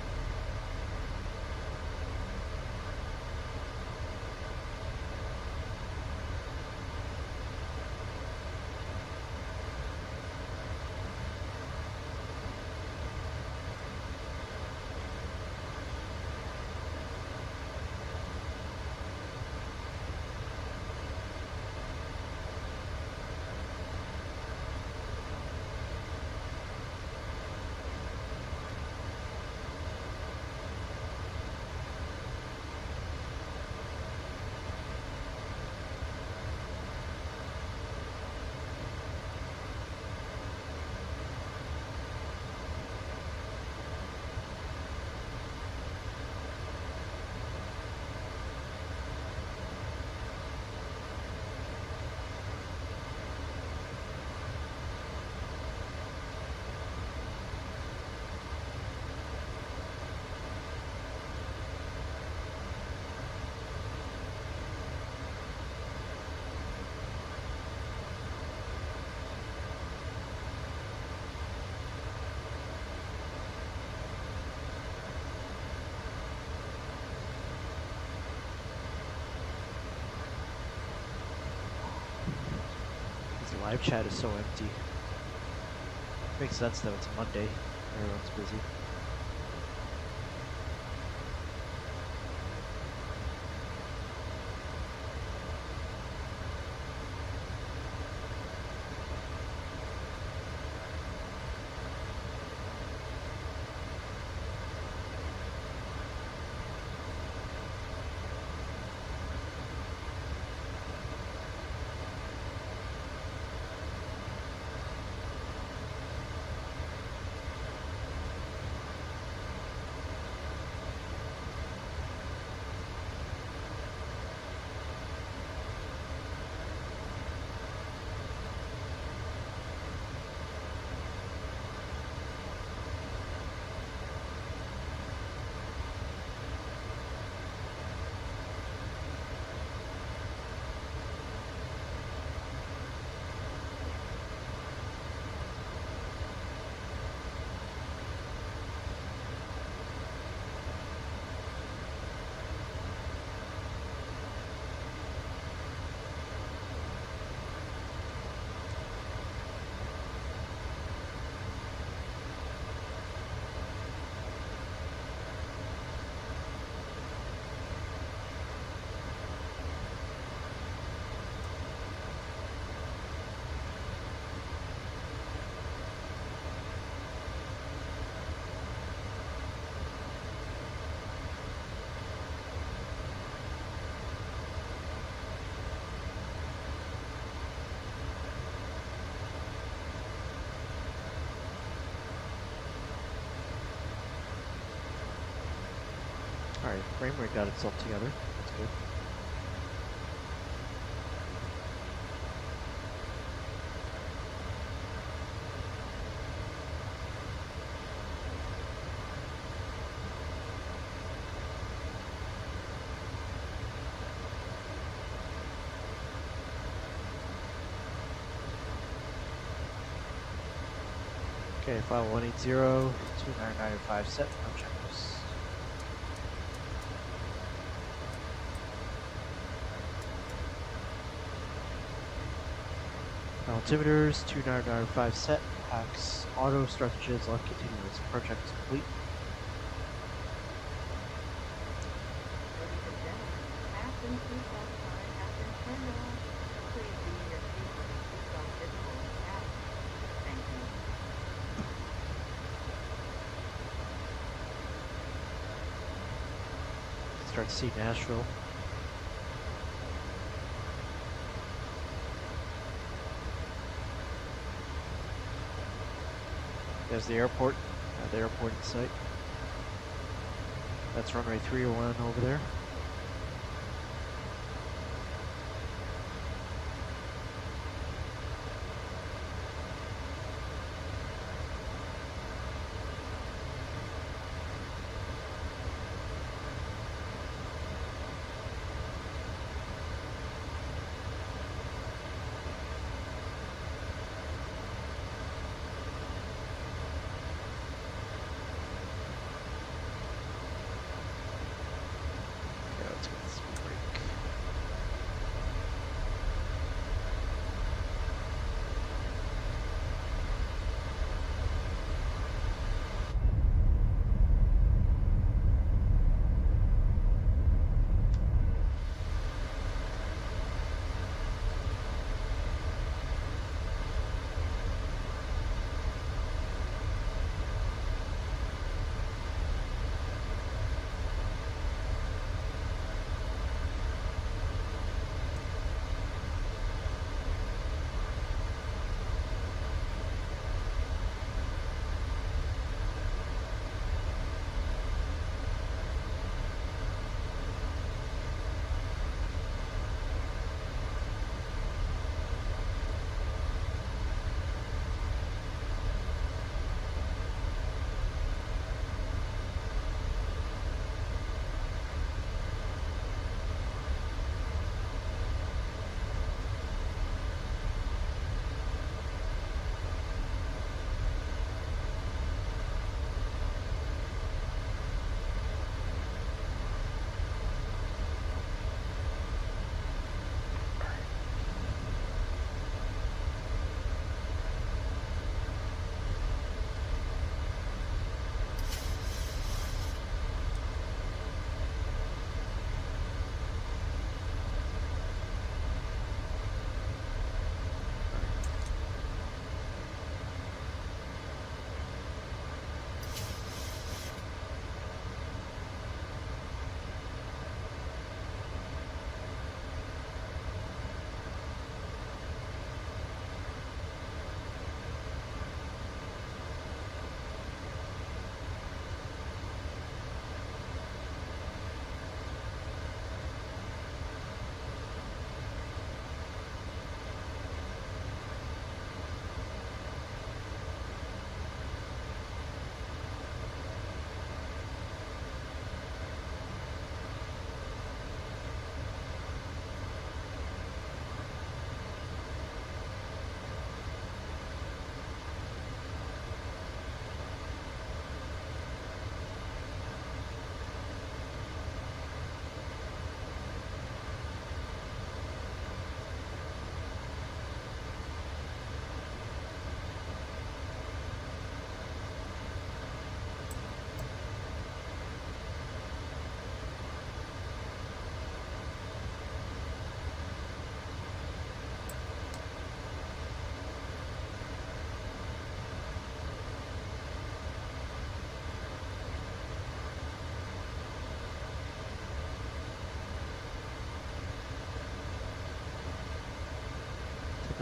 live chat is so empty. Makes sense though, it's a Monday. Everyone's busy. Alright, frame rate got itself together. That's good. Okay, file 180-2995 set. I'll check this. Altimeters 2995 set. Packs auto strategies left continuous. Project is complete. Ladies and gentlemen, fasten seatbelt sign has been turned on. Please be in your seat when the seatbelt visible in the cabin. Thank you. Start to see Nashville. There's the airport in sight. That's runway 301 over there.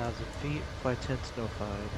1,000 feet, flight 10 notified.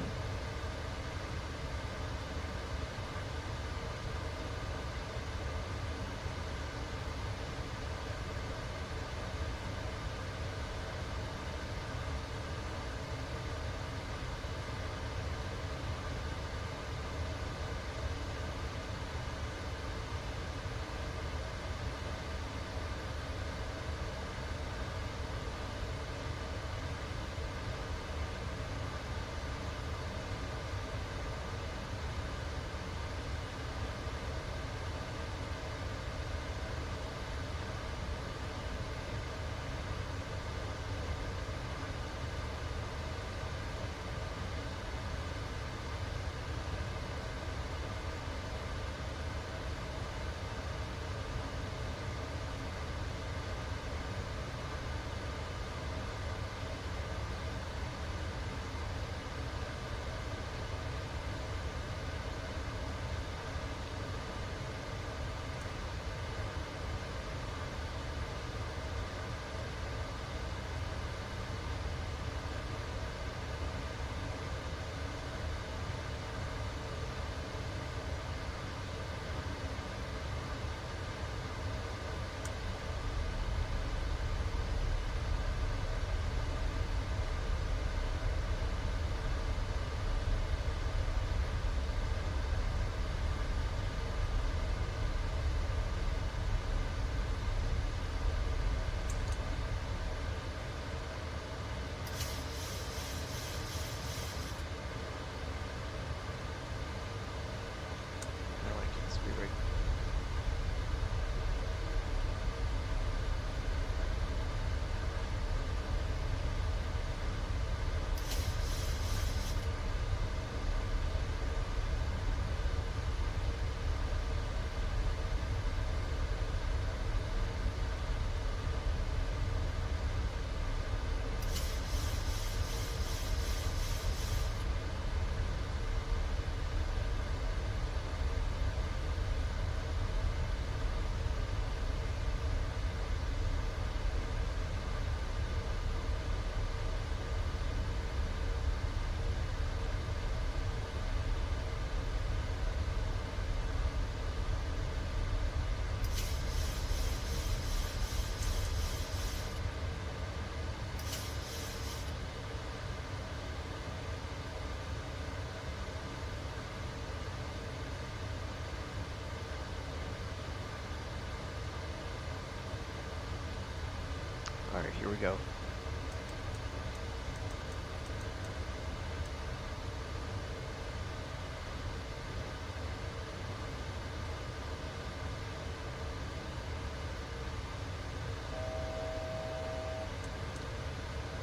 Alright, here we go.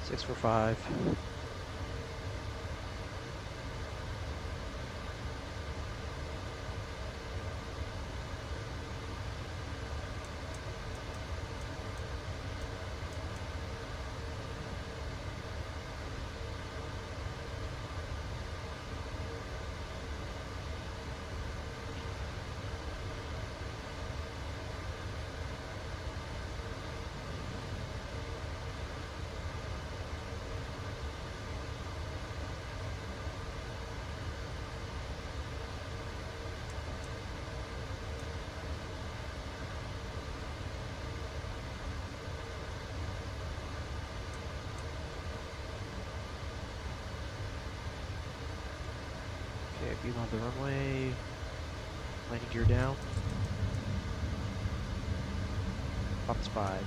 Six for 5. Okay, beam on the runway. Landing gear down. Pumps 5.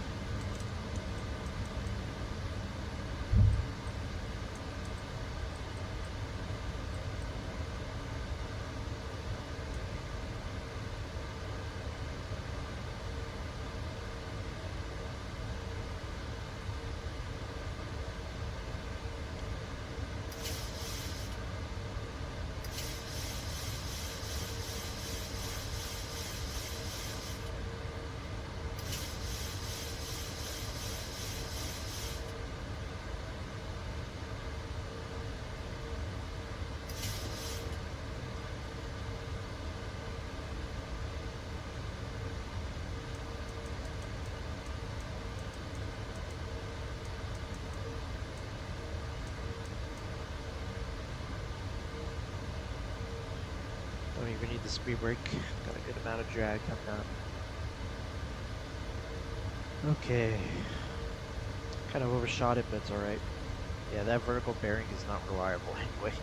We're gonna need the speed brake. Got a good amount of drag coming up. Okay. Kind of overshot it, but it's alright. Yeah, that vertical bearing is not reliable anyway.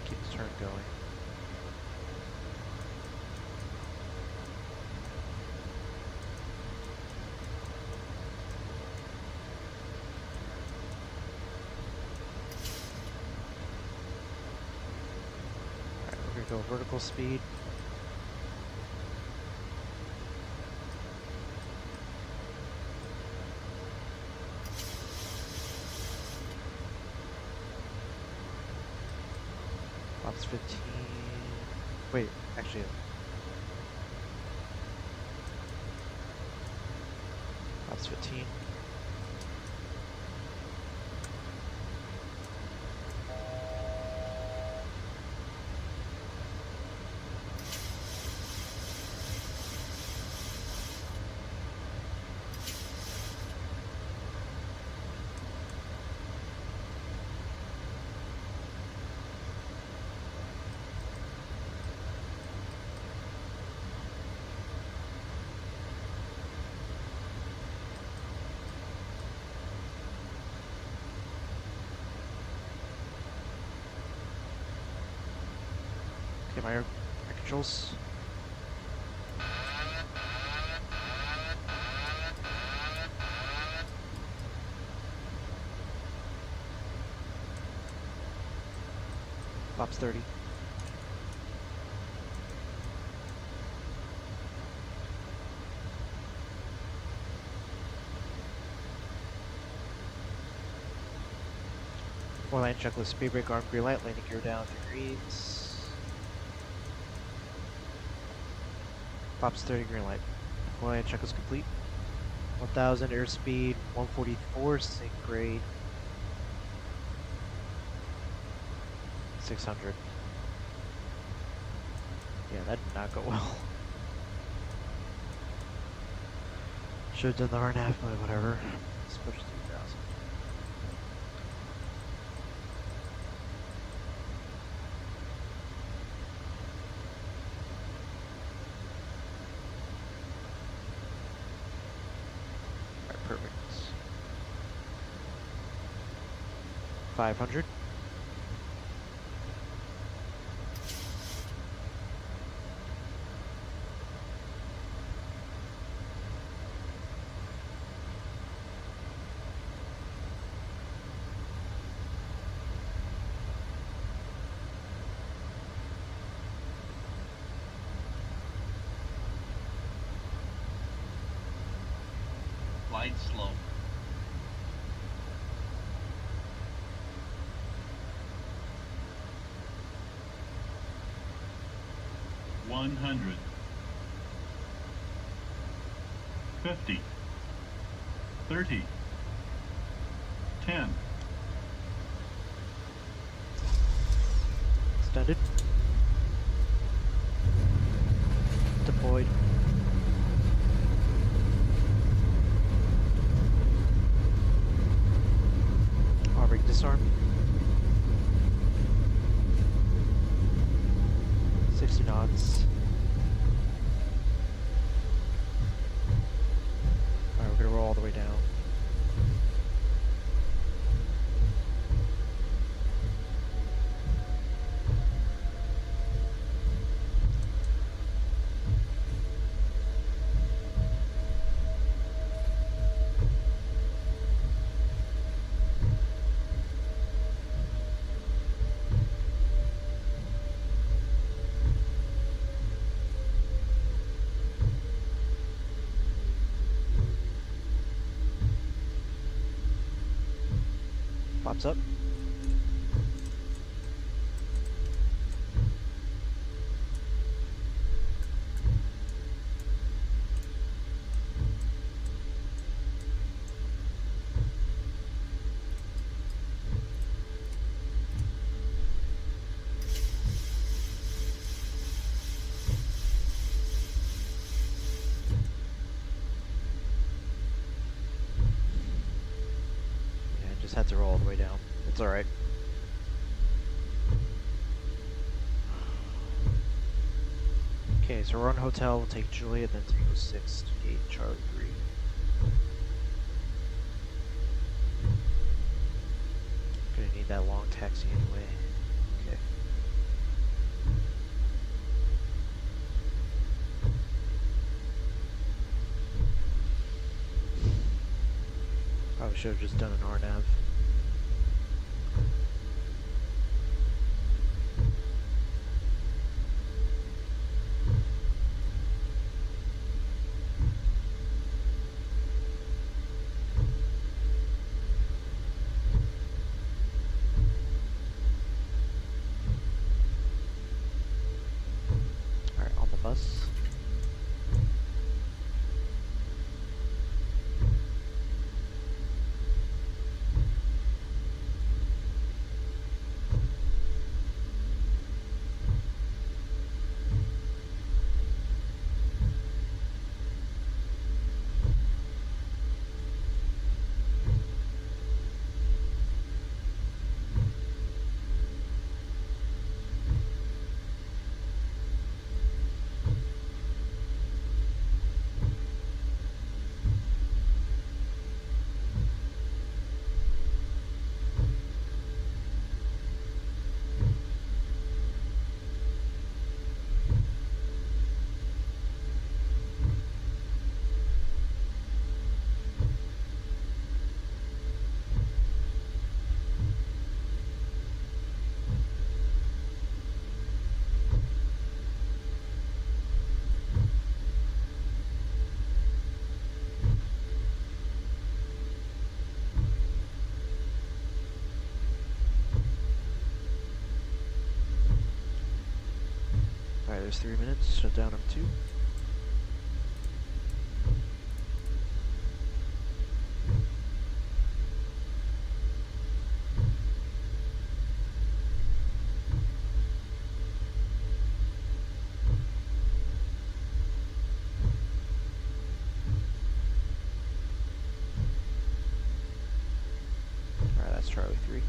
Keep the turn going. Alright, we're gonna go vertical speed. Flaps 15. Wait, actually. Flaps 15. KMYR controls. Flaps 30. One line checklist, speed brake, arm, green light, landing gear down 3 greens. Flaps 30, green light. One line checklist complete. 1000 airspeed, 144 sync grade. 600. Yeah, that did not go well. Should have done the RNAV, but whatever. Let's push 2000. Alright, perfect. 500. Light slope. One 50, 30, 10, Extended. Deployed. Arming disarm. 60 knots. Alright, we're gonna roll all the way down. Pops up. just had to roll all the way down. It's alright. Okay, so we're on hotel, we'll take Juliet, then Tango 6 to gate Charlie 3. Gonna need that long taxi anyway. Okay. Probably should have just done an RNAV. Alright, on the bus. Alright, there's 3 minutes. Shut down number 2. Alright, that's Charlie 3.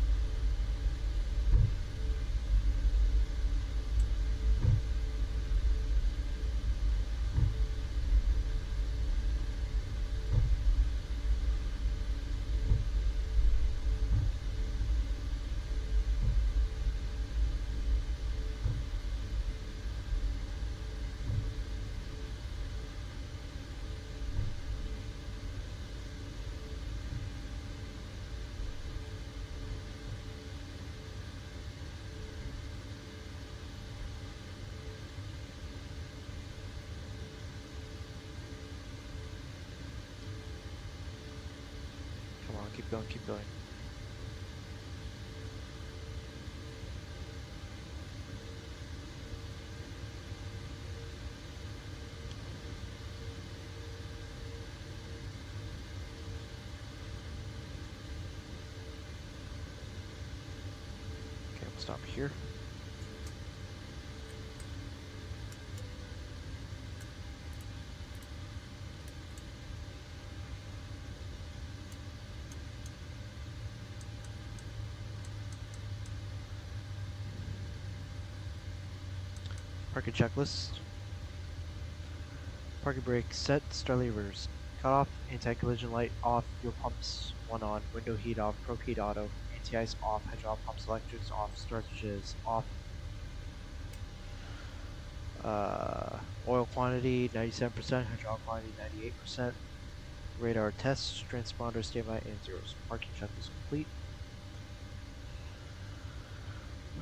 Come on, keep going, keep going. Okay, we'll stop here. Parking checklist. Parking brake set, start levers. Cut off, anti-collision light off, fuel pumps 1 on, window heat off, pro heat auto, anti-ice off, hydraulic pumps electrics off, starches off. Oil quantity 97%, hydraulic quantity 98%. Radar tests, transponder standby and zeros. Parking checklist complete.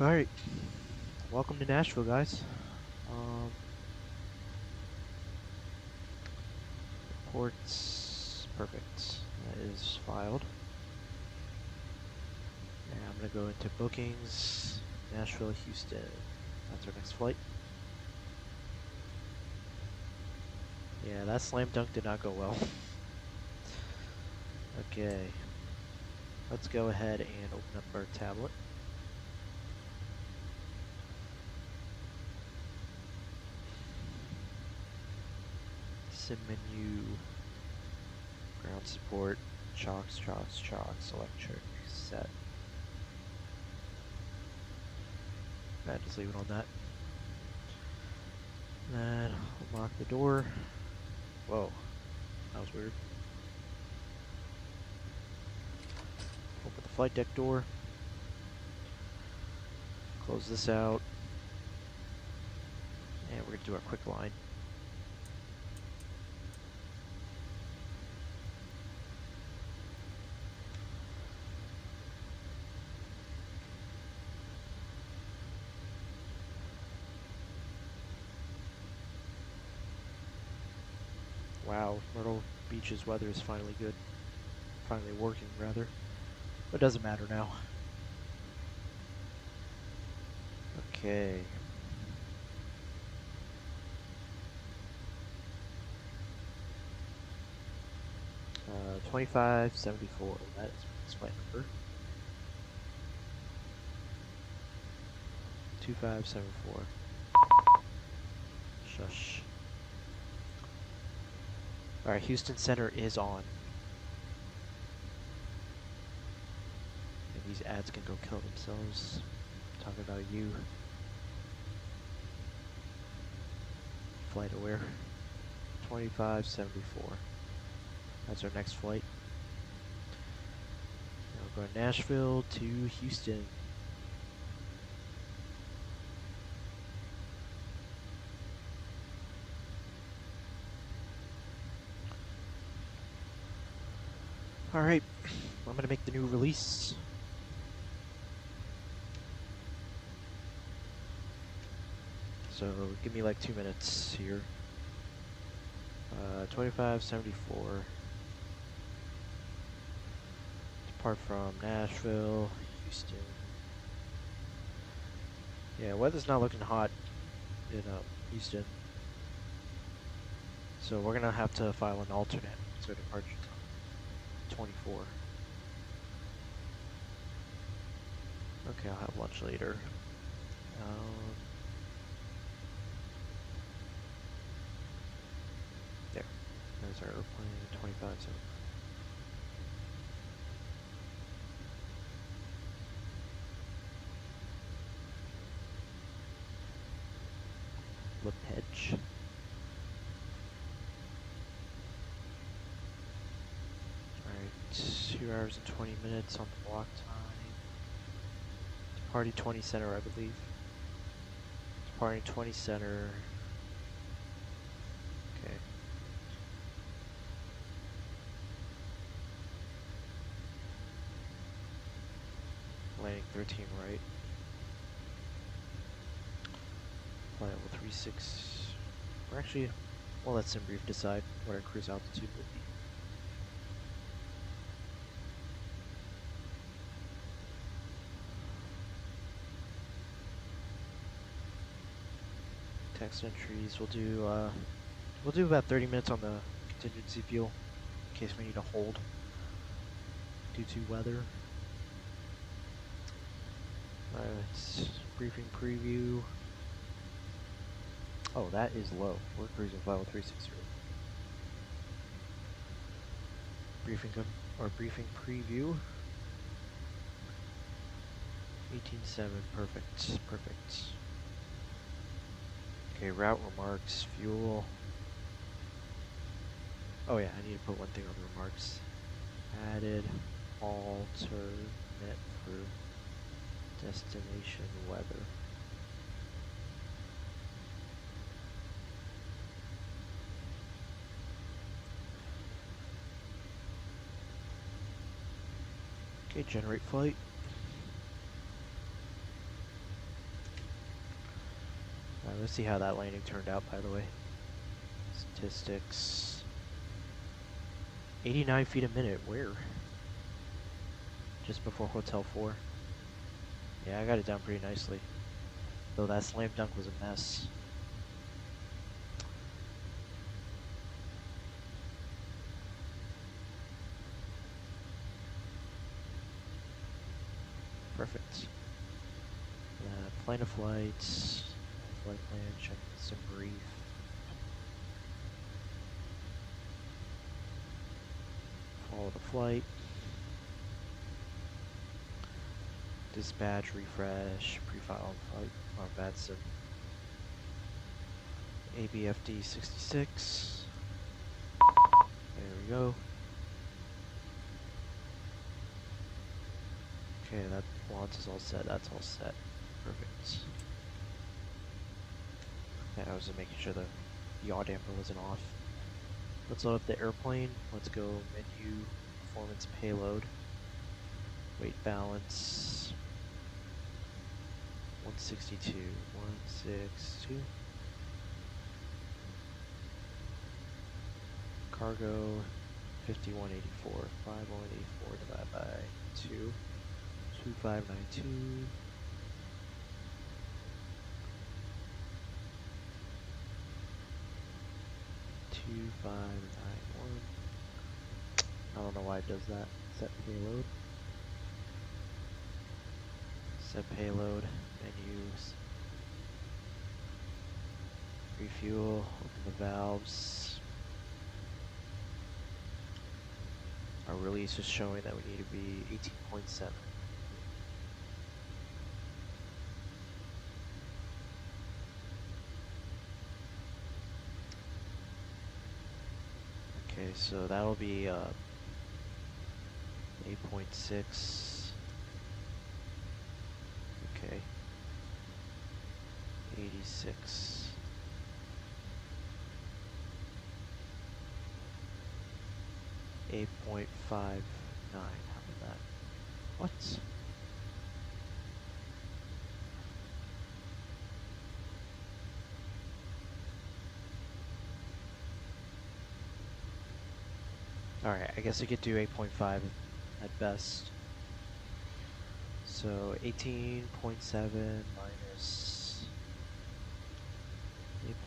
Alright. Welcome to Nashville, guys. Reports, perfect. That is filed. And I'm gonna go into bookings, Nashville, Houston. That's our next flight. Yeah, that slam dunk did not go well. Okay. Let's go ahead and open up our tablet. Sim menu, ground support, chocks, electrics. set. Just leave it on that. Then unlock the door. Whoa, that was weird. Open the flight deck door. Close this out. And we're going to do our quick line. Wow, Myrtle Beach's weather is finally good. Finally working, rather. But it doesn't matter now. Okay. 2574. That is my flight number. 2574. Shush. Alright, Houston Center is on. And these ads can go kill themselves. I'm talking about you. Flight aware. 2574. That's our next flight. Now we're going Nashville to Houston. Alright, I'm gonna make the new release. So give me like 2 minutes here. 2574. Depart from Nashville, Houston. Yeah, weather's not looking hot in Houston. So we're gonna have to file an alternate. So departure time 24. Okay, I'll have lunch later. There. There's our airplane, 25. So flip hedge. Alright, 2 hours and 20 minutes on the block time. Departing 20 center, I believe. Departing 20 center. Okay. Landing 13 right. Flight level 36. Or actually, we'll let SimBrief decide what our cruise altitude will be. Text entries. We'll do about 30 minutes on the contingency fuel in case we need to hold due to weather. It's briefing preview. Oh, that is low. We're cruising flight level 360. Briefing preview. 18.7. Perfect. Perfect. Okay, route remarks, fuel. Oh yeah, I need to put one thing on the remarks. Added alternate for destination weather. Okay, generate flight. Let's see how that landing turned out, by the way. Statistics. 89 feet a minute. Where? Just before Hotel 4. Yeah, I got it down pretty nicely. Though that slam dunk was a mess. Perfect. Plan of flights. Flight plan, check some brief. Follow the flight. Dispatch, refresh, prefile on flight, on VATSIM. ABFD 66. There we go. Okay, that launch is all set. That's all set. Perfect. Okay, I was just making sure the yaw damper wasn't off. Let's load up the airplane. Let's go menu, performance, payload, weight balance. 162, 162. Cargo 5184, 5184 divided by 2, 2592. I don't know why it does that. Set payload. Set payload. Menus. Refuel. Open the valves. Our release is showing that we need to be 18.7. Okay, so that'll be 8.6. Okay. 86. 8.59. How about that? What? Alright, I guess I could do 8.5 at best. So 18.7 minus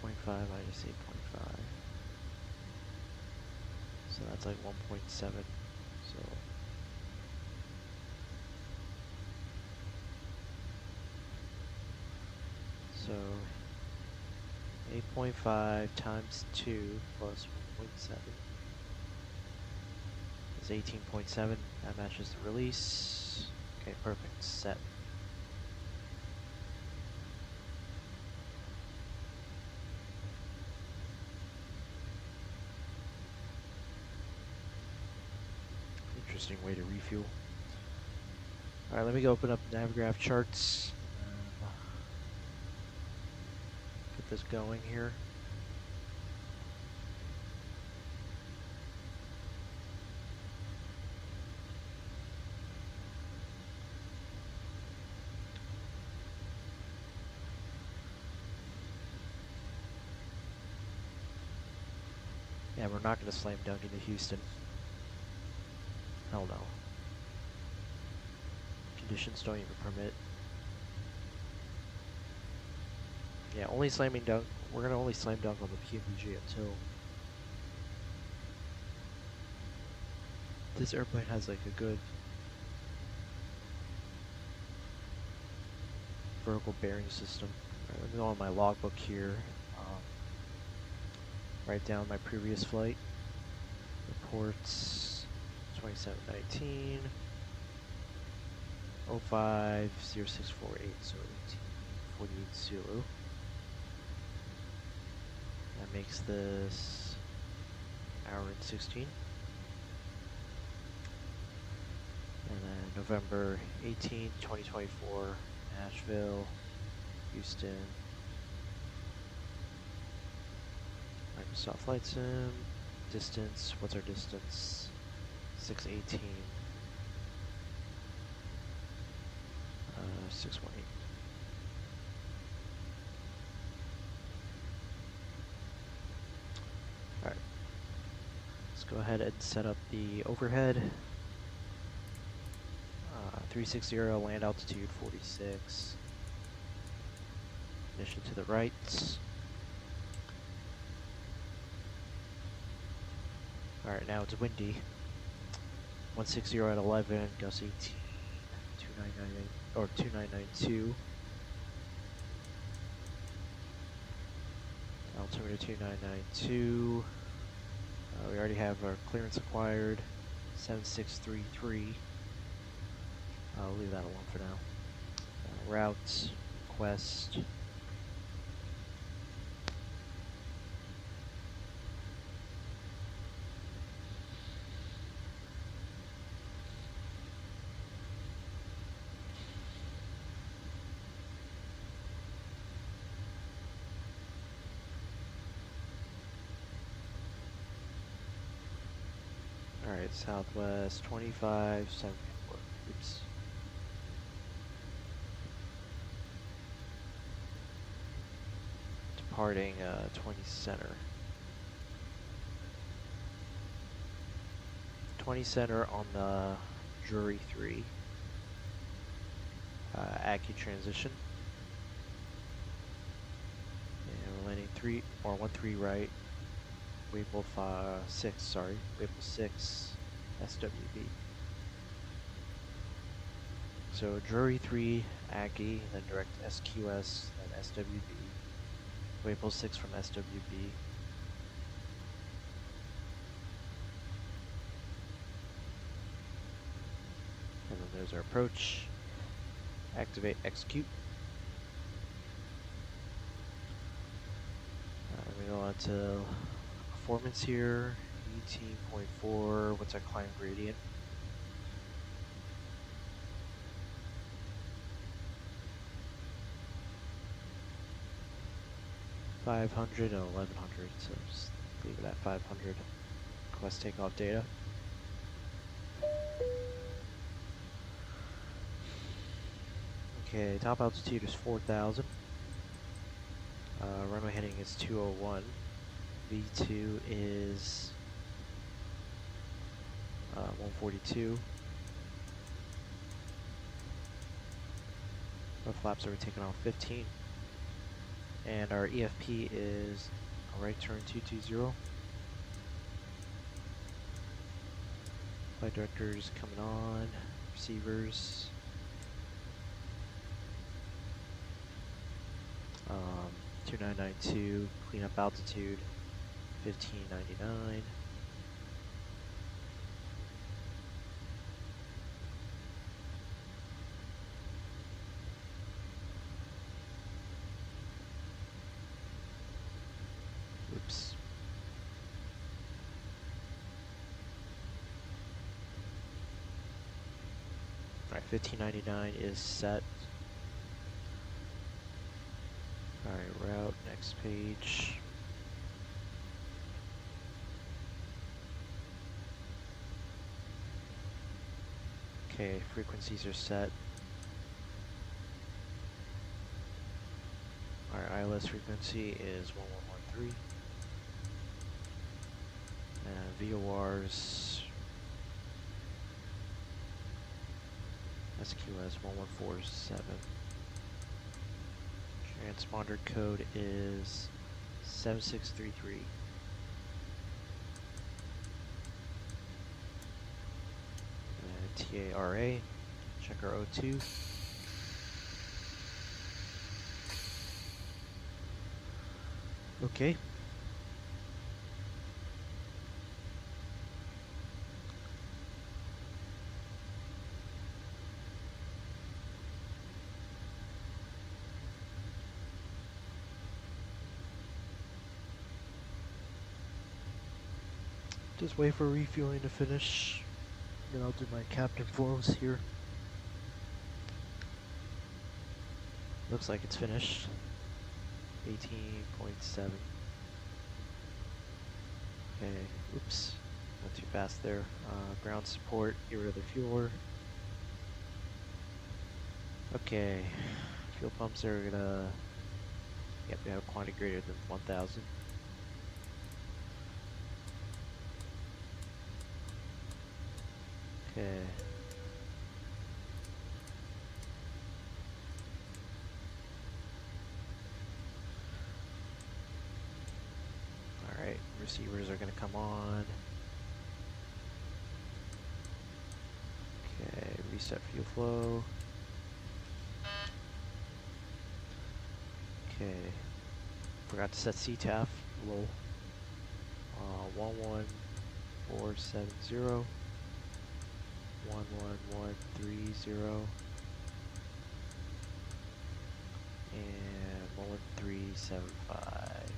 8.5 minus 8.5. So that's like 1.7. So 8.5 times 2 plus 1.7 is 18.7. That matches the release. Okay, perfect. Set. Interesting way to refuel. Alright, let me go open up Navgraph charts. Get this going here. Yeah, we're not going to slam dunk into Houston. Hell no. Conditions don't even permit. Yeah, only slamming dunk. We're going to only slam dunk on the PMBG until this airplane has like a good vertical bearing system. Alright, let me go on my logbook here. Write down my previous flight. Reports 2719 05 0648, so 1848 That makes this hour and 16. And then November 18th, 2024, Nashville, Houston. Microsoft Flight Sim, distance, what's our distance? 618, 618. Alright, let's go ahead and set up the overhead. 360, land altitude 46, ignition to the right. Alright, now it's windy. 160 at 11, gust 18, 2998, or 2992. Altimeter 2992. We already have our clearance acquired. 7633. I'll leave that alone for now. route, request. Alright, Southwest 2574. Oops. Departing 20 center. 20 center on the Drury 3. Accu transition. And we're landing 13 right. Waypool 6, sorry. Waypool 6, SWB. So Drury 3, Accu, then direct SQS, then SWB. Waypool 6 from SWB. And then there's our approach. Activate, execute. We go on to performance here. 18.4. What's our climb gradient? $500 and $1,100. So just leave it at 500. Request takeoff data. Okay, top altitude is 4,000. Runway heading is 201. V2 is 142. What flaps are we taking off? 15. And our EFP is a right turn 220. Flight directors coming on. Receivers. 2992, cleanup altitude, 1599. Oops. Alright, 1599 is set. Alright, route, next page. Okay, frequencies are set. Our ILS frequency is 1113. And VORs SQS 1147. Transponder code is 7633. And TARA, check our O2. Okay. Just wait for refueling to finish, then I'll do my captain forms here. Looks like it's finished. 18.7. Okay, oops, not too fast there. Ground support, get rid of the fueler. Okay, fuel pumps are gonna, yep, we have a quantity greater than 1,000. Okay. Alright, receivers are going to come on. Okay, reset fuel flow. Okay, forgot to set CTAF, low. 11470. 11130. 375.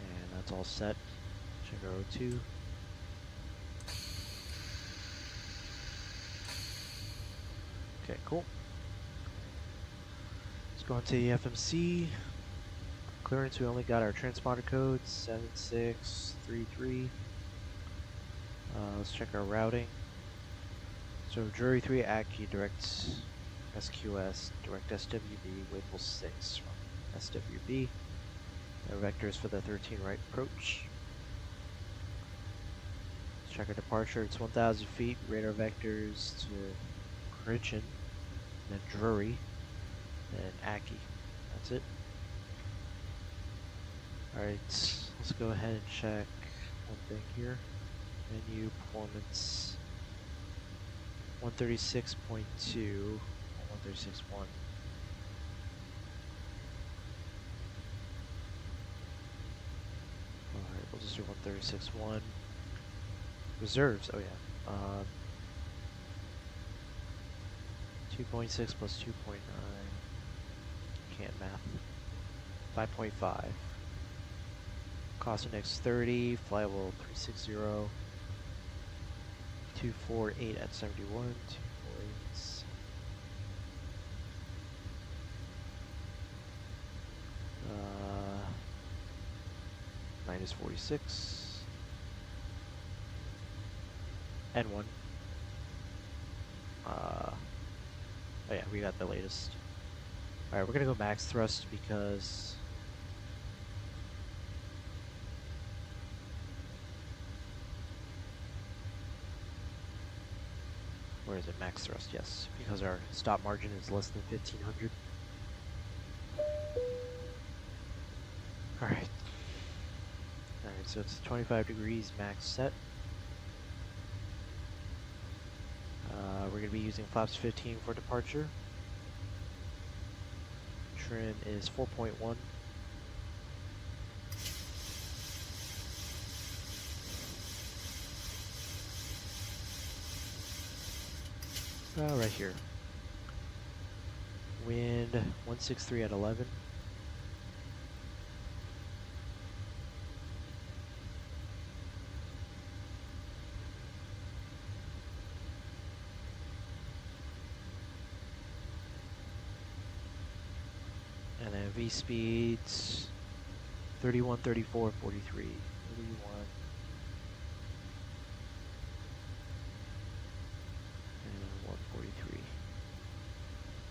And that's all set. Check our O2. Okay, cool. Let's go into the FMC. Clearance, we only got our transponder code 7633. Let's check our routing. So Drury 3 ACI direct SQS, direct SWB, waypool 6 from SWB. Our vectors for the 13 right approach. Let's check our departure. It's 1,000 feet. Radar vectors to Critchin, then Drury, then Aki. That's it. Alright, let's go ahead and check one thing here. Menu performance 136.2, 136.1. Alright, we'll just do 136.1. Reserves, oh yeah. 2.6 plus 2.9. Can't math. 5.5. Cost index 30, flyable 360, 248 at 71, 248. Minus 46. N1. Oh yeah, we got the latest. Alright, we're gonna go max thrust because where is it? Max thrust, yes. Because our stop margin is less than 1500. Alright. Alright, so it's 25 degrees max set. We're going to be using flaps 15 for departure. Trim is 4.1. Right here. Wind 163 at 11. And then V speeds 31, 34, 43. 31. And 143.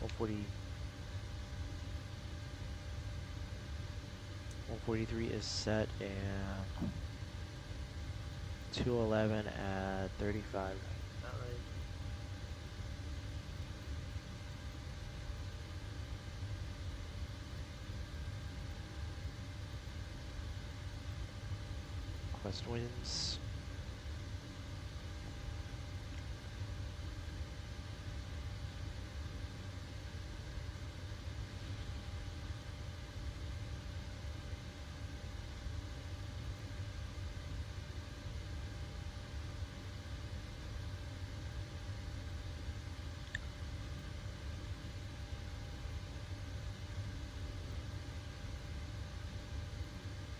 140. 143 is set, and 211 at 35. West winds.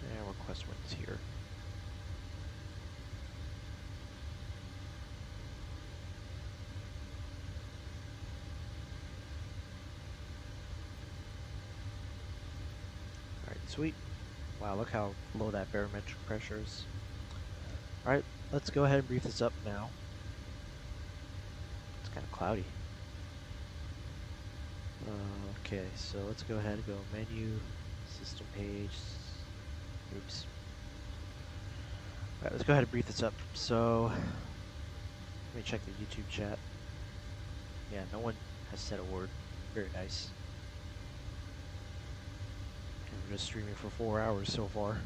And request winds here. Sweet. Wow, look how low that barometric pressure is. Alright, let's go ahead and brief this up now. It's kind of cloudy. Okay, so let's go ahead and go menu, system page. Oops. Alright, let's go ahead and brief this up. So, let me check the YouTube chat. Yeah, no one has said a word. Very nice. We're just streaming for 4 hours so far.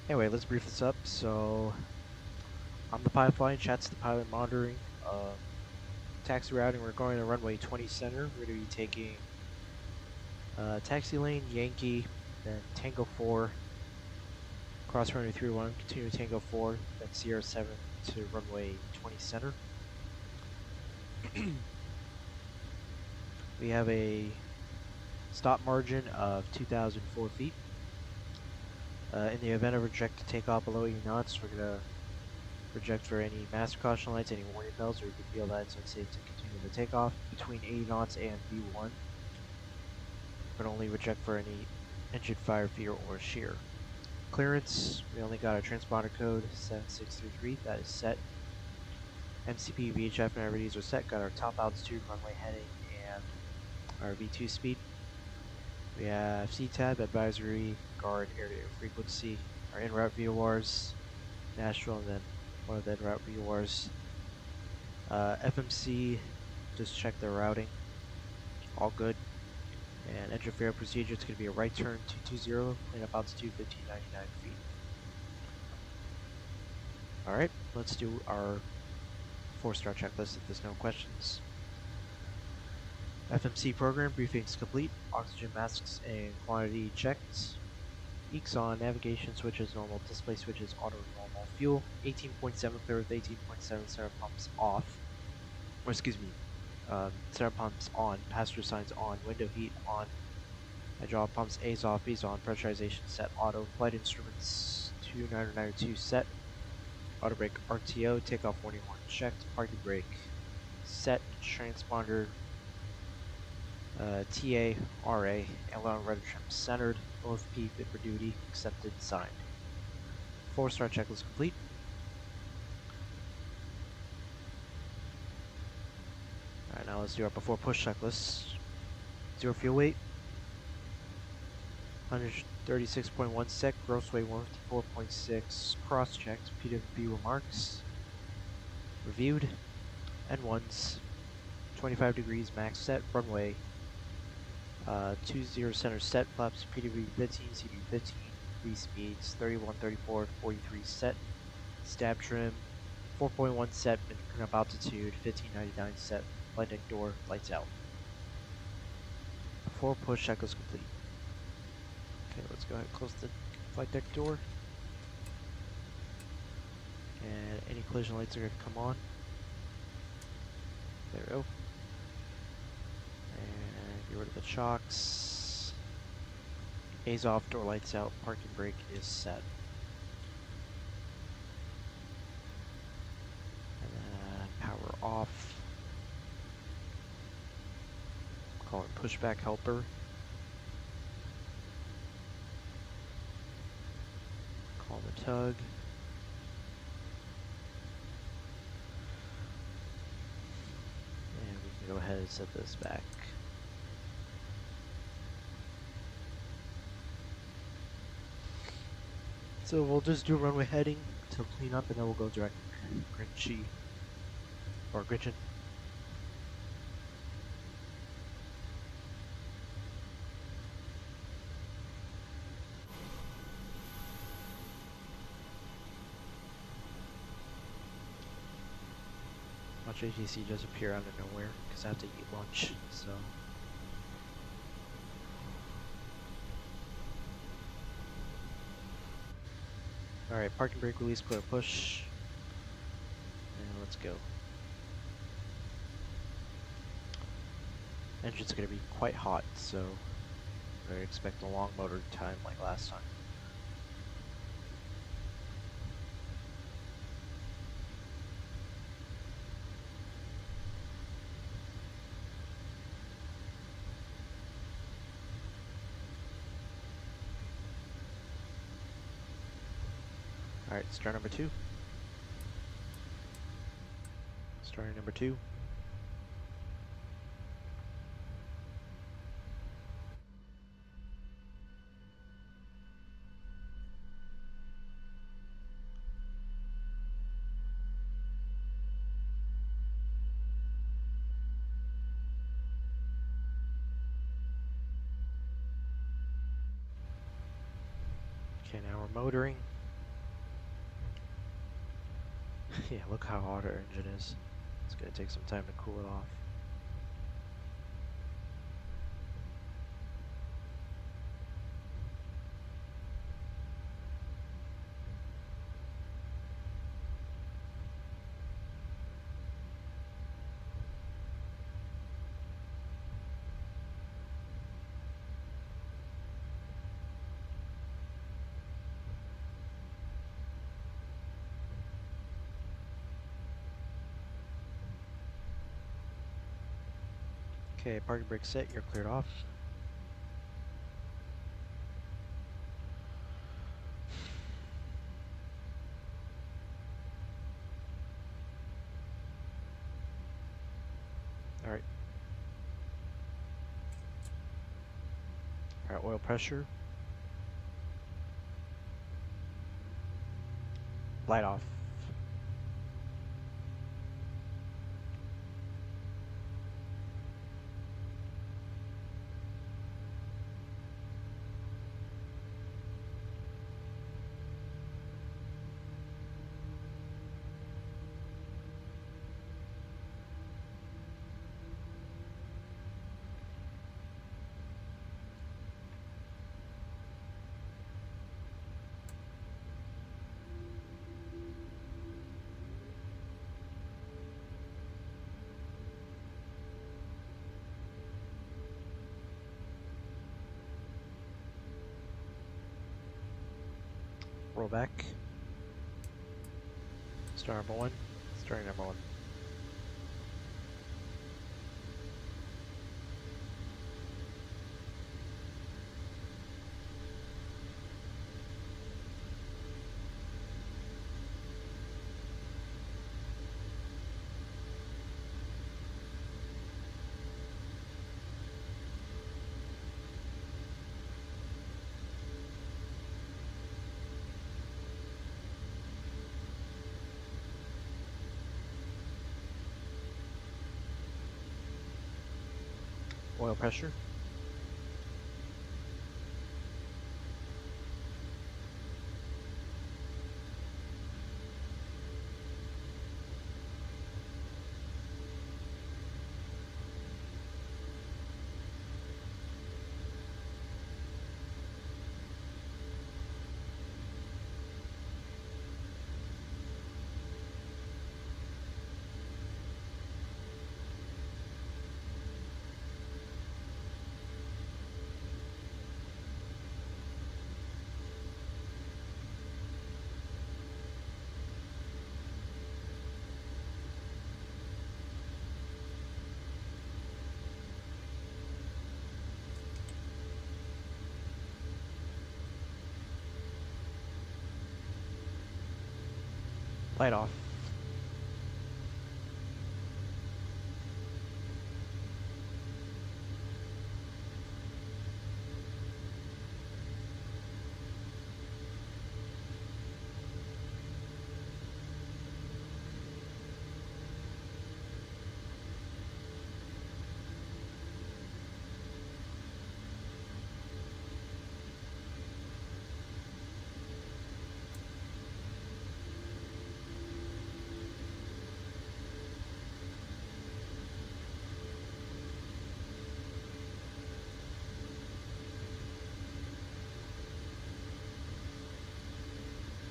Anyway, let's brief this up. So, I'm the pipeline, chat's the pilot monitoring. Taxi routing, we're going to runway 20 center. We're going to be taking taxi lane, Yankee, then Tango 4, cross runway 31, continue to Tango 4, then Sierra 7 to runway 20 center. We have a stop margin of 2,004 feet. In the event of reject takeoff below 80 knots, we're going to reject for any master caution lights, any warning bells, or if you feel that it's unsafe to continue the takeoff between 80 knots and V1. But only reject for any engine fire, fear, or shear. Clearance, we only got a transponder code 7633, that is set. MCP, VHF, and RVDs are set, got our top altitude, runway heading, and our V2 speed. We have CTAB, advisory, guard, air-to-air frequency, our en-route VORs, Nashville, and then one of the en-route VORs. FMC, just check their routing, all good. And engine failure procedure, it's going to be a right turn 220, cleanup altitude 1599 feet. Alright, let's do our 4-star checklist if there's no questions. FMC program, briefings complete, oxygen masks and quantity checked. EECS on, navigation switches, normal, display switches, auto normal, fuel, 18.7 clear with 18.7 center pumps off. Or excuse me, center pumps on, passenger signs on, window heat on, hydraulic pumps A's off, B's on, pressurization set, auto, flight instruments 2992 set, auto brake RTO, takeoff warning horn checked, parking brake set, transponder TA, RA, aileron rudder trim centered, OFP fit for duty, accepted, signed. 4-star checklist complete. Alright, now let's do our before push checklist. 0 fuel weight, 136.1 sec, gross weight 154.6, cross checked, PWB remarks, reviewed, N1s, 25 degrees max set, runway, 20 center set, flaps PWB 15, CB 15, V speeds 31, 34, 43 set, stab trim, 4.1 set, and up altitude, 1599 set, flight deck door, lights out. Before push checklist complete. Okay, let's go ahead and close the flight deck door. And any collision lights are going to come on. There we go. And get rid of the chocks. A's off, door lights out, parking brake is set. And then power off. Calling pushback helper. Call the tug. And we can go ahead and set this back. So we'll just do runway heading to clean up, and then we'll go direct Grinchi or Gritchen. Watch ATC just appear out of nowhere because I have to eat lunch, so. Alright, parking brake release, clear push. And let's go. Engine's going to be quite hot, so I expect a long motor time like last time. Alright, star number 2. Star number 2. Okay, now we're motoring. Yeah, look how hot our engine is. It's gonna take some time to cool it off. Okay, parking brake set, you're cleared off. Alright. Alright, oil pressure. Light off. Roll back. Star number 1. Starting number 1. Oil pressure. Light off.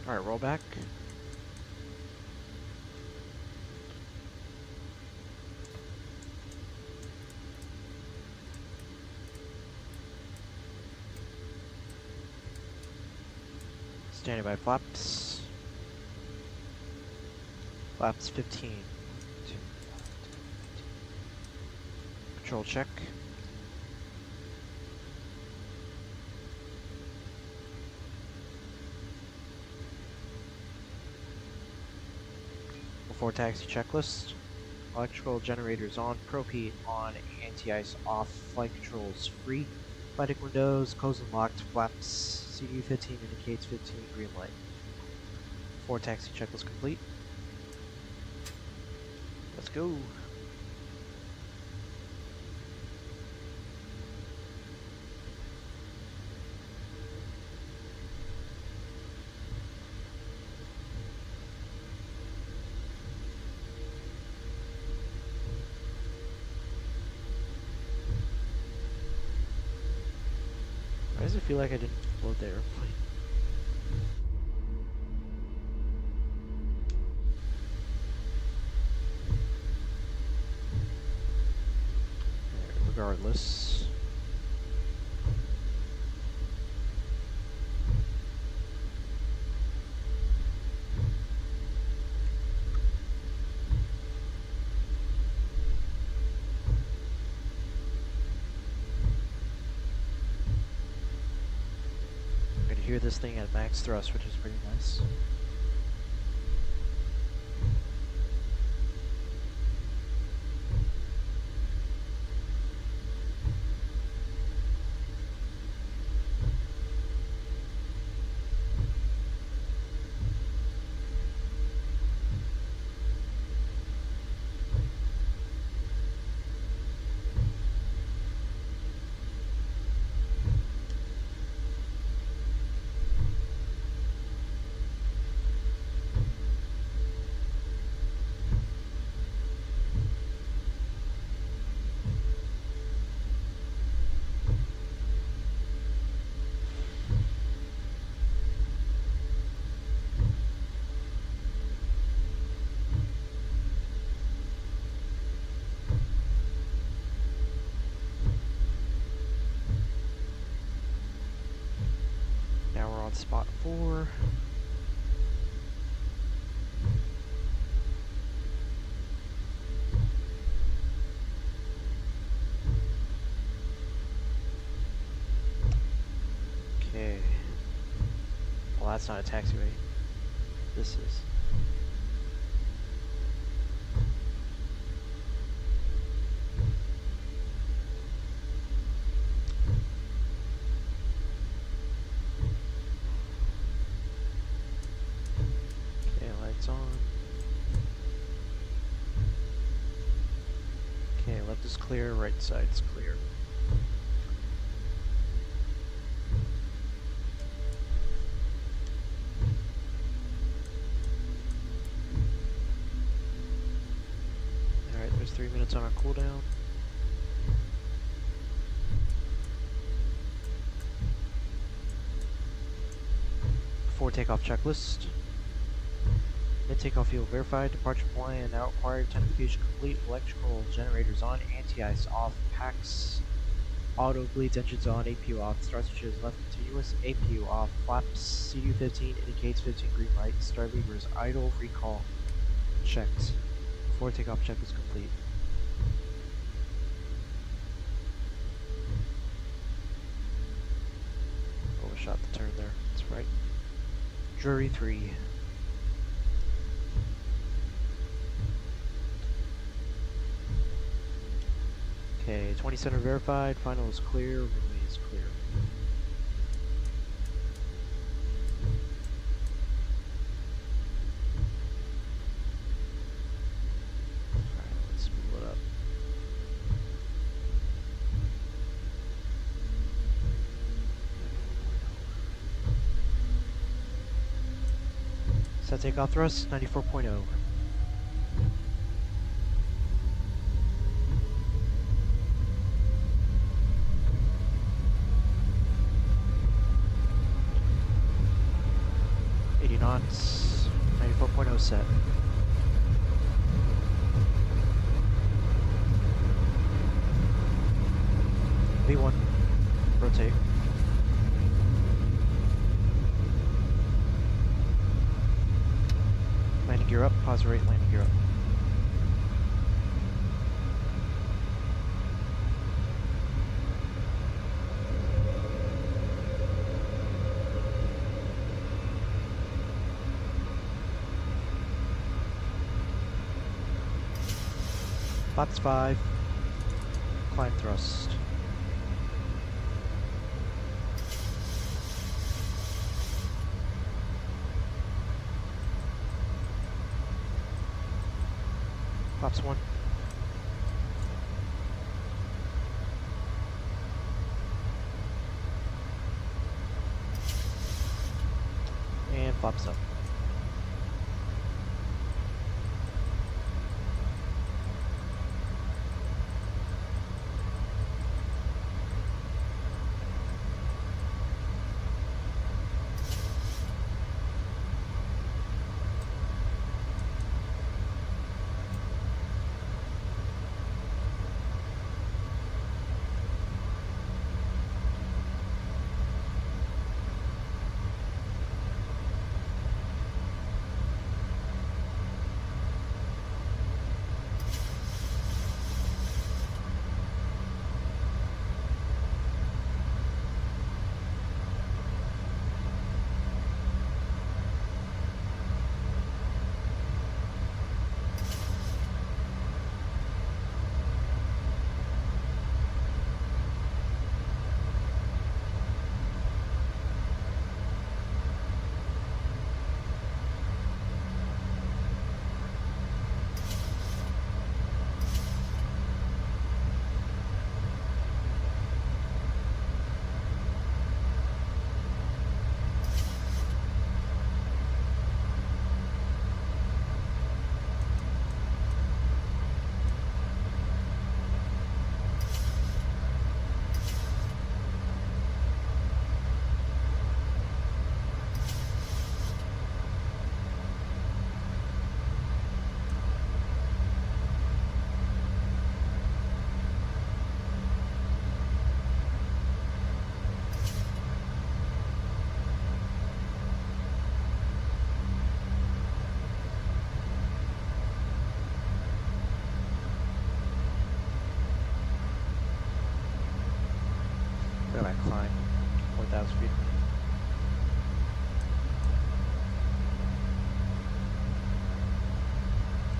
Alright, roll back. Standing by flaps. Flaps 15. Control check. Before taxi checklist. Electrical generators on, propane on, anti-ice off, flight controls free. Flight windows closed and locked, flaps. CD15 indicates 15, green light. Before taxi checklist complete. Let's go. Why does it feel like I didn't float the airplane? Regardless. steer this thing at max thrust, which is pretty nice. Now we're on spot 4. Okay. Well, that's not a taxiway. This is. Lights on. Okay, left is clear, right side's clear. Alright, there's 3 minutes on our cooldown. Before takeoff checklist. Mid-takeoff fuel verified, departure plan now required, identification complete, electrical generators on, anti-ice off, packs, auto bleeds, engines on, APU off, start switches left continuous, APU off, flaps, CU15 indicates 15 green light, star levers idle, recall, checked. Before takeoff check is complete. Overshot the turn there, that's right. Jury 3. Okay, 20 center verified, final is clear, runway is clear. Alright, let's move it up. Set takeoff thrust, 94.0. Knots, 94.0 set. V1, rotate. Landing gear up, pause rate, landing gear up. Flaps 5, climb thrust. Flaps 1. And flaps up. Look at that climb. 4,000 feet.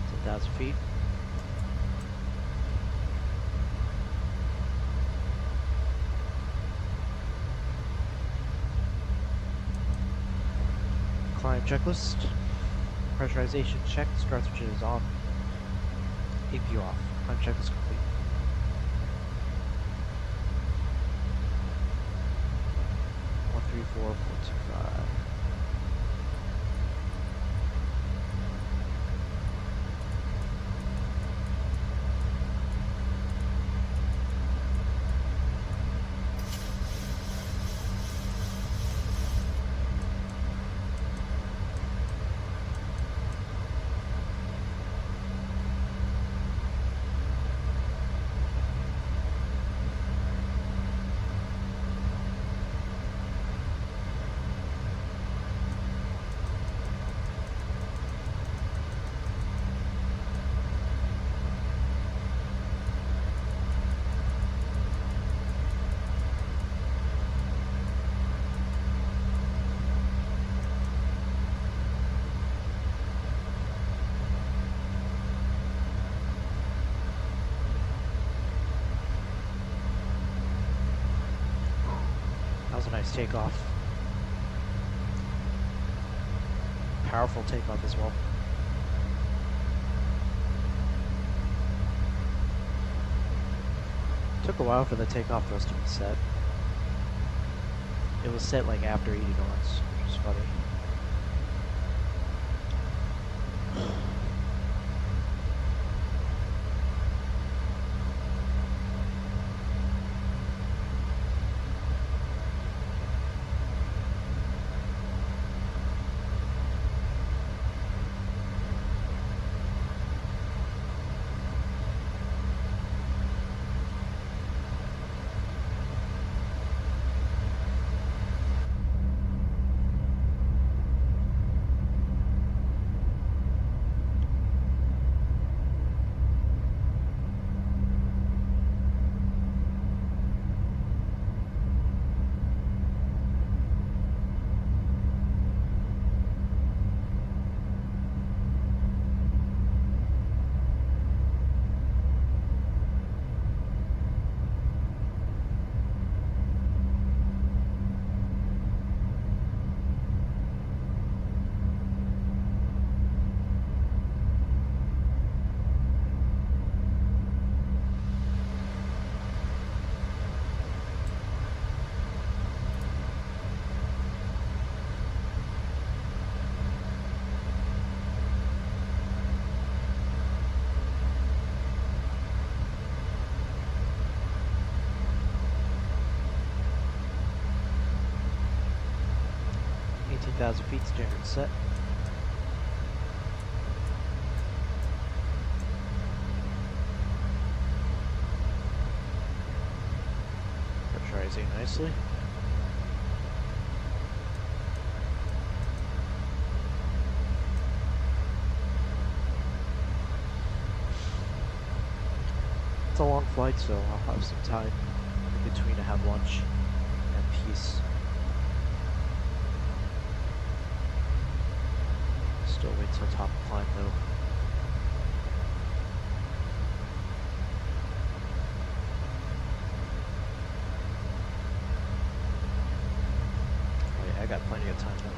It's 1,000 feet. Climb checklist. Pressurization check. Start switch is on. AP off. Climb checklist complete. One, 3, 4, 4, 2, 5. That was a nice takeoff. Powerful takeoff as well. Took a while for the takeoff thrust to be set. It was set like after 80 knots, which was funny. Thousand feet standard set. Pressurizing nicely. It's a long flight, so I'll have some time in between to have lunch and peace. Still wait till top climb though. Oh yeah, I got plenty of time though.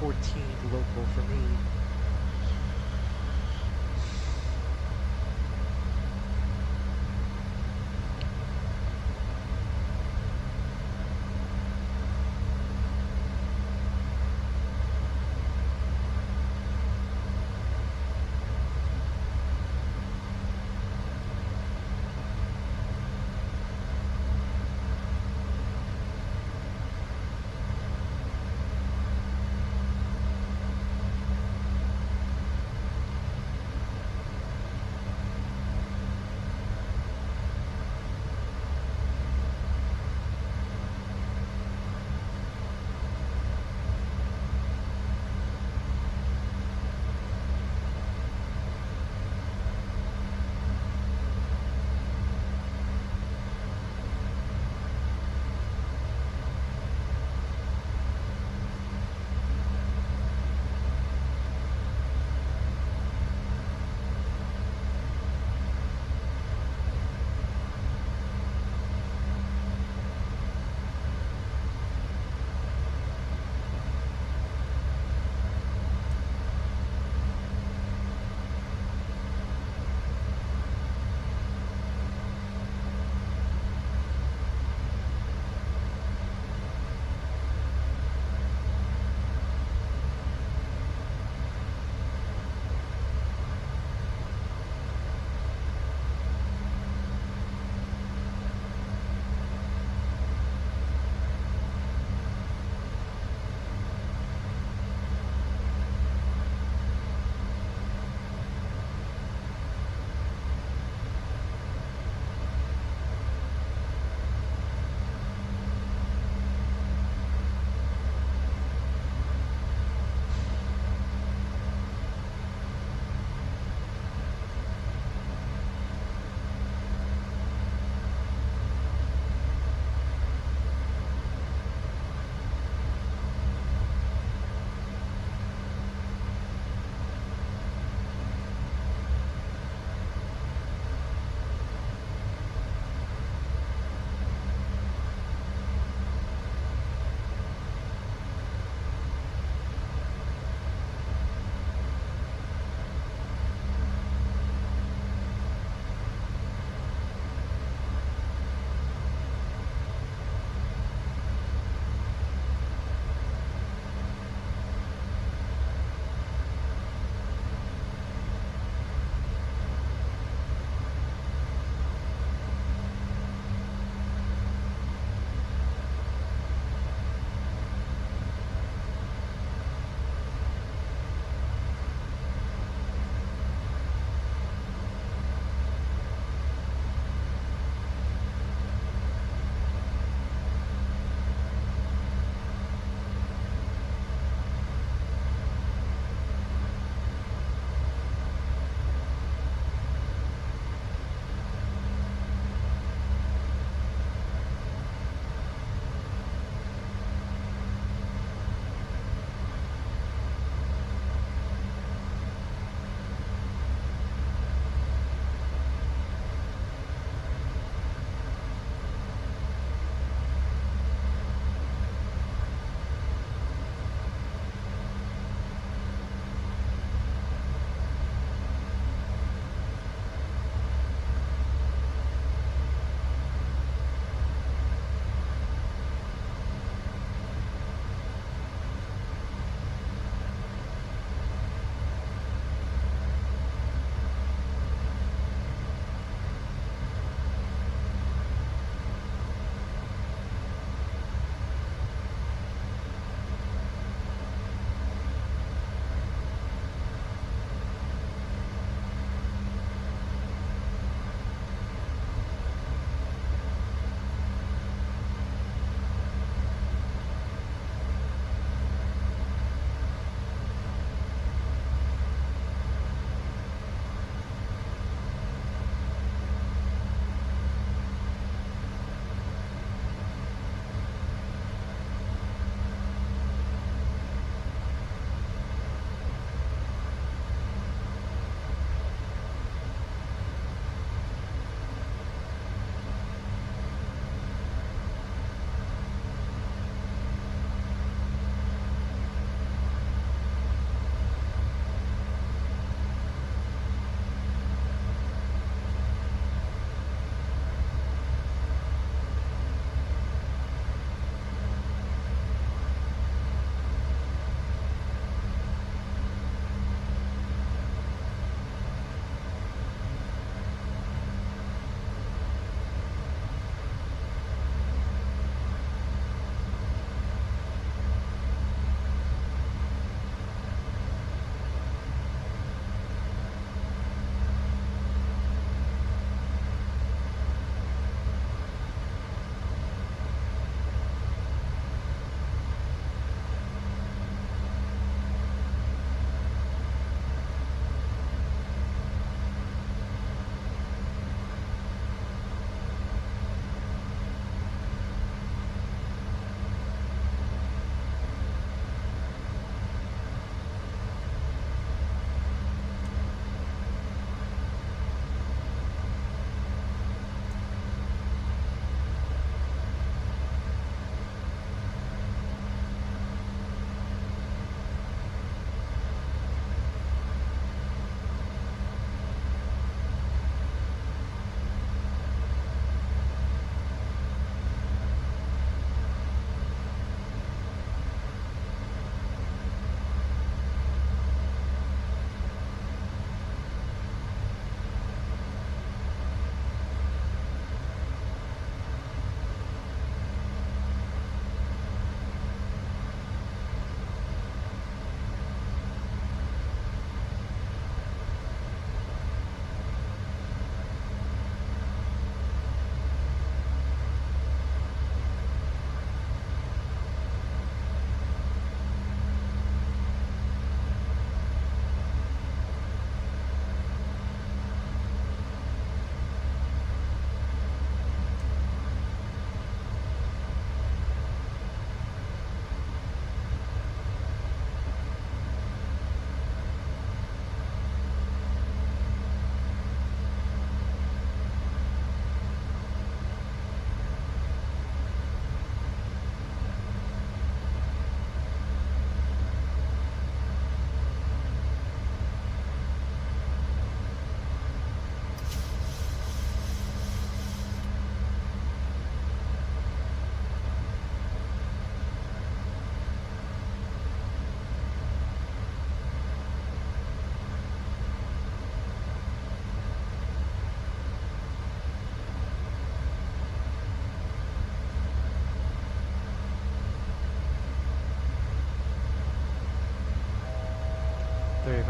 14 local for me.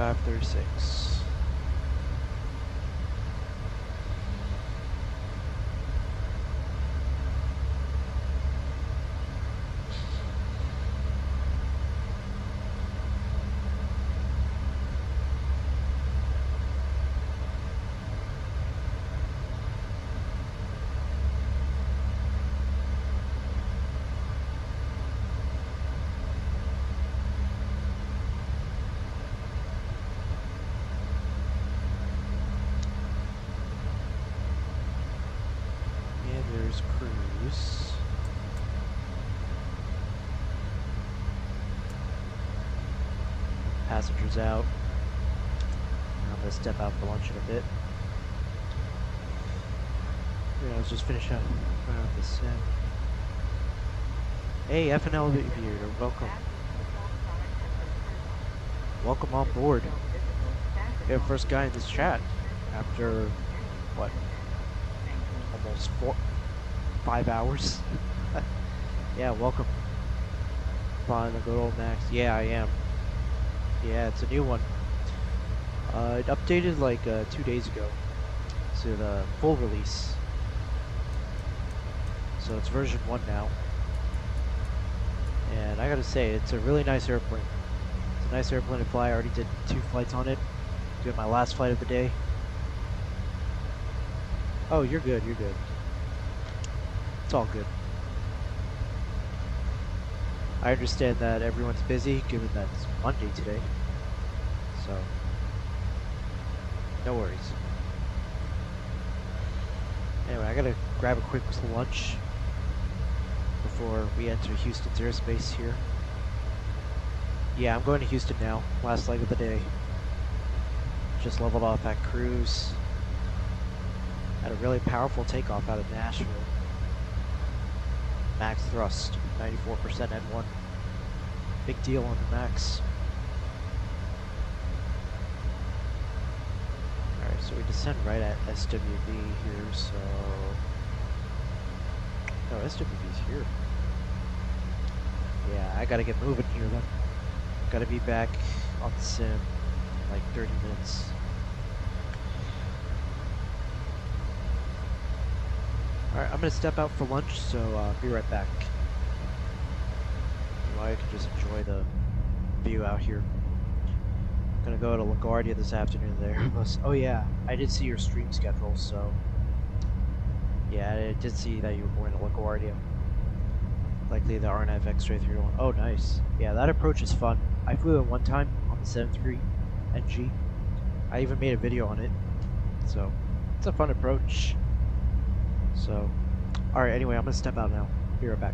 536. There's cruise. Passengers out. I'm gonna step out for lunch in a bit. Yeah, I was just finishing up the sim. Hey, FNL Aviator, welcome. Welcome on board. You're the first guy in this chat after, what, almost 5 hours? Yeah, welcome. Fine, the good old Max. Yeah, I am. Yeah, it's a new one. It updated like 2 days ago to the full release. So it's version 1 now. And I gotta say, it's a really nice airplane. It's a nice airplane to fly. I already did 2 flights on it. Doing my last flight of the day. Oh, you're good, you're good. It's all good. I understand that everyone's busy, given that it's Monday today. So, no worries. Anyway, I gotta grab a quick lunch before we enter Houston's airspace here. Yeah, I'm going to Houston now. Last leg of the day. Just leveled off at cruise. Had a really powerful takeoff out of Nashville. Max thrust, 94% N1. Big deal on the max. Alright, so we descend right at SWB here, so... No, SWB's here. Yeah, I gotta get moving here then. Gotta be back on the sim in like 30 minutes. Alright, I'm gonna step out for lunch, so be right back. Well, I can just enjoy the view out here. I'm gonna go to LaGuardia this afternoon there. Oh yeah, I did see your stream schedule, so... Yeah, I did see that you were going to LaGuardia. Likely the RNF X-Ray 301. Oh, nice. Yeah, that approach is fun. I flew it one time on the 73 NG. I even made a video on it. So, it's a fun approach. So, alright, anyway, I'm gonna step out now. Be right back.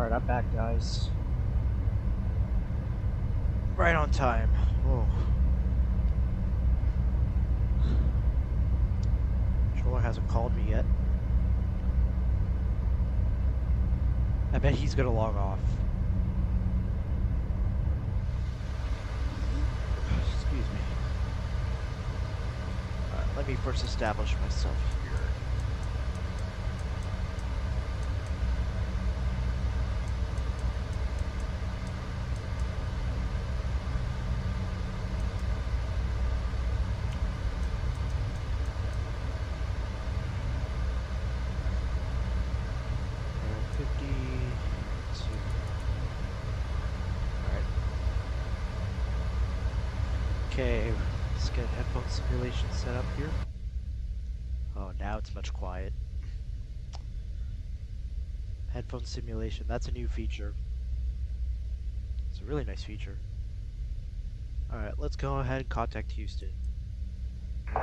Alright, I'm back, guys. Right on time. Whoa. Controller hasn't called me yet. I bet he's gonna log off. Excuse me. Let me first establish myself here. Okay, let's get headphone simulation set up here. Oh, now it's much quiet. Headphone simulation, that's a new feature. It's a really nice feature. Alright, let's go ahead and contact Houston.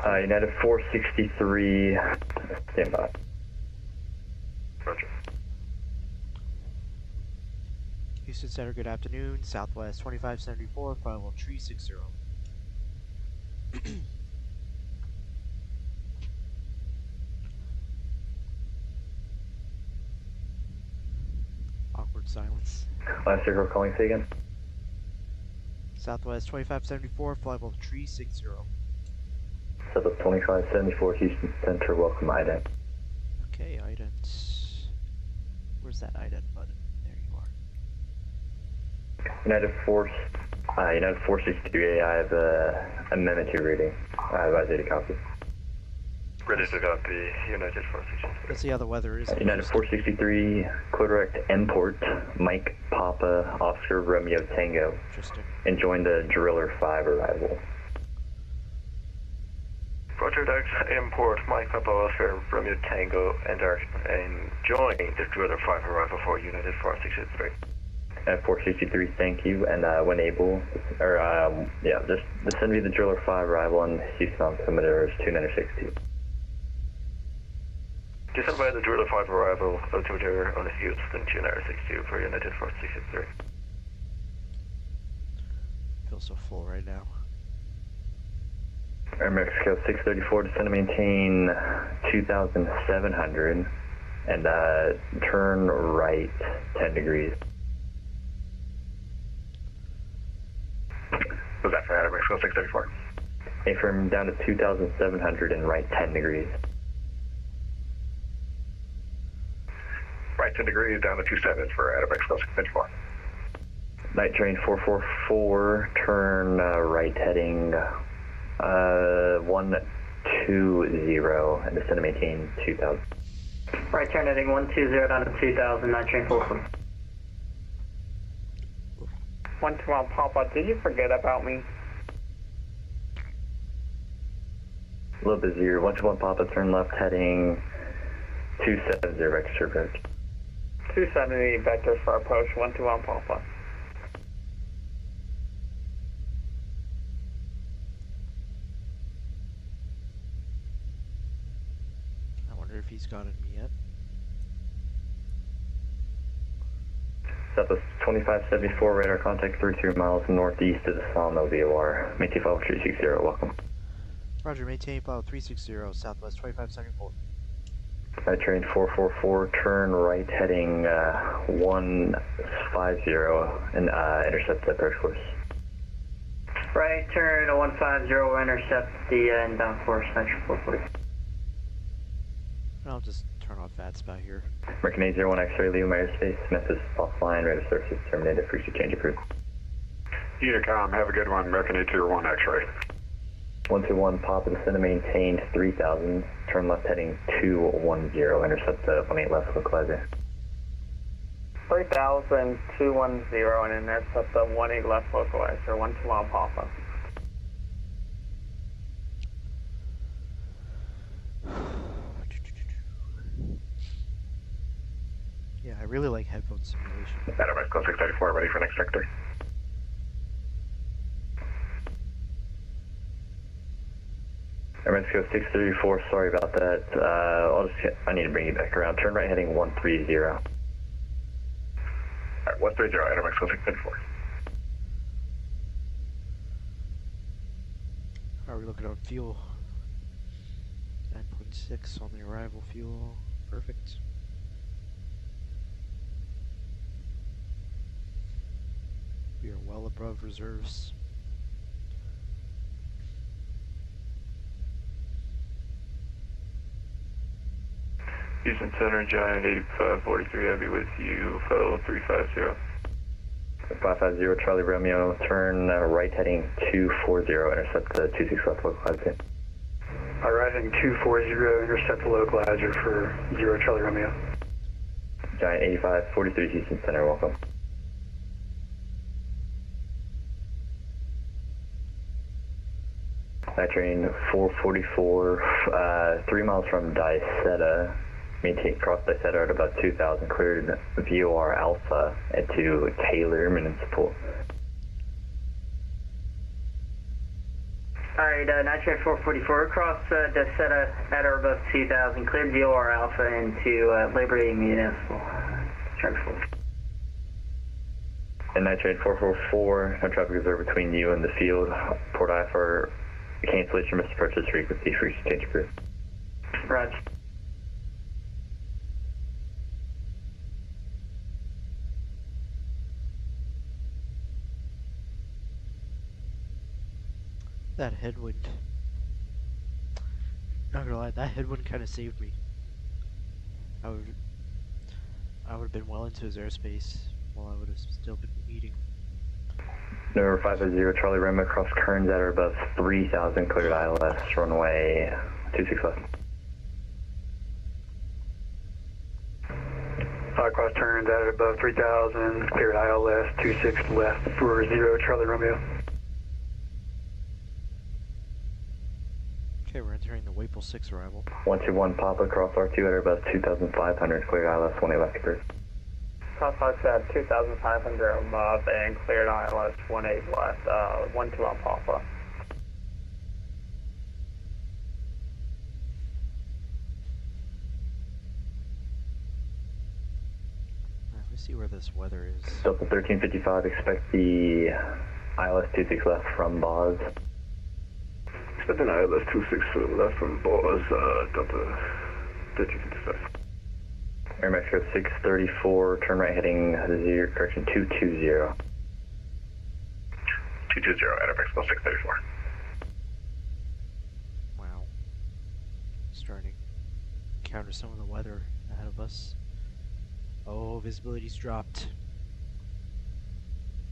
United 463, stand by. Roger. Houston Center, good afternoon. Southwest 2574, final 360. Awkward silence. Last circle calling, say again. Southwest 2574, flight level 360. Southwest 2574, Houston Center, welcome IDENT. Okay, ident. Where's that ident button? There you are. United 463, I have amendment to reading. I advise you to copy. Ready to copy, United 463. Let's see how the weather is. United 463, Correct import, Mike Papa, Oscar Romeo Tango, Interesting. and join the Driller 5 arrival. Roger, Dex, import Mike Papa Oscar Romeo Tango and join the Driller 5 arrival for United 463. At 463, thank you, and when able, just send me the Driller 5 arrival on Houston altimeter is 2962. Descend by the Driller 5 arrival, altimeter on Houston 2962 for United 463. Feel so full right now. Air Mexico 634, descend to maintain 2,700, and turn right 10 degrees. Was that for Air Mexico 634? Affirm down to 2,700 and right 10 degrees. Right 10 degrees down to 27 for Air Mexico 634. Night train 444, turn right heading 120 and descend to maintain 2,000. Right turn heading 120 down to 2,000, night train 44. 121 Papa, did you forget about me? A little bit 0, 121 Papa, turn left heading 270 extra approach. 270 vectors for approach, 121 Papa. I wonder if he's gotten me yet. Southwest 2574, radar contact 33 miles northeast of the Sawmill VOR. Maintain 5360, welcome. Roger, maintain file 360, Southwest 2574. Night train 444, turn right heading 150 and intercept the approach course. Right turn 150, intercept the inbound course, night train 440. I'll just turn off VATSPA here. American 801 X-ray, Leo Airspace, Memphis, offline, radar services terminated, frequency change approved. Unicom, have a good one, American 801 X-ray. 121 Papa, descend to maintain 3,000, turn left heading 210, intercept the 18 left localizer. 3,000, 210, and intercept the 18 left localizer, 121 Papa. Yeah, I really like headphone simulation. Air Mexico 634, ready for next sector. Air Mexico 634, sorry about that. I need to bring you back around. Turn right heading 130. Alright, 130, NRMX 0634. How are we looking on fuel? 9.6 on the arrival fuel. Perfect. We are well above reserves. Houston Center, Giant 8543, I'll be with you, fellow 350. 550, Charlie Romeo, turn right heading 240, intercept the 26 left localizer. Alright, heading 240, intercept the localizer for 0 Charlie Romeo. Giant 8543, Houston Center, welcome. Night train 444, 3 miles from Dicetta. Maintain cross Dicetta at about 2,000, cleared VOR Alpha into Taylor Municipal. Alright, night train 444 across Dicetta at or above 2,000, cleared VOR Alpha into Liberty Municipal. Traffic full. And night train 444, no traffic reserve between you and the field. Port I for cancellation, Mr. Purchase frequency for exchange group. Roger. That headwind. Not gonna lie, that headwind kind of saved me. I would have been well into his airspace while I would have still been eating. Number 550, Charlie Romeo, across Kearns at or above 3,000, cleared ILS, runway 26 left. Cross turns at or above 3,000, cleared ILS 26 left for 0 Charlie Romeo. Okay, we're entering the Wapel 6 arrival. 121 Papa, cross R2 at or above 2,500, cleared ILS 20 left cleared. Cross at 2,500 above and cleared ILS 18 left, 12 on Papa. Let's see where this weather is. Delta 1355, expect the ILS 26 left from Boz. Expect an ILS 26 left from Boz, Delta 1355. Air Mexico 634, turn right heading 220. 220, Air Mexico 634. Wow. Starting to encounter some of the weather ahead of us. Oh, visibility's dropped.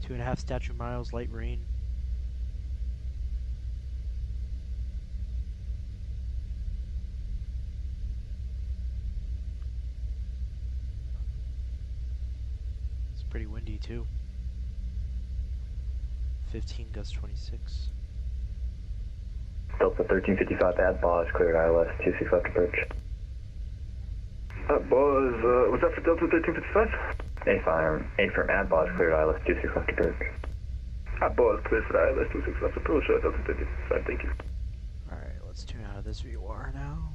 2.5 statute miles, light rain. Pretty windy too. 15 gust 26. Delta 1355 at Boz, cleared ILS 26 left approach. Boz, was that for Delta 1355? A firm at Boz, cleared ILS 26 left approach. Boz, cleared for ILS 26 left approach, Delta 1355, thank you. Alright, let's tune out of this VOR now.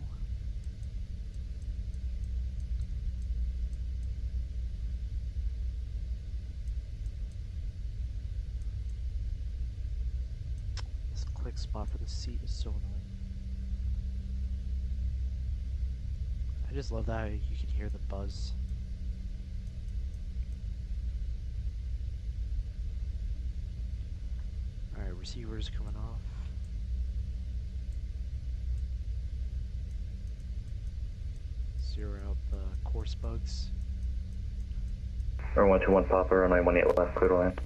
Click spot for the seat is so annoying. I just love that you can hear the buzz. Alright, receivers coming off. Zero out the course bugs. Or 121 Papa, runway 18 left, clear to land.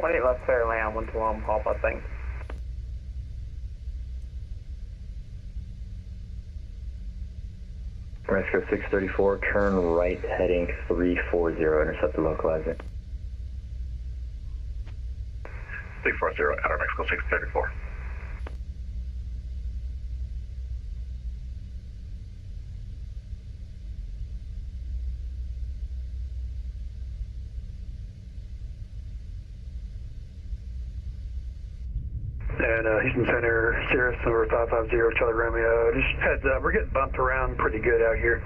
18 left, clear land, 121 Papa, thanks. Mexico 634, turn right heading 340, intercept the localizer. 640, Outer Mexico 634. And Houston Center, Cirrus number 550, Charlie Romeo. Just heads up, we're getting bumped around pretty good out here.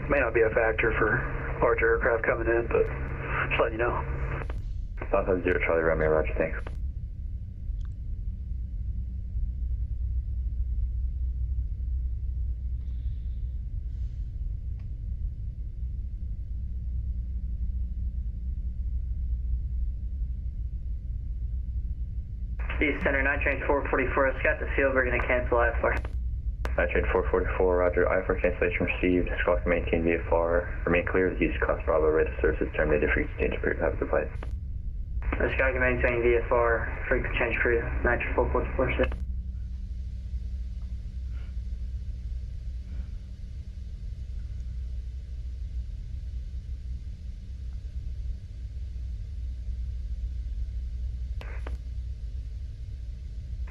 May not be a factor for larger aircraft coming in, but Just letting you know. 550 Charlie Romeo, roger, thanks. East Center, 9 train 444, Scott to field, we're going to cancel iFly. 9 train 444, roger, iFly cancellation received, squawk to maintain VFR, remain clear of the use class Bravo, rate of services terminated, frequency change approved, have a good flight. Squawk to maintain VFR, frequency change approved, 9 train 444.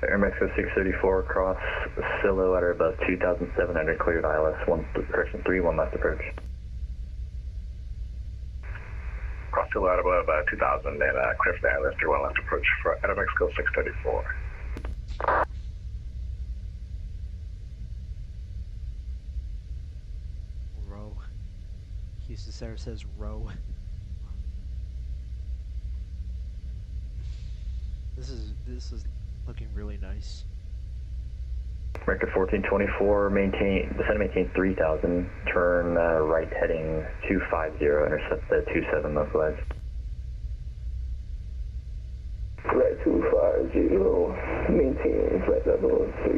Air Mexico 634 across Silo at or above 2,700, cleared ILS 31 left approach. Cross Silo at above 2,000 and clear for the ILS 31 left approach for Air Mexico 634. Row. Houston Center says row. This is looking really nice. American 1424, descend and maintain 3,000, turn right heading 250, intercept the 27 localized. Flight 250, maintain flight level 3.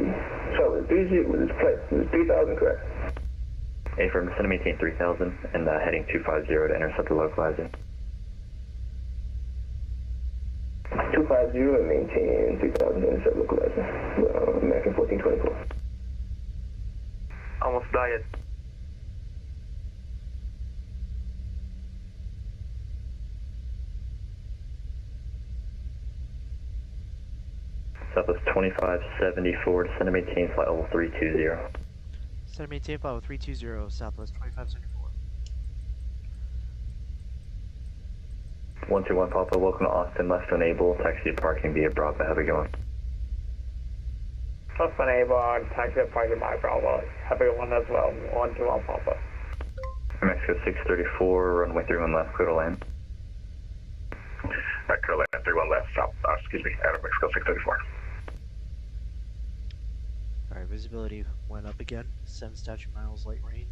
Charlie 30 with his flight 3,000, correct? A firm, descend and maintain 3,000, and heading 250 to intercept the localizer. 250 and maintain 3,000 intercept localizer. American 1424. Almost diet. Southwest 2574, descend and maintain flight level 320. Descend and maintain flight level 320, Southwest 2574. 121 Papa, welcome to Austin, left unable, taxi to parking via Bravo, have a good one. Left unable on taxi to parking by Bravo, have a good one as well, 121 Papa. Mexico 634, runway 31 left, clear to land. Clear land 31 left, south, Air Mexico 634. Alright, visibility went up again, 7 statute miles, light rain.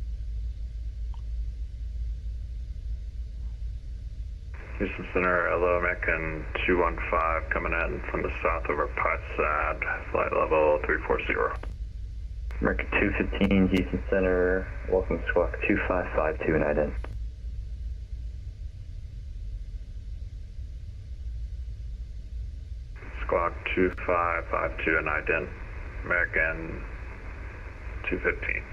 Houston Center, hello, American 215 coming in from the south over Potsdam, flight level 340. American 215, Houston Center, welcome to squawk 2552 and ident. Squawk 2552 and ident, American 215.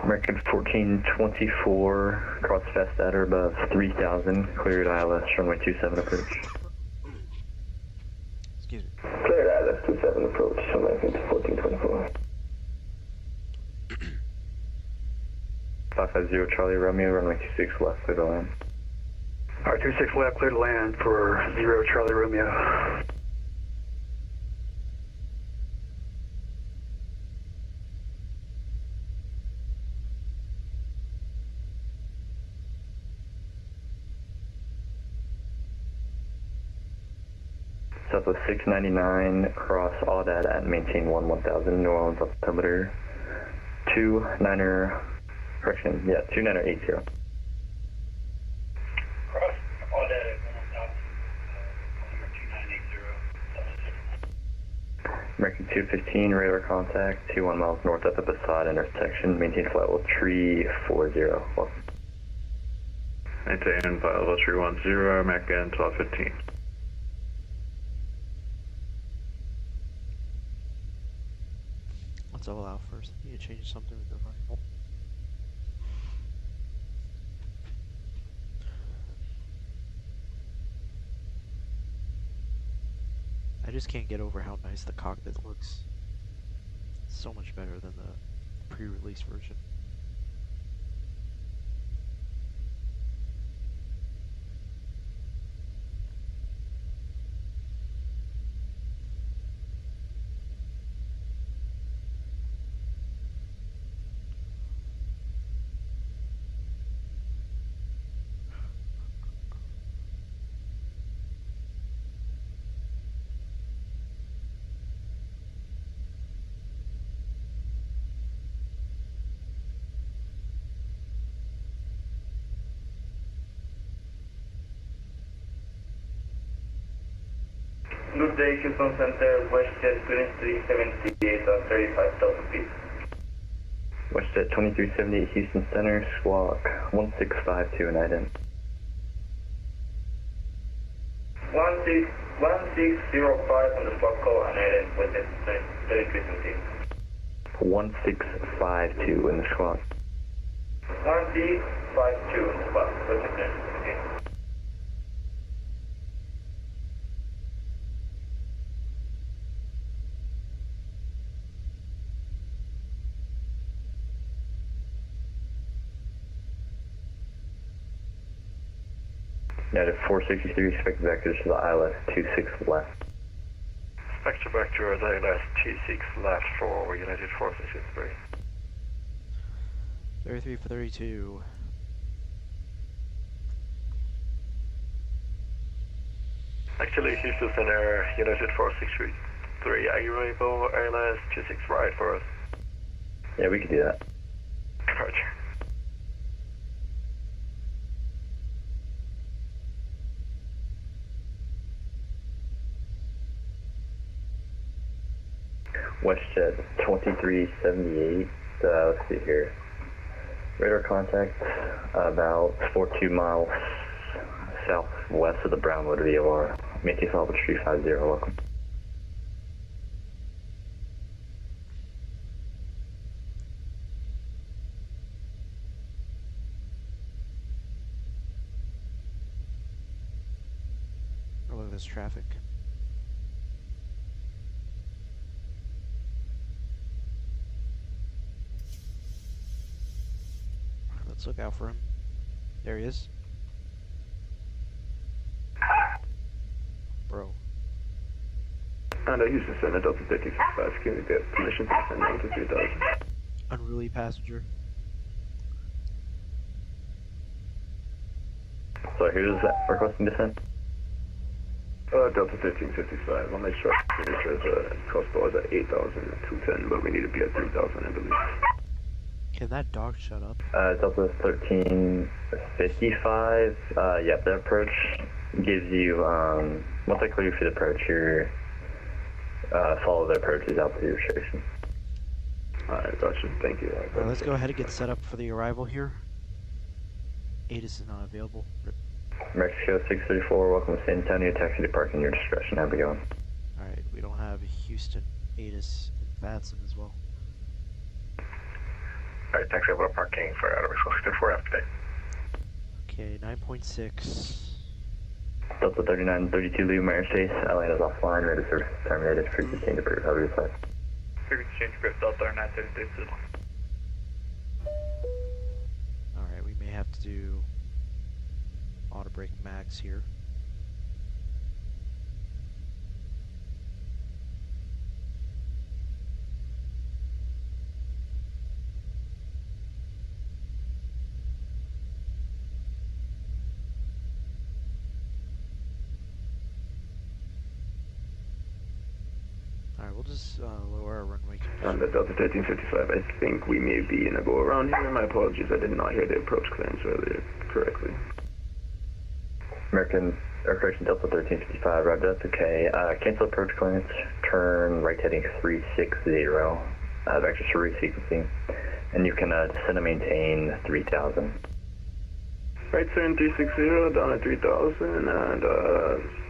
American 1424, cross fast at or above 3,000, cleared ILS, runway 27 approach. Excuse me. Cleared ILS 27 approach, American 1424. 550 Charlie Romeo, runway 26 left, clear to land. Alright, 26 left, clear to land for 0 Charlie Romeo. Southwest 699, cross Audad at maintain 1000, New Orleans altimeter 2980. Cross Audad at 2980. American 215, radar contact, 21 miles north up at the side intersection, maintain flight level 340. Welcome. Maintain flight level 310, American 1215. Let's level out first. I need to change something with the rifle. I just can't get over how nice the cockpit looks. It's so much better than the pre-release version. Good day, Houston Center, WestJet 2378 at 35,000 feet. WestJet 2378 Houston Center, squawk 1652 and ident. 1605 on the squawk call and ident WestJet 2378. 1652 in the squawk. 1652 in the squawk, WestJet 2378. United 463, expected vectors to the ILS 26 left. Spectre vector is ILS 26 left for United 463. 33 for 32. Actually, Houston Center, United 463, are you able ILS 26 right for us? Yeah, we could do that. Roger. WestJet 2378, let's see here. Radar contact about 42 miles southwest of the Brownwood VOR. Maintain flight level 350, welcome. Oh, look at this traffic. Let's look out for him. There he is. Bro. And Houston Center, Delta 1365, can we get permission to send down to 3000? Unruly passenger. So who's that requesting descent? Delta 1355, on my truck, cost dollars at 8,210, but we need to be at 3,000, I believe. Can that dog shut up? Delta 1355, yeah, the approach gives you, once I clear you for the approach, you're, follow the approach's altitude restriction. Alright, gotcha, thank you. Alright, let's go ahead and get set up for the arrival here. ATIS is not available. Mexico 634, welcome to San Antonio, taxi to park in your discretion, how's it going? Alright, we don't have Houston, ATIS, and Batson as well. Alright, taxi over to parking for Mexico 634 after day. Okay, 9.6. Delta 3932 Lima airspace, Atlanta's offline, ready to service terminated, frequency change approved, how do you fly? Frequency change approved, Delta 3932. Alright, we may have to do auto brake max here. Alright, we'll just lower our runway. On the Delta 1355, I think we may be in a go around here. My apologies, I did not hear the approach clearance earlier correctly. American Air Delta 1355, roger, that's okay. Cancel approach clearance, turn right heading 360, vectors for resequencing, and you can descend and maintain 3000. Right turn 360, down at 3000, and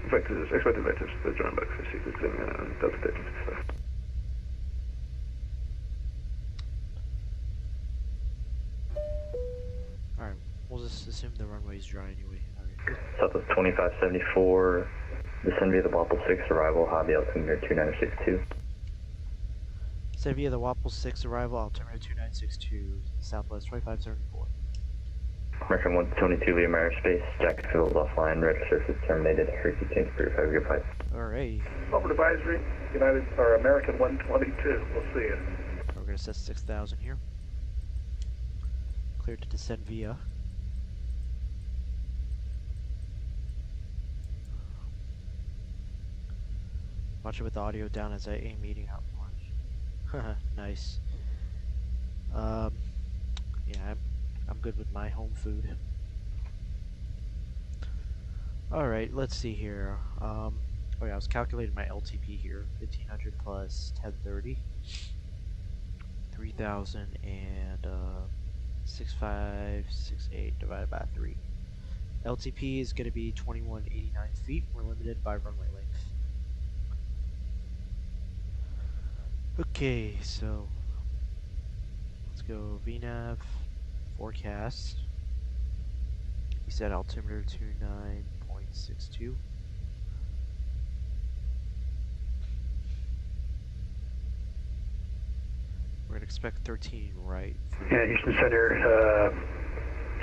vectors, expected vectors, the drone back for sequencing, Delta 1355. Alright, we'll just assume the runway is dry anyway. Southwest 2574, descend via the Wapple 6, arrival, hobby altimeter 2962. Descend via the Wapple 6, arrival, altimeter 2962, Southwest 2574. American 122 Lima airspace, jacket fuel is offline, red surface terminated, frequency change approved, have a good flight. Alright. Over advisory, United, or American 122, we'll see you. We're going to set 6,000 here. Cleared to descend via. Watch it with the audio down as I aim eating out lunch. Nice. Yeah, I'm good with my home food. Alright, let's see here. Oh yeah, I was calculating my LTP here. 1500 plus 1030. 3000 and 6568 divided by 3. LTP is going to be 2189 feet. We're limited by runway length. Okay, so let's go VNAV forecast. He said altimeter 29.62. We're gonna expect 13 right. Yeah, Houston Center,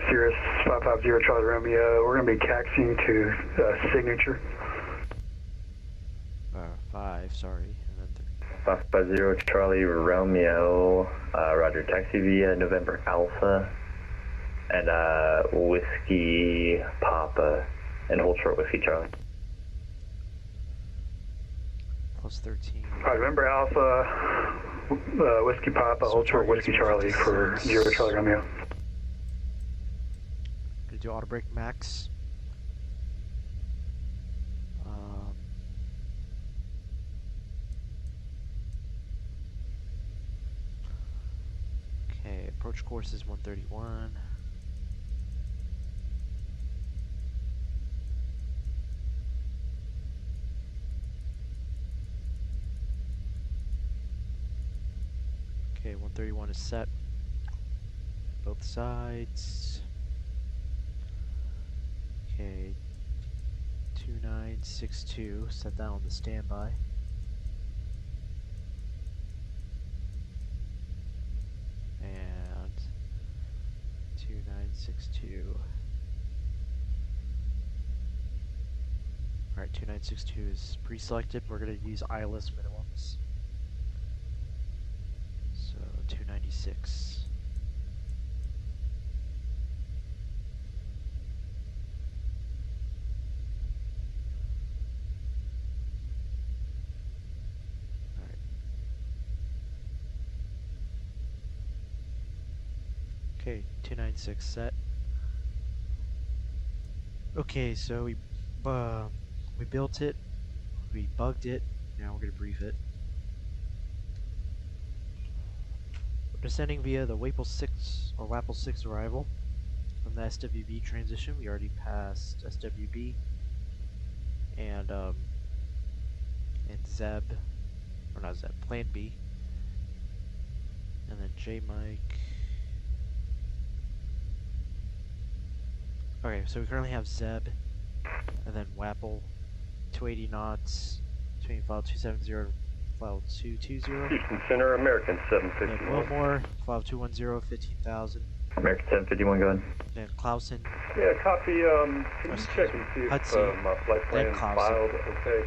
Cirrus 550 Charlie Romeo. We're gonna be taxiing to Signature. 5, sorry, and then 550 Charlie Romeo, roger, taxi via November Alpha, and Whiskey Papa, and hold short Whiskey Charlie. plus 13. November Alpha, Whiskey Papa, hold short Whiskey Charlie for 0 Charlie Romeo. Gonna do auto brake max. Okay, approach course is 131. Okay, 131 is set. Both sides. Okay, 2962, set that on the standby. And 2962. Alright, 2962 is pre-selected. We're going to use ILS minimums. So 296. Alright. Okay, 296 set. Okay, so we built it, we bugged it, now we're going to brief it. We're descending via the WAPL 6 or WAPL 6 arrival from the SWB transition. We already passed SWB and Zeb, or not Zeb, Plan B, and then J Mike. Okay, so we currently have Zeb and then WAPL 280 knots between file 270 and file 220. Houston Center, American 751. And Wilmore, file 210, 15,000. American 751, go ahead. Then Clausen. Yeah, copy. Can you check and see if my flight plan is filed? Okay.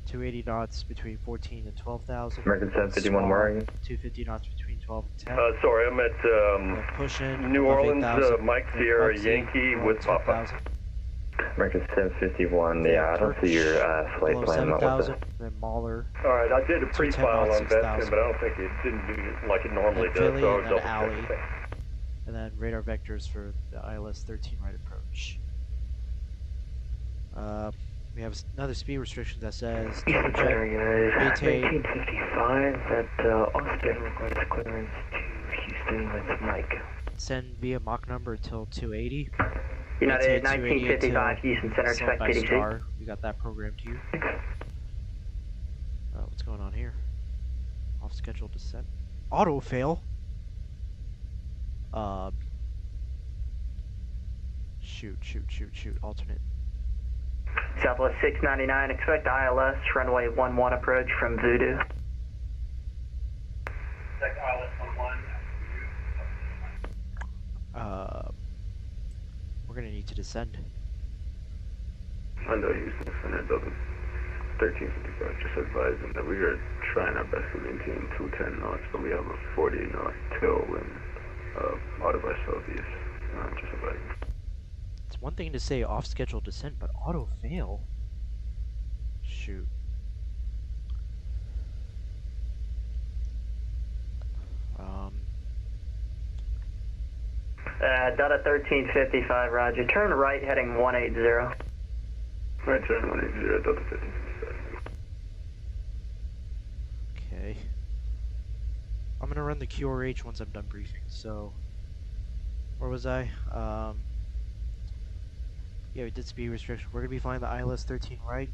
280 knots between 14 and 12,000. American 751, where are you? 250 knots between 12 and 10. Sorry, I'm at New Orleans, Mike Sierra Yankee with Papa. American 751, yeah, I don't see your flight plan. 7,000, then Mahler. Alright, I did a pre-file on Vestin, but I don't think it didn't do it like it normally does, Philly, so I'll and double then Alley. check. And then radar vectors for the ILS 13 right approach. We have another speed restriction that says turbojet, maintain 1955 at Austin requires clearance to Houston with Mike. Send via Mach number until 280. United 1955 Houston Center, expect PDC. We got that programmed to you. What's going on here? Off schedule descent. Auto fail. Shoot. Alternate. Southwest 699, expect ILS, runway 11 approach from Voodoo. Expect ILS 11. We're gonna need to descend. I know Houston Center, Delta 1355, just advising that we are trying our best to maintain 210 knots, but we have a 48 knot tailwind out of our SOPs. Just advising. It's one thing to say off schedule descent, but auto fail. Shoot. Delta 1355, roger. Turn right heading 180. Right turn 180, Delta 1355. Okay. I'm gonna run the QRH once I'm done briefing. So, where was I? Yeah, we did speed restriction. We're gonna be flying the ILS 13 right.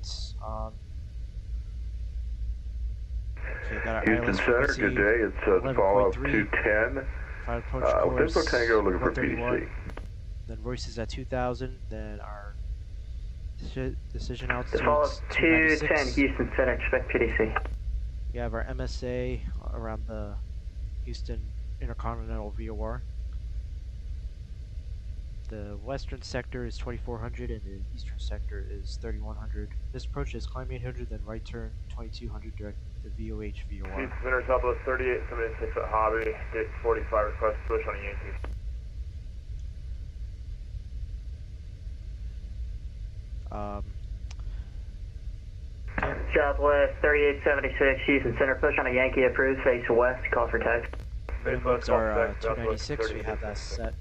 Okay, got our Houston ILS Center, frequency, good day. It's the follow-up 210. approach course, Info Tango looking for 131. PDC. Then Royce is at 2,000. Then our decision altitude Follow-up is 210, 296. Houston Center, expect PDC. We have our MSA around the Houston Intercontinental VOR. The western sector is 2400 and the eastern sector is 3100. This approach is climb 800, then right turn 2200 direct to VOH VOR. Houston Center, Southwest 3876 at Hobby. Gate 45 request push on a Yankee. Southwest 3876, Houston Center, push on a Yankee approved, face west, call for taxi. Minimums are 296, we have that set.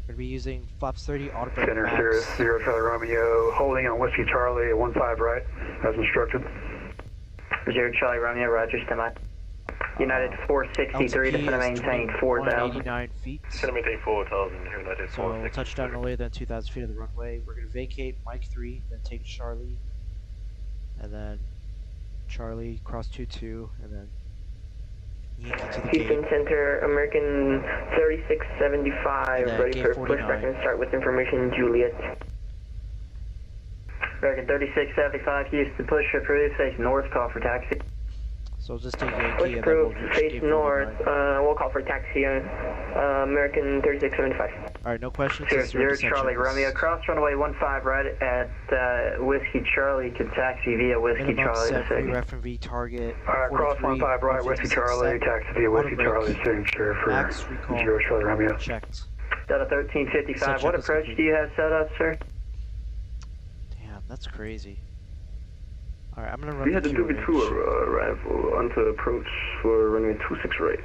We're going to be using flaps 30, autobrake Center, max. Cirrus, 0 Charlie Romeo, holding on Whiskey Charlie at 15 right, as instructed. 0 Charlie Romeo, Roger, stand by. United 463, descend and maintain 4,000. 189 feet. Descend and maintain 4,000, United So we'll touch down no later than 2,000 feet of the runway. We're going to vacate Mike 3, then take Charlie, and then Charlie, cross 2-2, and then Yankee to the Houston gate. Center, American 3675, ready for 49. pushback and start with information, Juliet. American 3675, Houston, push approved, face north, call for taxi. So we'll just take Yankee Push and then approved, we'll reach face gate north, 49. we'll call for taxi, American 3675. Alright, no questions. Zero Charlie Romeo, cross runway 15 right at Whiskey Charlie to taxi via Whiskey Minimum Charlie set to free ref and V target. Cross 15 right, Whiskey Charlie, taxi via Whiskey Charlie, signature for Max recall 0 Charlie Romeo. checked. Delta 1355, Set what checklist approach complete. do you have set up, sir? Damn, that's crazy. Alright, I'm gonna run We had the the Q Doobie range. Tour arrival onto approach for runway 26 right.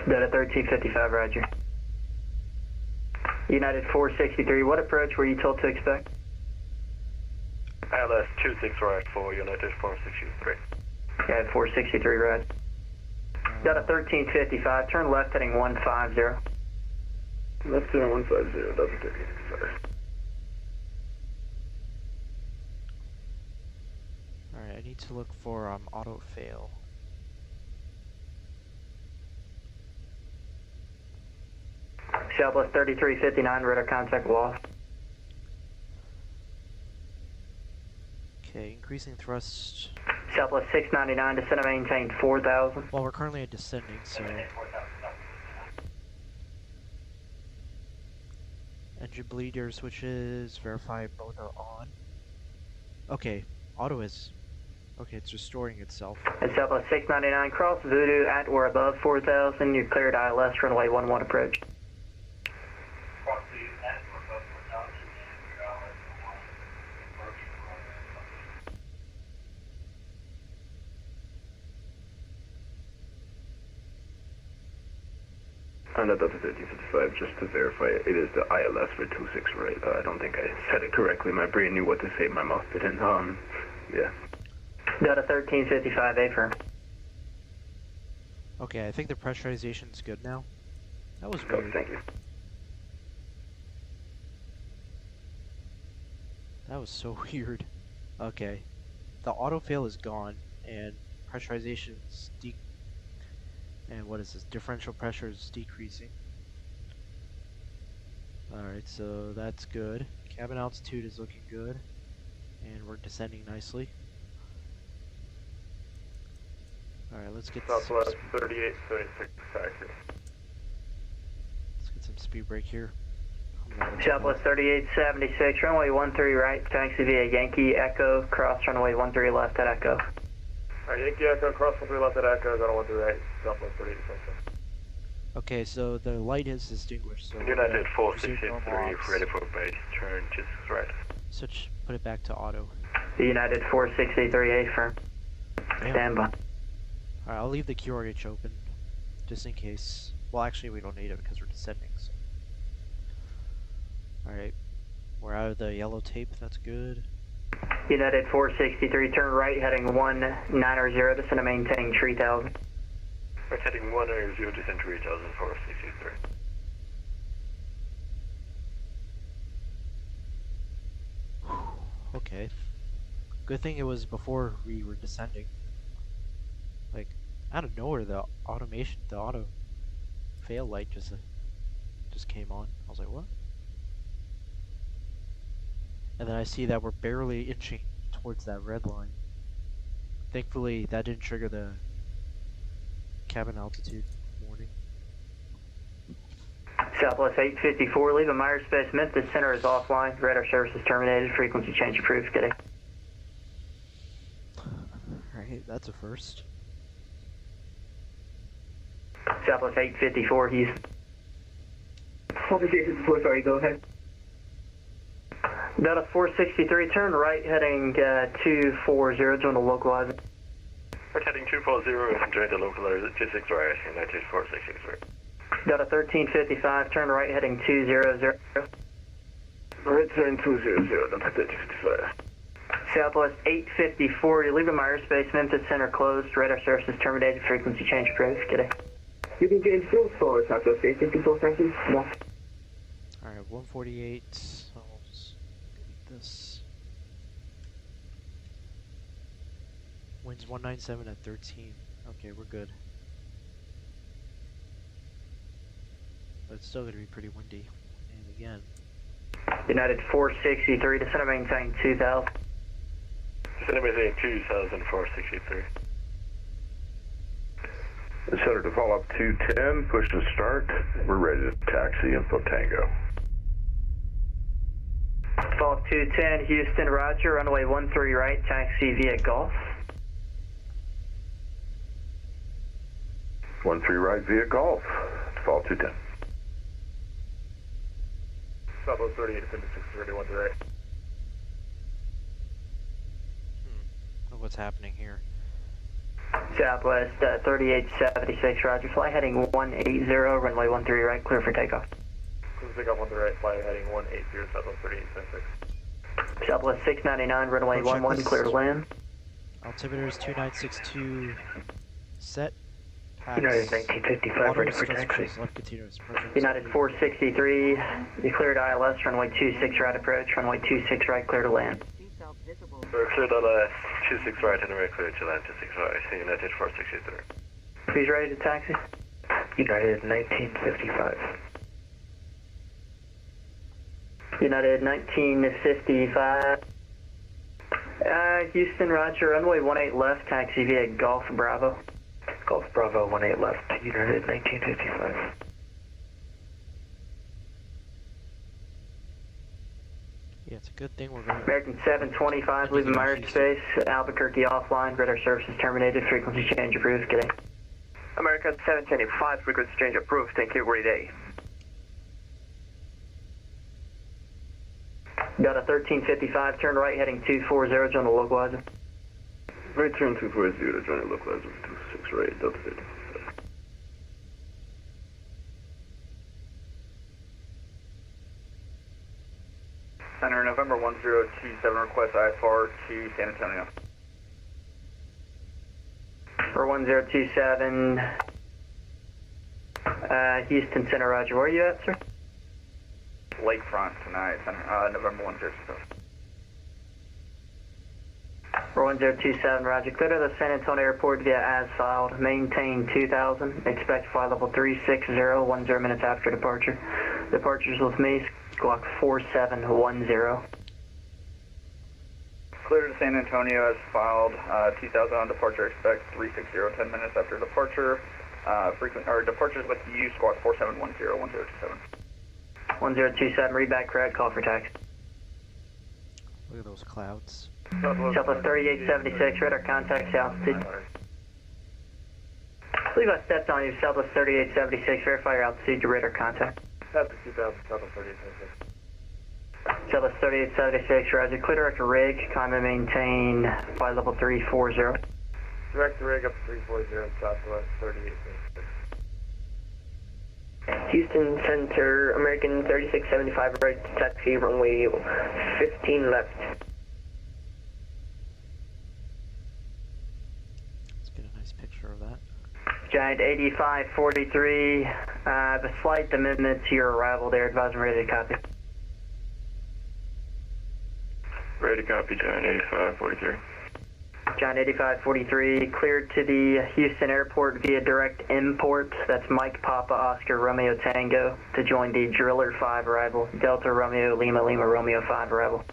Delta 1355, roger. United 463, what approach were you told to expect? ILS 26 right for United 463. Yeah, 463, right. Delta 1355, turn left heading 150. Left turn 150, Delta 1355. Alright, I need to look for auto fail. Southwest 3359, radar contact lost. Okay, increasing thrust. Southwest 699, descend and maintain 4,000. Well, we're currently descending, so. Engine bleeder switches, verify both are on. Okay, auto is. Okay, it's restoring itself. And Southwest 699, cross Voodoo at or above 4,000. You're cleared ILS, runway 11 approach. On the Delta 1355, just to verify, it is the ILS for 26 right. I don't think I said it correctly. My brain knew what to say, my mouth didn't. Yeah. Delta 1355, A firm. Okay, I think the pressurization's good now. That was Oh, weird. thank you. That was so weird. Okay. The auto fail is gone, and pressurization's and what is this? Differential pressure is decreasing. Alright, so that's good. Cabin altitude is looking good. And we're descending nicely. Alright, let's get Southwest 3836 taxi. let's get some speed break here. Southwest 3876, runway 13 right, taxi via Yankee Echo, cross runway 13 left at Echo. Yankee Echo, cross 13 left at Echo, I don't want to right, Southwest 3866. Okay, so the light is distinguished. So United resume 463, normal ops. ready for base, turn 26 right. Switch, put it back to auto. United 463, A firm. Stand by. Alright, I'll leave the QRH open, just in case. Well, actually, we don't need it because we're descending. So. Alright, we're out of the yellow tape, that's good. United 463, turn right heading 190, descend and maintain 3000. Right heading 190, descend 3000, 463. Okay. Good thing it was before we were descending. Like, out of nowhere, the auto fail light just came on. I was like, what? And then I see that we're barely inching towards that red line. Thankfully, that didn't trigger the cabin altitude warning. Southwest 854, leaving Myers Space, Memphis Center is offline. Radar service is terminated. Frequency change approved. Good day. Alright, that's a first. Southwest 854, Houston. Officer 854, sorry, go ahead. Delta 463, turn right heading 240, join the localizer. Right heading 240, join the localizer, 26 right, United 463. Delta 1355, turn right heading 200. Right turn 200, Delta 1355. Southwest 854, you're leaving Myers Space, Memphis Center closed, radar services terminated, frequency change approved. Good day. You can change fuel for Southwest 854, thank you. No. Alright, 148. I'll just delete this. Winds 197 at 13. Okay, we're good. But it's still going to be pretty windy. And again. United 463, descend and maintain 2000. Descend and maintain 2000, 463. Center to follow up 210, push to start. We're ready to taxi info Tango. Follow up 210, Houston, roger, runway 13 right, taxi via Golf. 13 right via Golf. Default 210. Southwest 38, 5631 right. What's happening here? Southwest 3876, roger, fly heading 180, runway 13 right, clear for takeoff. Clear for takeoff on the right, fly heading 180, Southwest 3876. Southwest 699, runway 11, clear to land. Altimeter is 2962 set. United 1955, ready for taxi. United 463, you cleared ILS, runway 26 right approach, runway 26 right, clear to land. We're cleared on 26 right and we're cleared to land 26 right, United 463. Please ready to taxi. United 1955. United 1955. Houston, roger, runway 18 left, taxi via Golf Bravo. Golf Bravo 18 left, United 1955. Yeah, it's a good thing we're going. American 725, leaving Myers Space, Albuquerque offline, radar services terminated, frequency change approved. Good day. American 725, frequency change approved. Thank you, great day. Delta 1355, turn right heading 240, join the localizer. Right turn 240, join the localizer 26 right, Delta 13. Center, November 1027, request IFR to San Antonio. For 1027, Houston Center, roger. Where are you at, sir? Lakefront tonight, Center, November 1027. For 1027, roger. Clear to the San Antonio Airport via as filed. Maintain 2000. Expect flight level 360, 10 minutes after departure. Departures with me, Squawk 4710. Clear to San Antonio as filed, 2000 on departure, expect 360, 10 minutes after departure. Departures with you, Squawk 4710, 1027. 1027, read back correct, call for taxi. Look at those clouds. Southwest 3876, radar contact altitude. I believe I stepped on you, Southwest 3876, verify your altitude, your radar contact. That's 2000, Southwest 3876. Southwest 3876, roger. Clear direct rig, climb and maintain flight level 340. Direct rig up to 340, Southwest 3876. Houston Center, American 3675, right to taxi, runway 15 left. Nice picture of that. Giant 8543, the slight amendment to your arrival there, advise and ready to copy. Ready to copy, Giant 8543. Giant 8543, cleared to the Houston airport via direct import. That's Mike Papa Oscar Romeo Tango to join the Driller 5 arrival. Delta Romeo Lima Lima Romeo 5 arrival.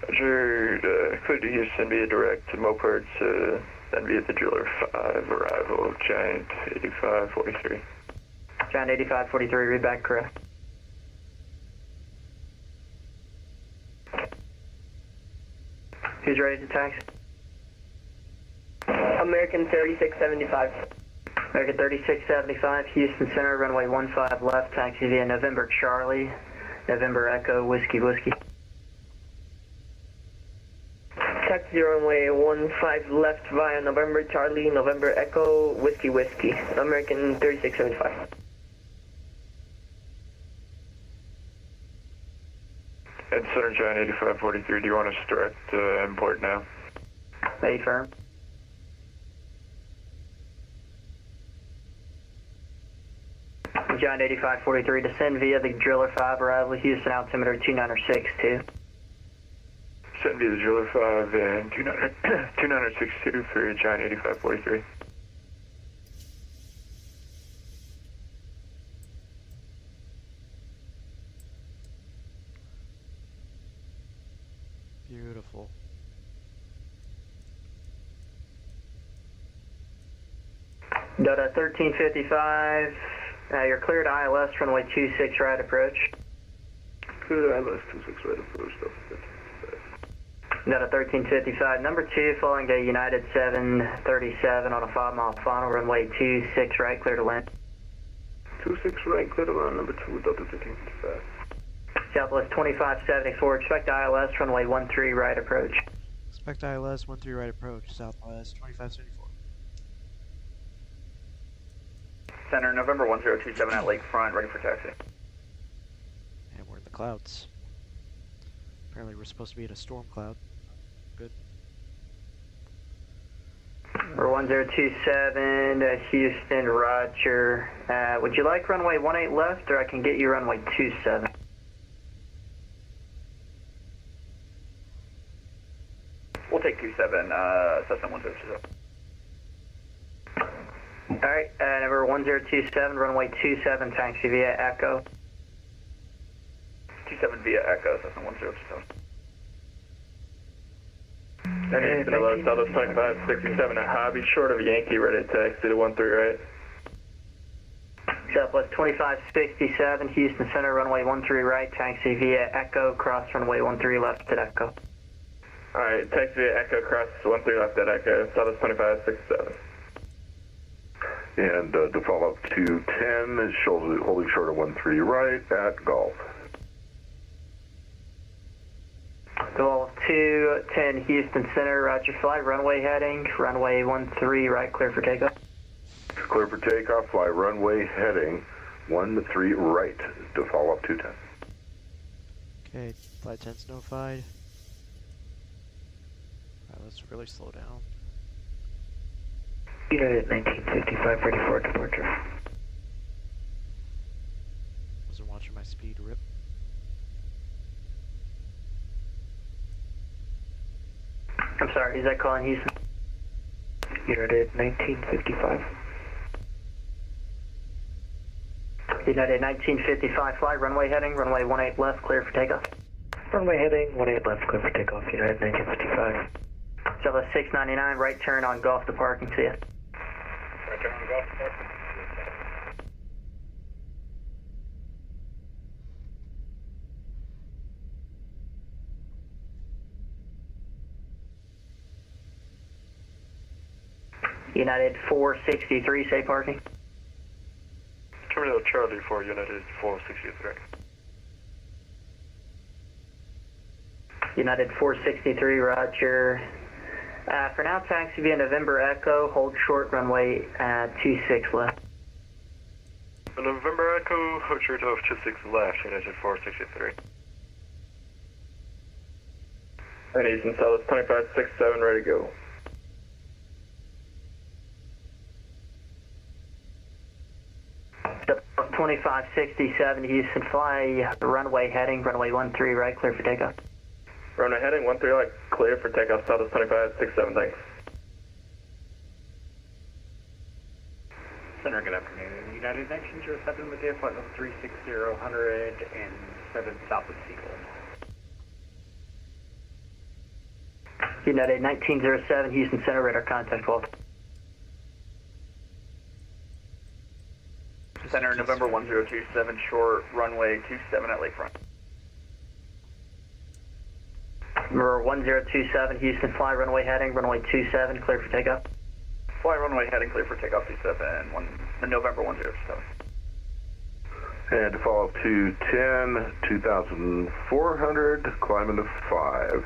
Roger, cleared to Houston via direct to Mopert, then via the Driller 5 arrival, Giant 8543. Giant 8543, read back correct. Who's ready to taxi? American 3675. American 3675, Houston Center, runway 15 left, taxi via November Charlie, November Echo, Whiskey Whiskey. Taxi runway 15 left via November Charlie, November Echo, Whiskey Whiskey. American 3675. Ed Center, Giant 8543, do you want us to direct import now? Bay firm. Giant 8543, descend via the Driller 5 arrival, Houston altimeter 2962. Send via the Driller 5 and 2962 for Giant 8543. Beautiful. Delta 1355, you're cleared ILS, runway 26 right approach. Clear ILS 26 right approach, Delta 1355, number 2, following a United 737 on a 5-mile final, runway 26 right, clear to land. 26 right, clear to land, number 2, Delta 1355. Southwest 2574, expect ILS, runway 13 right approach. Expect ILS 13 right approach, Southwest 2574. Center, November 1027 at Lakefront, ready for taxi. And we're in the clouds. Apparently we're supposed to be in a storm cloud. Good. We're 1027, Houston, Roger. Would you like runway 18 left, or I can get you runway 27? We'll take 27, Cessna 1027. Alright, number 1027, runway 27, taxi via Echo. 27 via Echo, Cessna 1027. Hello, Southwest 2567 at Hobby, short of Yankee, ready to taxi to 13 right. Southwest 2567, Houston Center, runway 13 right, taxi via Echo, cross runway 13 left at Echo. Alright, taxi via Echo, cross 13 left at Echo, Southwest 2567. And default up to 10 is holding short of 13 right at Golf. Default 210 Houston Center, Roger flight, runway heading, runway 13 right, clear for takeoff. Clear for takeoff, fly runway heading 13 right, default up 210. Okay, flight 10's notified. Alright, let's really slow down. United 1955, ready for departure. Wasn't watching my speed, rip. I'm sorry, is that calling Houston? United 1955. United 1955, flight, runway heading, runway 18 left, clear for takeoff. Runway heading, 18 left, clear for takeoff, United 1955. Southwest 699, right turn on Golf to parking, see ya. Right turn on Golf to parking. United 463, safe parking. Terminal Charlie for United 463. United 463, roger. For now, taxi via November Echo, hold short runway 26 left. November Echo, hold short of 26 left, United 463. And Eastern Southwest 2567, ready to go. Southwest 2567, Houston, fly runway heading, runway 13 right, clear for takeoff. Runway heading 13 right, clear for takeoff, Southwest 2567, thanks. Center, good afternoon. United 1907 with you, flight level 360, 107 south of Seagull. United 1907, Houston Center, radar contact, Walt. Center, November 1027, short, runway 27 at Lakefront. November 1027, Houston, fly runway heading, runway 27, clear for takeoff. Fly runway heading, clear for takeoff, 27, November 107. And to follow 210, 2400, climbing to 5.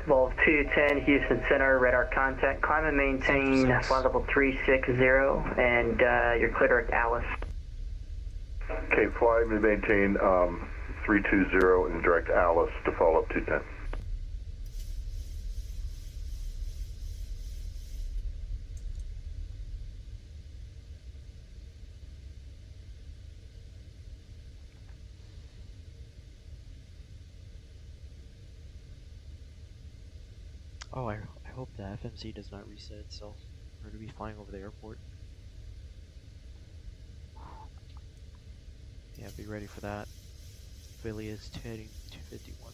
Evolve 210, Houston Center, radar contact, climb and maintain flight level 360, and you're clear direct Alice. Okay, fly and maintain 320 and direct Alice to follow up 210. Oh, I hope the FMC does not reset itself. We're going to be flying over the airport. Yeah, be ready for that. Philly is heading 251.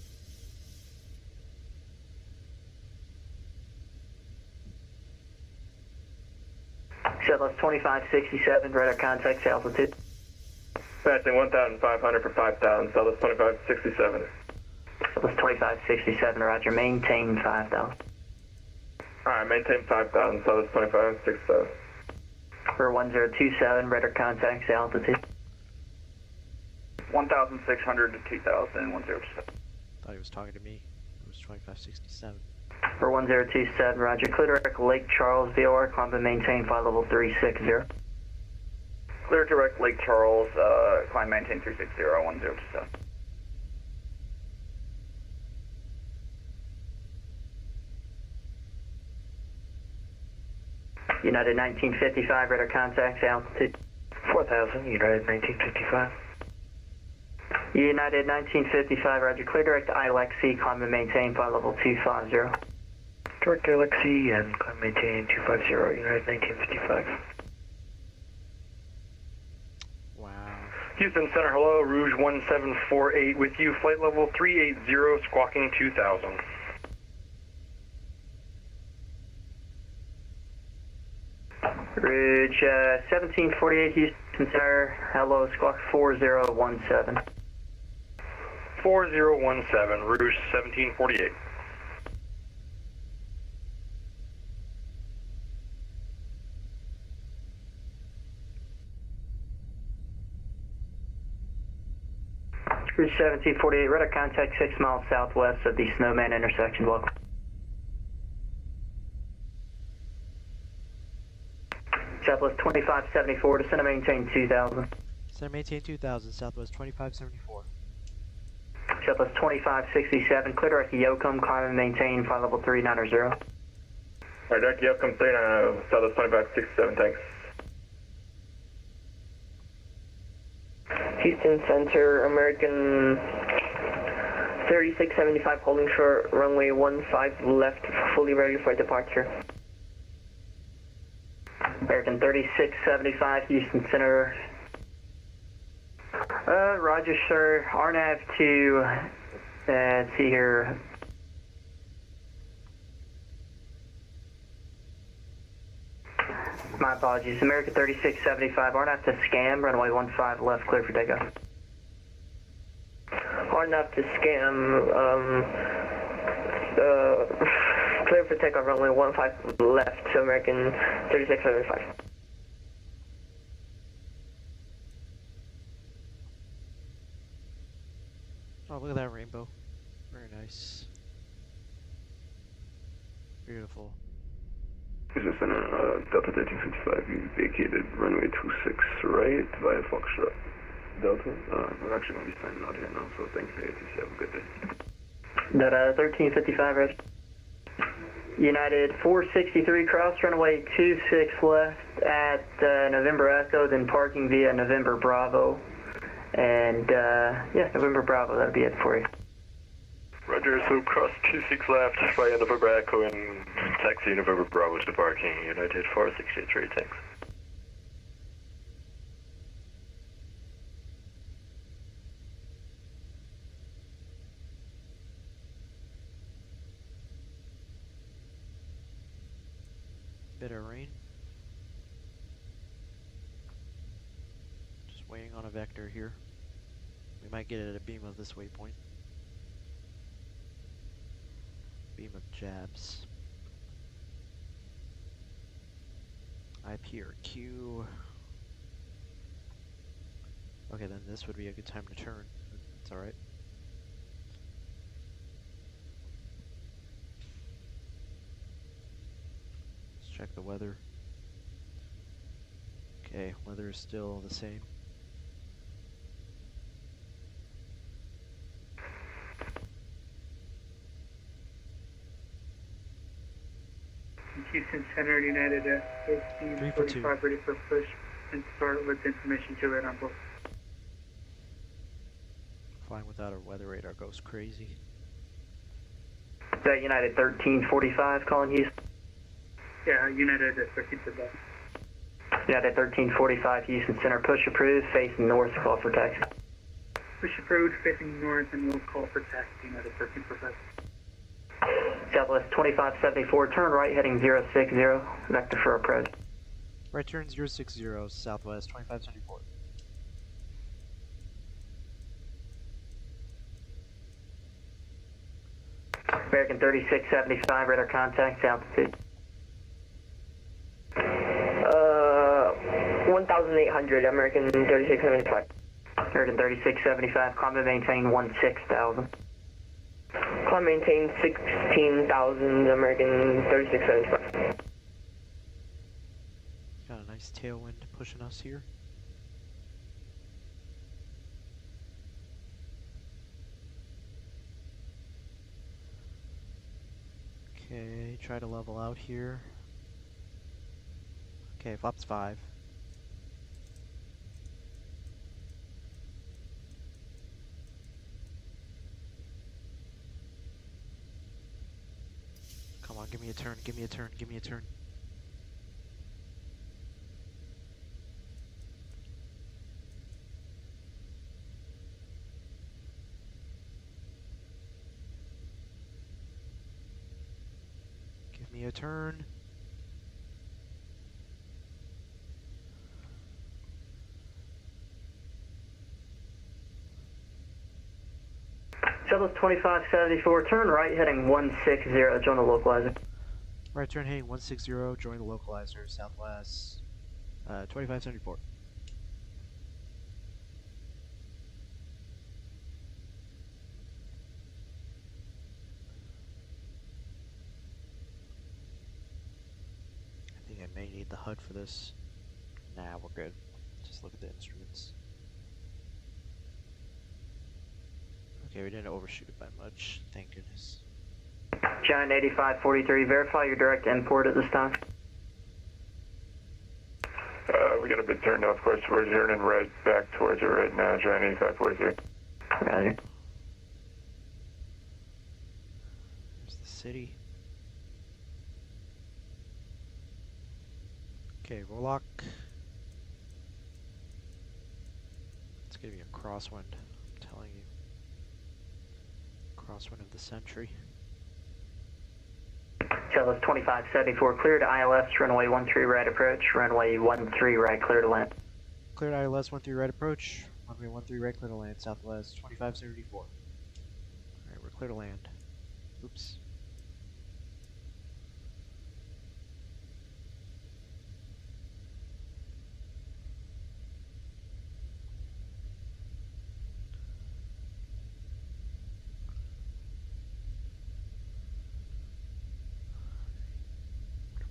Southwest 2567, radar contact, altitude. Passing 1,500 for 5,000, Southwest 2567. Southwest 2567, roger, maintain 5,000. Alright, maintain 5,000, Southwest 2567. For 1027, radar contacts, altitude. 1,600 to 2,000, 107. Thought he was talking to me. It was 2567. For 1027, roger, clear direct Lake Charles, VOR, climb and maintain flight level 360. Clear direct Lake Charles, climb maintain 360, 1027. United 1955, radar contacts, altitude. 4,000, United 1955. United 1955, roger, clear direct ILXC, climb and maintain flight level 250. Direct LXC and climb maintain 250, United 1955. Wow. Houston Center, hello, Rouge 1748 with you, flight level 380, squawking 2000. Rouge 1748, Houston Center, hello, squawk 4017. 4017, Rouge 1748. Rouge 1748, radar contact 6 miles southwest of the Snowman intersection, welcome. Southwest 2574, descend and maintain 2000. Descend and maintain 2000, Southwest 2574. Southwest 2567, clear direct Yoakum, climb and maintain flight level 390. Alright, direct Yoakum 390, Southwest 2567, thanks. Houston Center, American 3675, holding short, runway 15 left, fully ready for departure. American 3675, Houston Center. Roger, sir. RNAV to, let's see here. My apologies. American 3675, RNAV to scam, runway 15 left, clear for takeoff. RNAV to scam, clear for takeoff, runway 15 left, to American 3675. Oh, look at that rainbow. Very nice. Beautiful. Houston Center, Delta 1355, you vacated runway 26 right via Foxtrot Delta. We're actually going to be signing out here now, so thank you for your ATC. Have a good day. That 1355, Reg. United 463 cross runway 26 left at November Echo, then parking via November Bravo. And yeah, November Bravo, that'll be it for you. Roger, so cross 26 left via November Echo and taxi November Bravo to parking. United 463, thanks. Bit of rain. Just waiting on a vector here. We might get it at a beam of this waypoint. Beam of jabs. IP or Q. Okay, then this would be a good time to turn. It's alright. Check the weather. Okay, weather is still the same. Houston Center, United 1345, ready for push and start with information to it on board. Flying without a weather radar goes crazy. Is that United 1345 calling Houston? Yeah, United 1345. United 1345, Houston Center, push approved, facing north, call for taxi. Push approved, facing north, and we'll call for taxi, United 1345. Southwest 2574, turn right heading 060, vector for approach. Right turn 060, Southwest 2574. American 3675, radar contact, altitude. 1,800, American 3675. American 3675, climb and maintain 16,000. Climb maintain 16,000, American 3675. Got a nice tailwind pushing us here. Okay, try to level out here. Okay, flaps 5. Come on, give me a turn, give me a turn, give me a turn. Give me a turn. Southwest 2574, turn right heading 160, join the localizer. Right turn heading 160, join the localizer, Southwest 2574. I think I may need the HUD for this. Nah, we're good. Just look at the instruments. Okay, we didn't overshoot it by much, thank goodness. Giant 8543, verify your direct import at this time. We got a bit turned off course. We're turning right back towards it right now, Giant 8543. Roger. There's the city. Okay, roll lock. It's gonna be a crosswind, I'm telling you. Crosswind of the century. Southwest 2574, clear to ILS, runway 13 right approach, runway 13 right, clear to land. Clear to ILS 13 right approach, runway 13 right, clear to land, Southwest 2574. Alright, we're clear to land. Oops.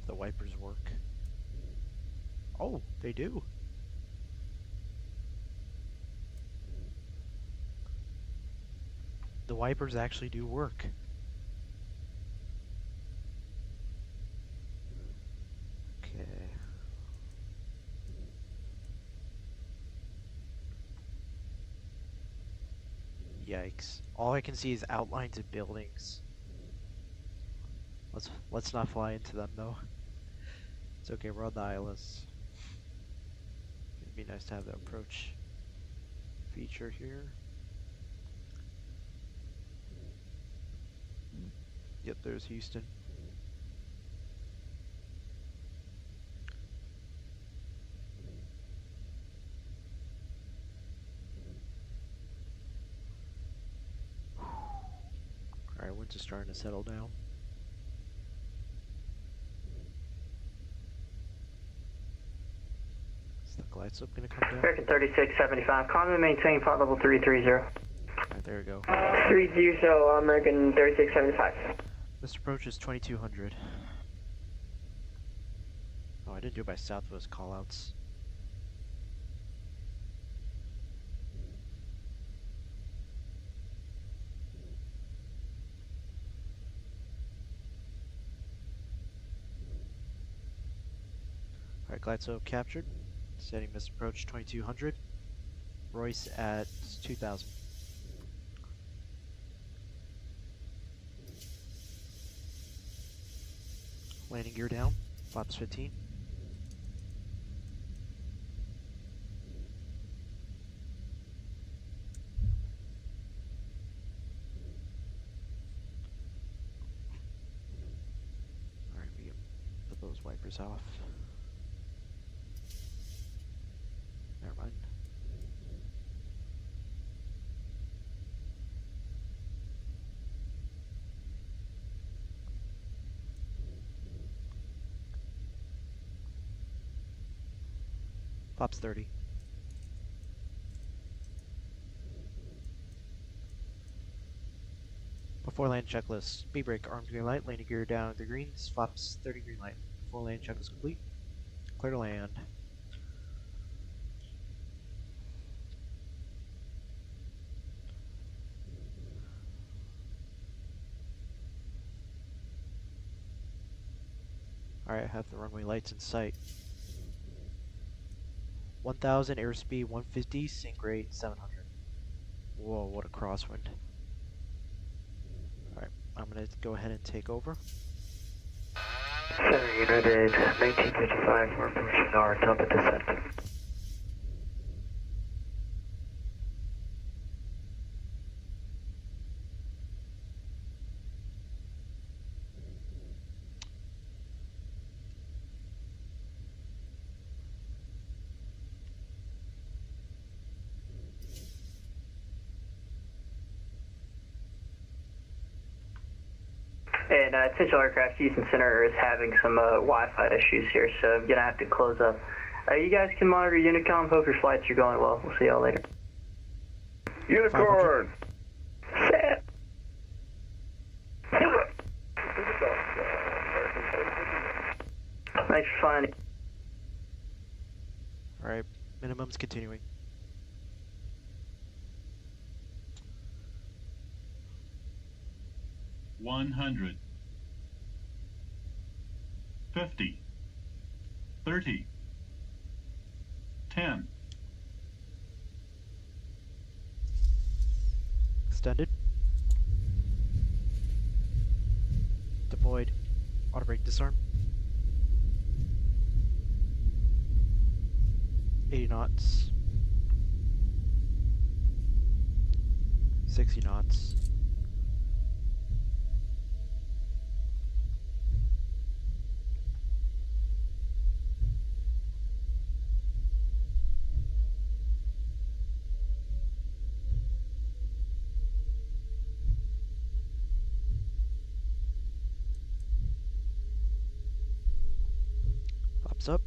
The wipers work. Oh, they do. the wipers actually do work. Okay. Yikes. All I can see is outlines of buildings. Let's not fly into them though. It's okay, we're on the ILS. It'd be nice to have the approach feature here. Yep, there's Houston. Alright, winds are starting to settle down. Is the glide slope gonna come down? American 3675, calm and maintain flight level 330. Alright, there we go. 30, American 3675. This approach is 2200. Oh, I didn't do it by Southwest callouts. Alright, glide slope captured. Setting this approach 2200. Royce at 2000. Landing gear down, flaps 15. Alright, we can put those wipers off. Never mind. Flaps 30. Before land checklist. Speed brake, armed green light, landing gear down at the greens, flaps 30 green light. Before land checklist complete. Clear to land. Alright, I have the runway lights in sight. 1000, airspeed 150, sync rate 700. Whoa, what a crosswind. Alright, I'm gonna go ahead and take over. Center United, 1955, we're approaching our top of descent. And Essential Aircraft Houston Center is having some Wi-Fi issues here, so I'm going to have to close up. You guys can monitor Unicom. Hope your flights are going well. We'll see y'all later. Unicorn! Set! Thanks for flying. Alright, minimum's continuing. $100, $50, $30, $10. Extended. Deployed. Auto brake disarm. 80 knots. 60 knots. Flaps up.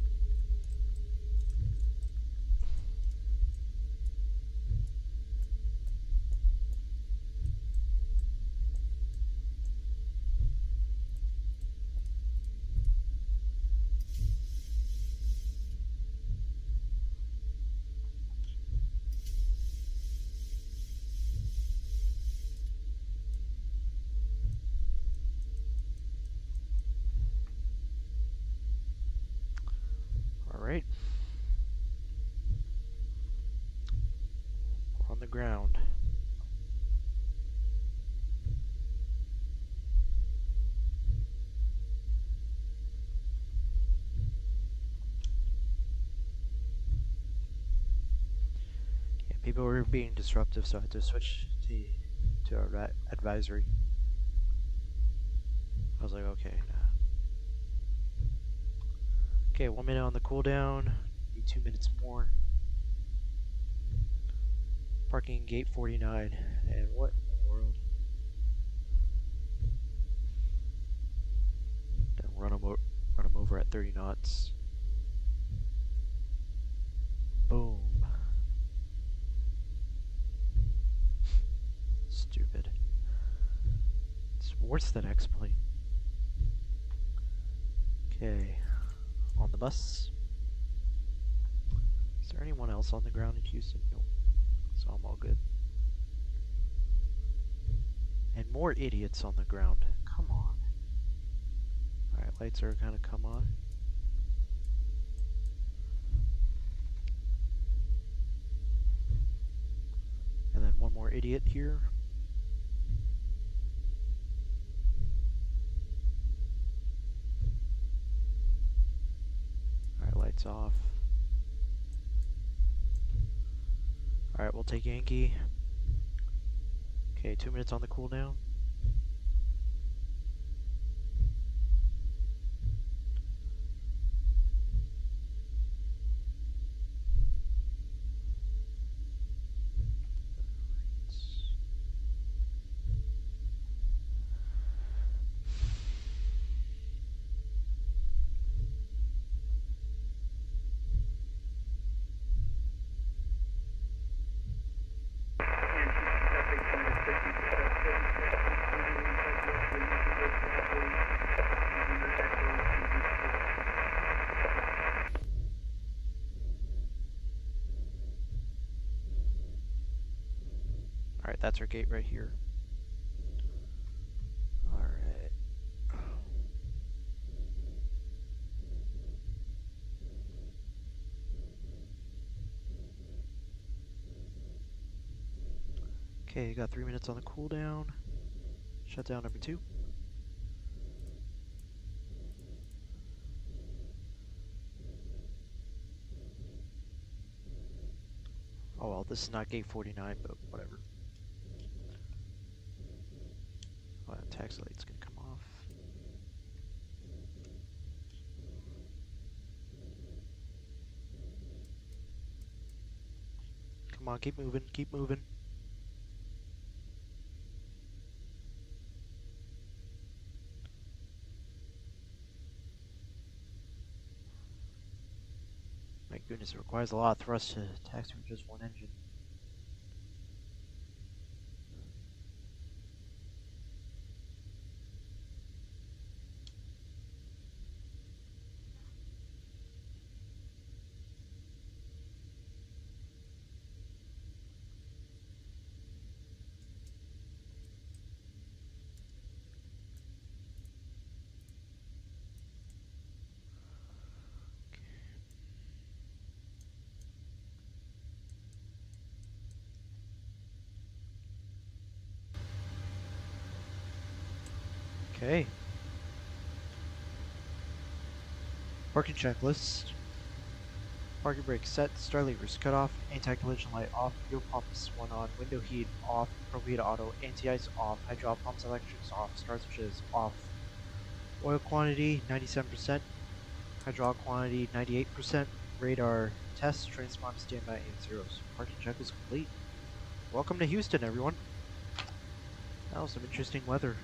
ground. Yeah, people were being disruptive, so I had to switch to our advisory. I was like, okay, nah. Okay, 1 minute on the cooldown. Need 2 minutes more. Parking gate 49. And what in the world? Then run them over at 30 knots. Boom. Stupid. It's worse than X-Plane. Okay. On the bus. Is there anyone else on the ground in Houston? Nope. So I'm all good. And more idiots on the ground. Come on. Alright, lights are gonna come on. And then one more idiot here. Alright, lights off. Alright, we'll take Yankee. Okay, 2 minutes on the cooldown. Alright, that's our gate right here. Alright. Okay, you got 3 minutes on the cooldown. Shutdown number 2. Oh well, this is not gate 49, but whatever. Oh, that taxi light's gonna come off. Come on, keep moving, keep moving. My goodness, it requires a lot of thrust to taxi with just one engine. Okay. Parking checklist. Parking brake set, star levers cut off, anti-collision light off, fuel pumps one on, window heat off, propane auto, anti-ice off, hydraulic pumps electrics off, star switches off. Oil quantity 97%, hydraulic quantity 98%, radar test, transponder standby and zeros. Parking checklist complete. Welcome to Houston, everyone. That was some interesting weather.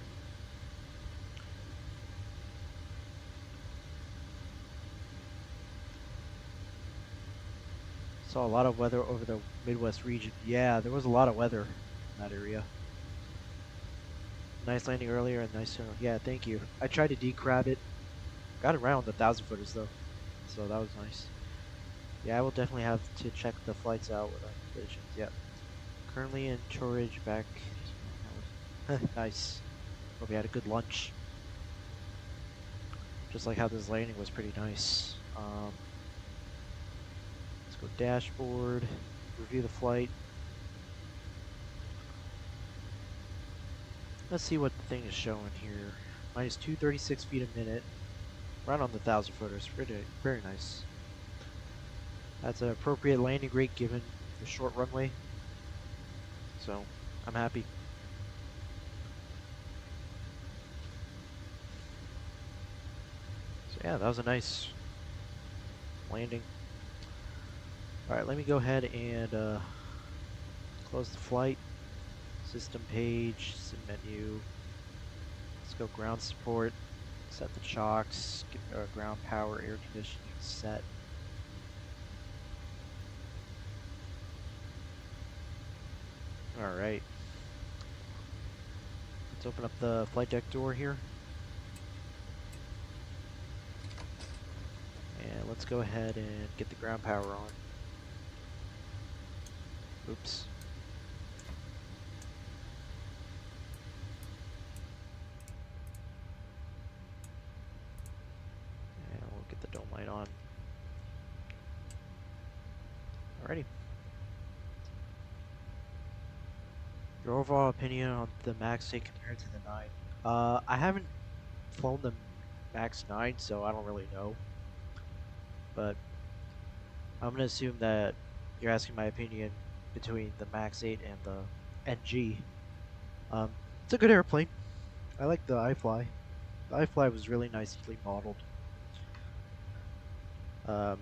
Saw a lot of weather over the Midwest region. Yeah, there was a lot of weather in that area. Nice landing earlier and nice. Yeah, thank you. I tried to decrab it. Got around the 1,000-footers though, so that was nice. Yeah, I will definitely have to check the flights out with conditions. Yeah. Currently in Chorage back. Nice. Hope we had a good lunch. Just like how this landing was pretty nice. Let's go dashboard, review the flight. Let's see what the thing is showing here. Minus 236 feet a minute. Right on the 1,000 footers. Very nice. That's an appropriate landing rate given the short runway. So, I'm happy. So yeah, that was a nice landing. Alright, let me go ahead and close the flight. System page, sim menu. Let's go ground support. Set the chocks. Get our ground power, air conditioning set. Alright. Let's open up the flight deck door here. And let's go ahead and get the ground power on. Oops. And we'll get the dome light on. Alrighty. Your overall opinion on the Max 8 compared to the 9? I haven't flown the Max 9, so I don't really know. But I'm going to assume that you're asking my opinion between the Max 8 and the NG. It's a good airplane. I like the iFly. The iFly was really nicely modeled. It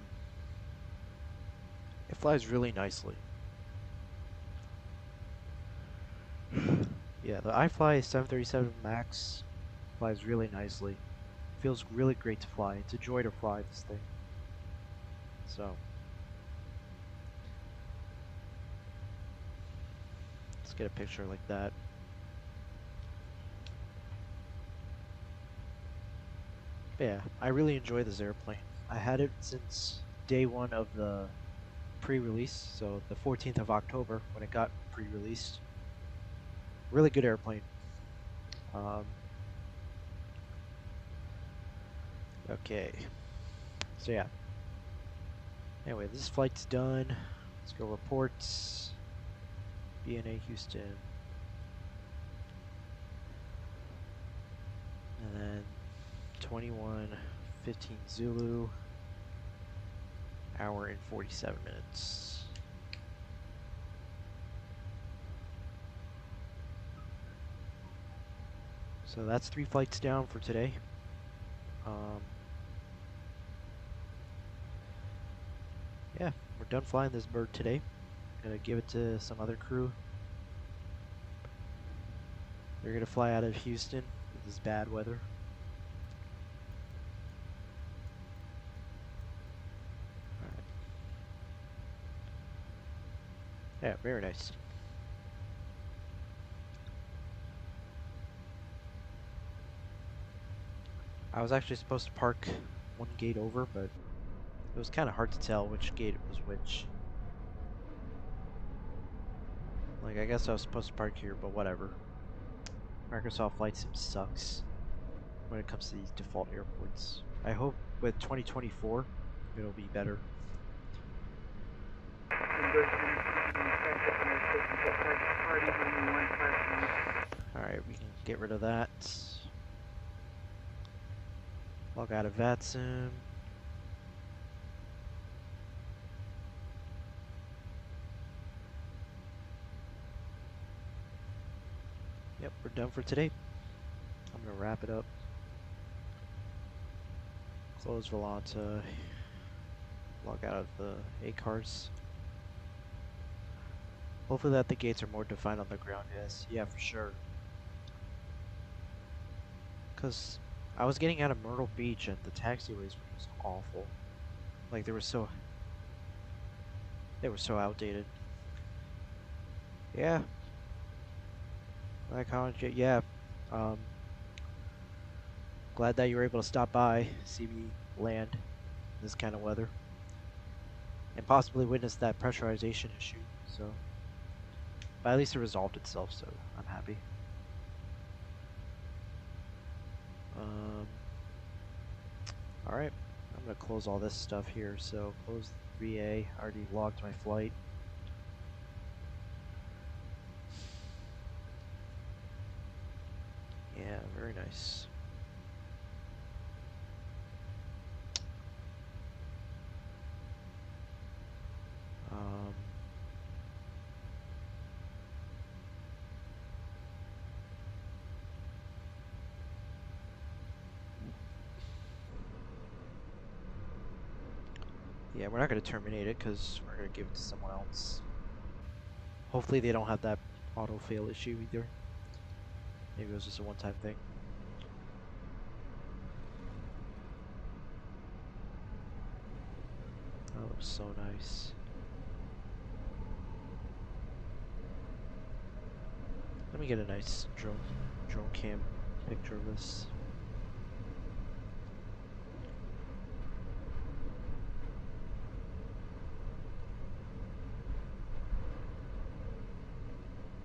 flies really nicely. Yeah, the iFly 737 Max flies really nicely. It feels really great to fly. It's a joy to fly this thing. So let's get a picture like that. But yeah, I really enjoy this airplane. I had it since day one of the pre-release, so the 14th of October when it got pre-released. Really good airplane. Okay, so yeah. Anyway, this flight's done. Let's go reports. BNA Houston. And then 21:15 Zulu. Hour and 47 minutes. So that's 3 flights down for today. Yeah, we're done flying this bird today. Gonna give it to some other crew. They're gonna fly out of Houston with this bad weather. Alright. Yeah, very nice. I was actually supposed to park one gate over, but it was kind of hard to tell which gate was which. Like, I guess I was supposed to park here, but whatever. Microsoft Flight Sim sucks when it comes to these default airports. I hope with 2024 it'll be better. Alright, we can get rid of that. Log out of VATSIM. Yep, we're done for today. I'm gonna wrap it up. Close Volanta. Log out of the ACARS. Hopefully that the gates are more defined on the ground, yes. Yeah, for sure. Because I was getting out of Myrtle Beach and the taxiways were just awful. Like they were so outdated. Yeah. Yeah. Glad that you were able to stop by, see me land in this kind of weather, and possibly witness that pressurization issue. So, but at least it resolved itself, so I'm happy. Alright, I'm gonna close all this stuff here. So close 3A. Already logged my flight. Yeah, very nice. Yeah, we're not going to terminate it because we're going to give it to someone else. Hopefully they don't have that auto fail issue either. Maybe it was just a one-time thing. That looks so nice. Let me get a nice drone cam picture of this.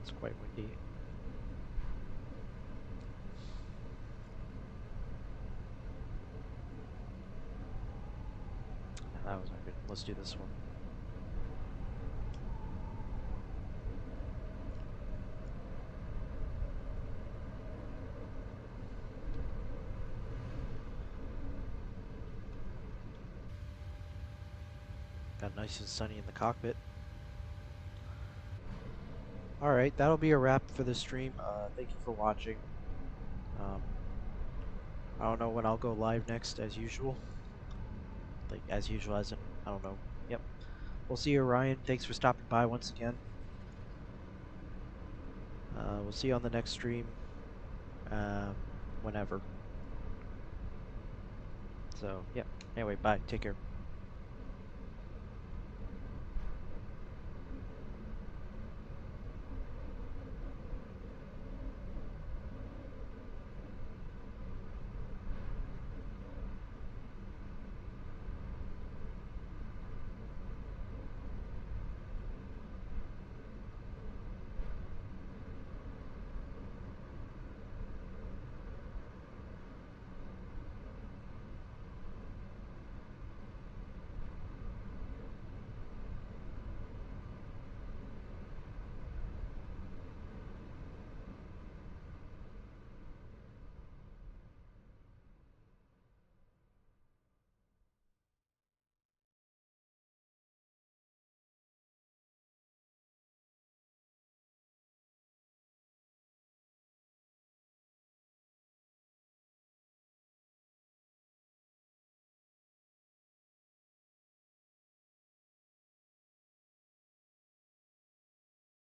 It's quite windy. That was not good. Let's do this one. Got nice and sunny in the cockpit. Alright, that'll be a wrap for the stream. Thank you for watching. I don't know when I'll go live next, as usual. Like, as usual, as in, I don't know. Yep. We'll see you, Ryan. Thanks for stopping by once again. We'll see you on the next stream. Whenever. So, yeah. Anyway, bye. Take care.